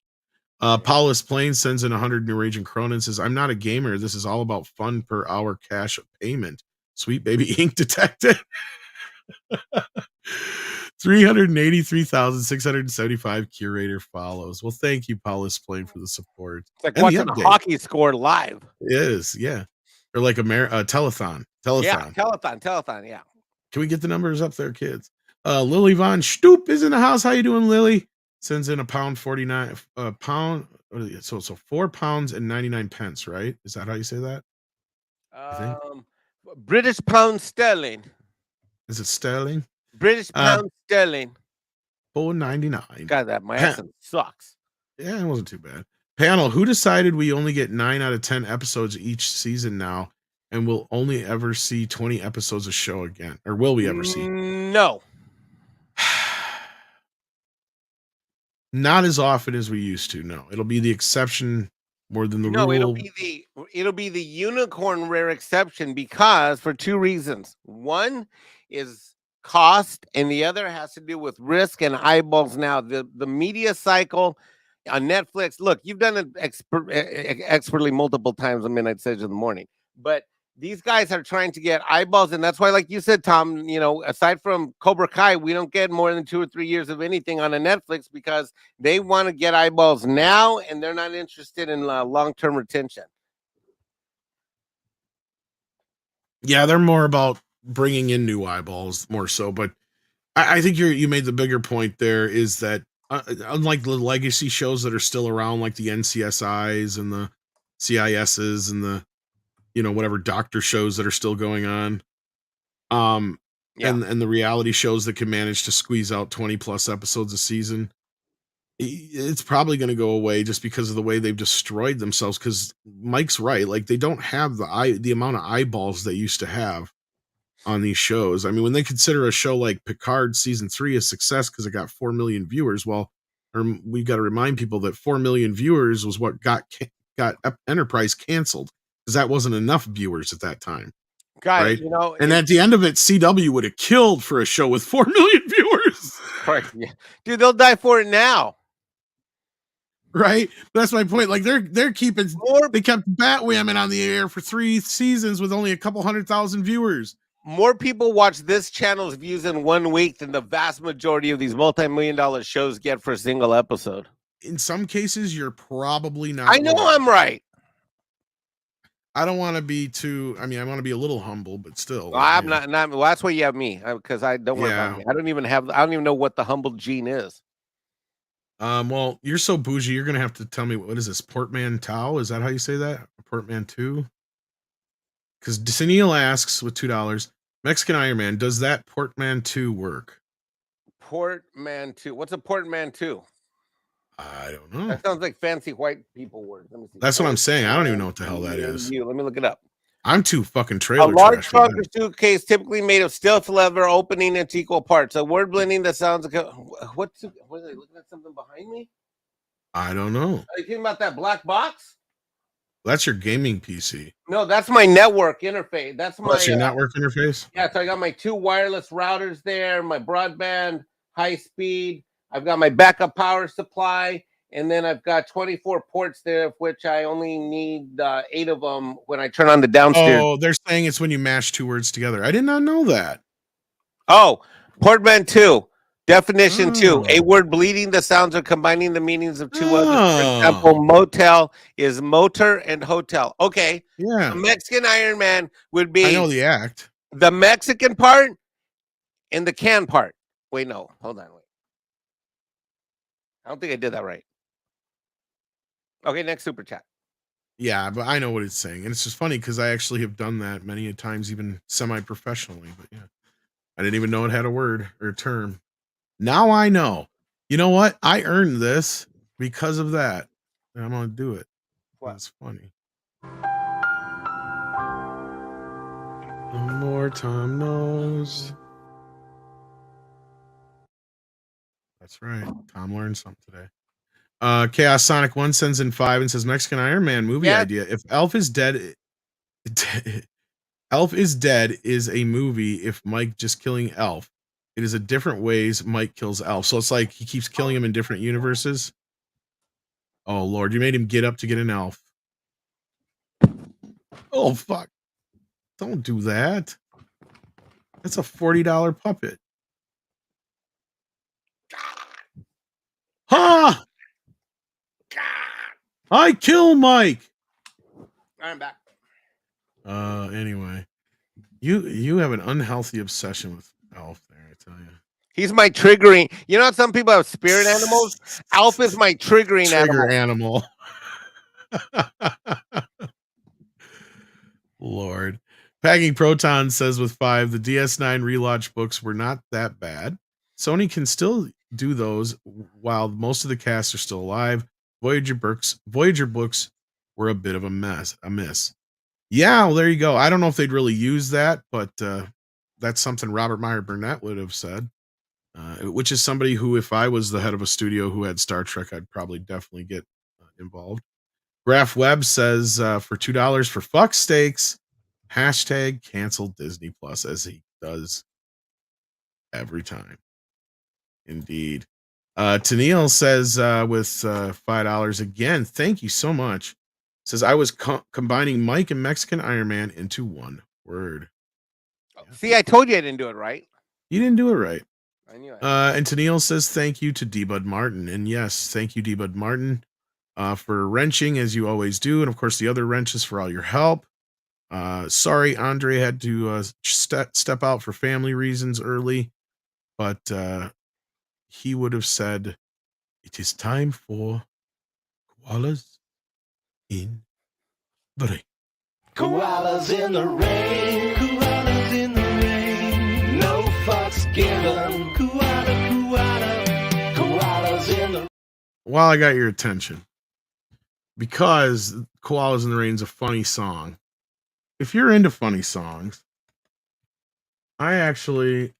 [SPEAKER 1] Paulus Plain sends in 100 New Raging Cronin, says, I'm not a gamer. This is all about fun per hour cash payment. Sweet baby ink detected. 383,675 curator follows. Well, thank you, Paulus Plain, for the support.
[SPEAKER 3] It's like watching a hockey score live.
[SPEAKER 1] It is, yeah. Or like a telethon.
[SPEAKER 3] Yeah, telethon, yeah.
[SPEAKER 1] Can we get the numbers up there, kids? Lily Von Stoop is in the house. How you doing, Lily? Sends in £1.49 pound. So £4 and 99 pence, right? Is that how you say that?
[SPEAKER 3] British pound sterling.
[SPEAKER 1] Is it sterling?
[SPEAKER 3] British pound sterling.
[SPEAKER 1] $4.99.
[SPEAKER 3] God, that my accent sucks.
[SPEAKER 1] Yeah, it wasn't too bad. Panel, who decided we only get 9 out of 10 episodes each season now, and we'll only ever see 20 episodes of show again? Or will we ever see?
[SPEAKER 3] No.
[SPEAKER 1] Not as often as we used to. No, it'll be the exception more than the rule.
[SPEAKER 3] No, it'll be the unicorn rare exception because for two reasons. One is cost, and the other has to do with risk and eyeballs. Now, the media cycle on Netflix. Look, you've done it expertly multiple times on Midnight Sage in the morning, but these guys are trying to get eyeballs, and that's why, like you said, Tom, aside from Cobra Kai, we don't get more than 2 or 3 years of anything on a Netflix because they want to get eyeballs now, and they're not interested in long-term retention.
[SPEAKER 1] Yeah, they're more about bringing in new eyeballs more so, but I think you made the bigger point there is that unlike the legacy shows that are still around, like the NCSIs and the CISs and the whatever doctor shows that are still going on. and the reality shows that can manage to squeeze out 20 plus episodes a season, it's probably going to go away just because of the way they've destroyed themselves. Because Mike's right, like they don't have the amount of eyeballs they used to have on these shows. I mean, when they consider a show like Picard season 3 a success because it got 4 million viewers, well, we got to remind people that 4 million viewers was what got Enterprise canceled, because that wasn't enough viewers at that time.
[SPEAKER 3] Got
[SPEAKER 1] right?
[SPEAKER 3] it. You know,
[SPEAKER 1] And at the end of it, CW would have killed for a show with 4 million viewers.
[SPEAKER 3] right, yeah. Dude, they'll die for it now.
[SPEAKER 1] Right? That's my point. Like they're keeping they kept Batwoman on the air for 3 seasons with only a couple 100,000 viewers.
[SPEAKER 3] More people watch this channel's views in 1 week than the vast majority of these multi-million-dollar shows get for a single episode.
[SPEAKER 1] In some cases, you're probably not.
[SPEAKER 3] I know I'm right.
[SPEAKER 1] I don't want to be too. I mean, I want to be a little humble, but still.
[SPEAKER 3] Well, I'm not. Well, that's why you have me, because I don't worry about me. I don't even know what the humble gene is.
[SPEAKER 1] Well, you're so bougie. You're gonna have to tell me, what is this, portmanteau? Is that how you say that? Portmanteau? Because Sunil asks with $2, Mexican Iron Man, does that portmanteau work?
[SPEAKER 3] Portmanteau. What's a portmanteau?
[SPEAKER 1] I don't know.
[SPEAKER 3] That sounds like fancy white people word. Let me see.
[SPEAKER 1] That's what I'm saying. I don't even know what the hell that is.
[SPEAKER 3] Let me look it up.
[SPEAKER 1] I'm too fucking trailer
[SPEAKER 3] A large
[SPEAKER 1] trash for
[SPEAKER 3] trunk
[SPEAKER 1] that.
[SPEAKER 3] or suitcase typically made of stiff leather, opening into equal parts. A word blending that sounds like what's are they looking at something behind me?
[SPEAKER 1] I don't know.
[SPEAKER 3] Are you thinking about that black box?
[SPEAKER 1] That's your gaming PC.
[SPEAKER 3] No, that's my network interface. That's
[SPEAKER 1] your network interface?
[SPEAKER 3] Yeah, so I got my 2 wireless routers there, my broadband, high speed. I've got my backup power supply, and then I've got 24 ports there, of which I only need 8 of them when I turn on the downstairs.
[SPEAKER 1] Oh, they're saying it's when you mash 2 words together. I did not know that.
[SPEAKER 3] Oh, portmanteau. Definition 2, a word bleeding the sounds or combining the meanings of 2 others. For example, motel is motor and hotel. Okay.
[SPEAKER 1] Yeah.
[SPEAKER 3] The Mexican Iron Man would be.
[SPEAKER 1] I know the act.
[SPEAKER 3] The Mexican part and the can part. Wait, no. Hold on. Wait. I don't think I did that right. Okay, next super chat.
[SPEAKER 1] Yeah, but I know what it's saying. And it's just funny because I actually have done that many a times, even semi-professionally. But yeah, I didn't even know it had a word or a term. Now I know. You know what? I earned this because of that. And I'm going to do it.
[SPEAKER 3] What?
[SPEAKER 1] That's funny. The more Tom knows. That's right. Tom learned something today. Chaos Sonic 1 sends in 5 and says, Mexican Iron Man movie idea. If Elf is dead, Elf is Dead is a movie if Mike just killing Elf. It is a different ways Mike kills Elf. So it's like he keeps killing him in different universes. Oh, Lord. You made him get up to get an elf. Oh, fuck. Don't do that. That's a $40 puppet. Ha! I kill Mike.
[SPEAKER 3] I'm back.
[SPEAKER 1] Anyway. You have an unhealthy obsession with Elf there, I tell you.
[SPEAKER 3] He's my triggering. You know how some people have spirit animals? Elf is my triggering
[SPEAKER 1] animal. Lord. Packing Proton says with 5, the DS9 relaunch books were not that bad. Sony can still do those while most of the cast are still alive. Voyager books were a bit of a miss. Yeah, well, there you go. I don't know if they'd really use that, but that's something Robert Meyer Burnett would have said, which is somebody who, if I was the head of a studio who had Star Trek, I'd probably definitely get involved. Graph Webb says for $2 for fuck steaks, hashtag cancel Disney Plus, as he does every time. Indeed. Tennille says with $5 again, thank you so much. Says I was combining Mike and Mexican Iron Man into one word.
[SPEAKER 3] See, I told you I didn't do it right.
[SPEAKER 1] You didn't do it right.
[SPEAKER 3] I knew it.
[SPEAKER 1] And Tennille says thank you to D-Bud Martin. And yes, thank you, D-Bud Martin, for wrenching as you always do. And of course, the other wrenches for all your help. Sorry, Andre had to step out for family reasons early, but he would have said, it is time for koalas in the rain.
[SPEAKER 9] Koalas in the rain, koalas in the rain. No given. Koalas in the
[SPEAKER 1] While I got your attention, because Koalas in the Rain's a funny song. If you're into funny songs, I actually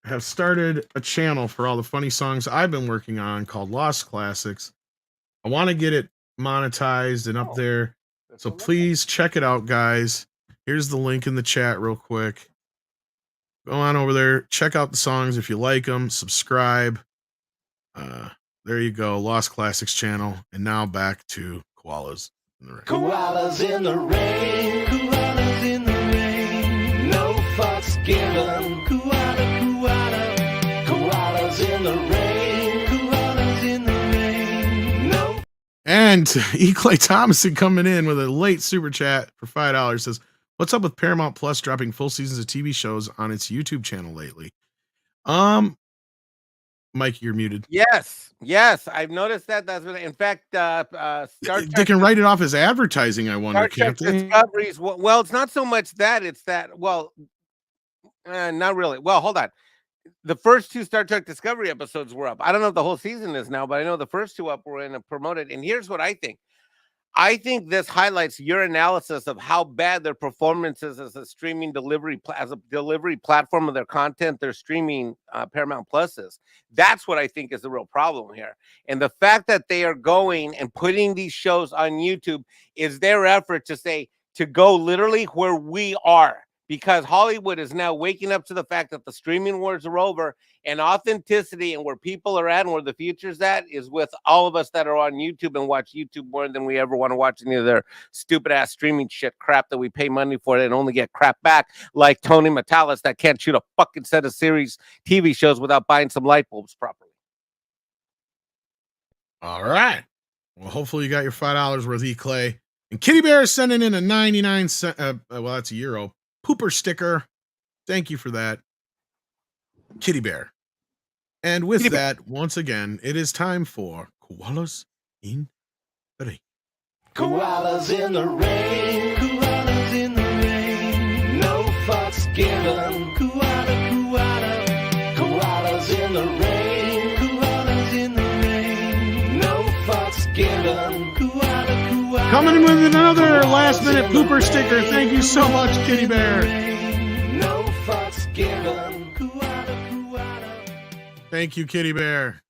[SPEAKER 1] have started a channel for all the funny songs I've been working on called Lost Classics. I want to get it monetized and up there. So please check it out, guys. Here's the link in the chat real quick. Go on over there. Check out the songs if you like them. Subscribe. There you go. Lost Classics channel. And now back to Koalas in the Rain.
[SPEAKER 9] koalas in the rain. Koalas in the rain. No fucks given. Koalas in the rain. Koalas in the rain. No.
[SPEAKER 1] And E. Clay Thomason coming in with a late super chat for $5 says, "What's up with Paramount Plus dropping full seasons of TV shows on its YouTube channel lately?" Mike, you're muted.
[SPEAKER 3] Yes, I've noticed that. That's what, in fact, Star Trek.
[SPEAKER 1] They can write it off as advertising, I wonder,
[SPEAKER 3] Star Trek
[SPEAKER 1] can't they?
[SPEAKER 3] Discoveries. Well, it's not so much that. It's that. Well, not really. Well, hold on. The first 2 Star Trek Discovery episodes were up. I don't know if the whole season is now, but I know the first 2 up were in and promoted. And here's what I think. I think this highlights your analysis of how bad their performance is as a streaming delivery as a delivery platform of their content. Their streaming Paramount Plus is. That's what I think is the real problem here. And the fact that they are going and putting these shows on YouTube is their effort to go literally where we are. Because Hollywood is now waking up to the fact that the streaming wars are over, and authenticity and where people are at and where the future's at is with all of us that are on YouTube and watch YouTube more than we ever want to watch any of their stupid ass streaming shit crap that we pay money for and only get crap back, like Tony Matalis that can't shoot a fucking set of series TV shows without buying some light bulbs properly.
[SPEAKER 1] All right. Well, hopefully you got your $5 worth, E. Clay. And Kitty Bear is sending in a 99 cent, well, that's a euro, pooper sticker. Thank you for that, Kitty Bear. And with that, once again, it is time for Koalas in the Rain.
[SPEAKER 9] Koalas in the rain. Koalas in the rain. No fucks given. Koalas in the rain. Koalas in the rain. No fucks given.
[SPEAKER 1] Coming in with another last minute pooper sticker. Thank you so much, Kitty Bear.
[SPEAKER 9] No fucks given.
[SPEAKER 1] Thank you, Kitty Bear.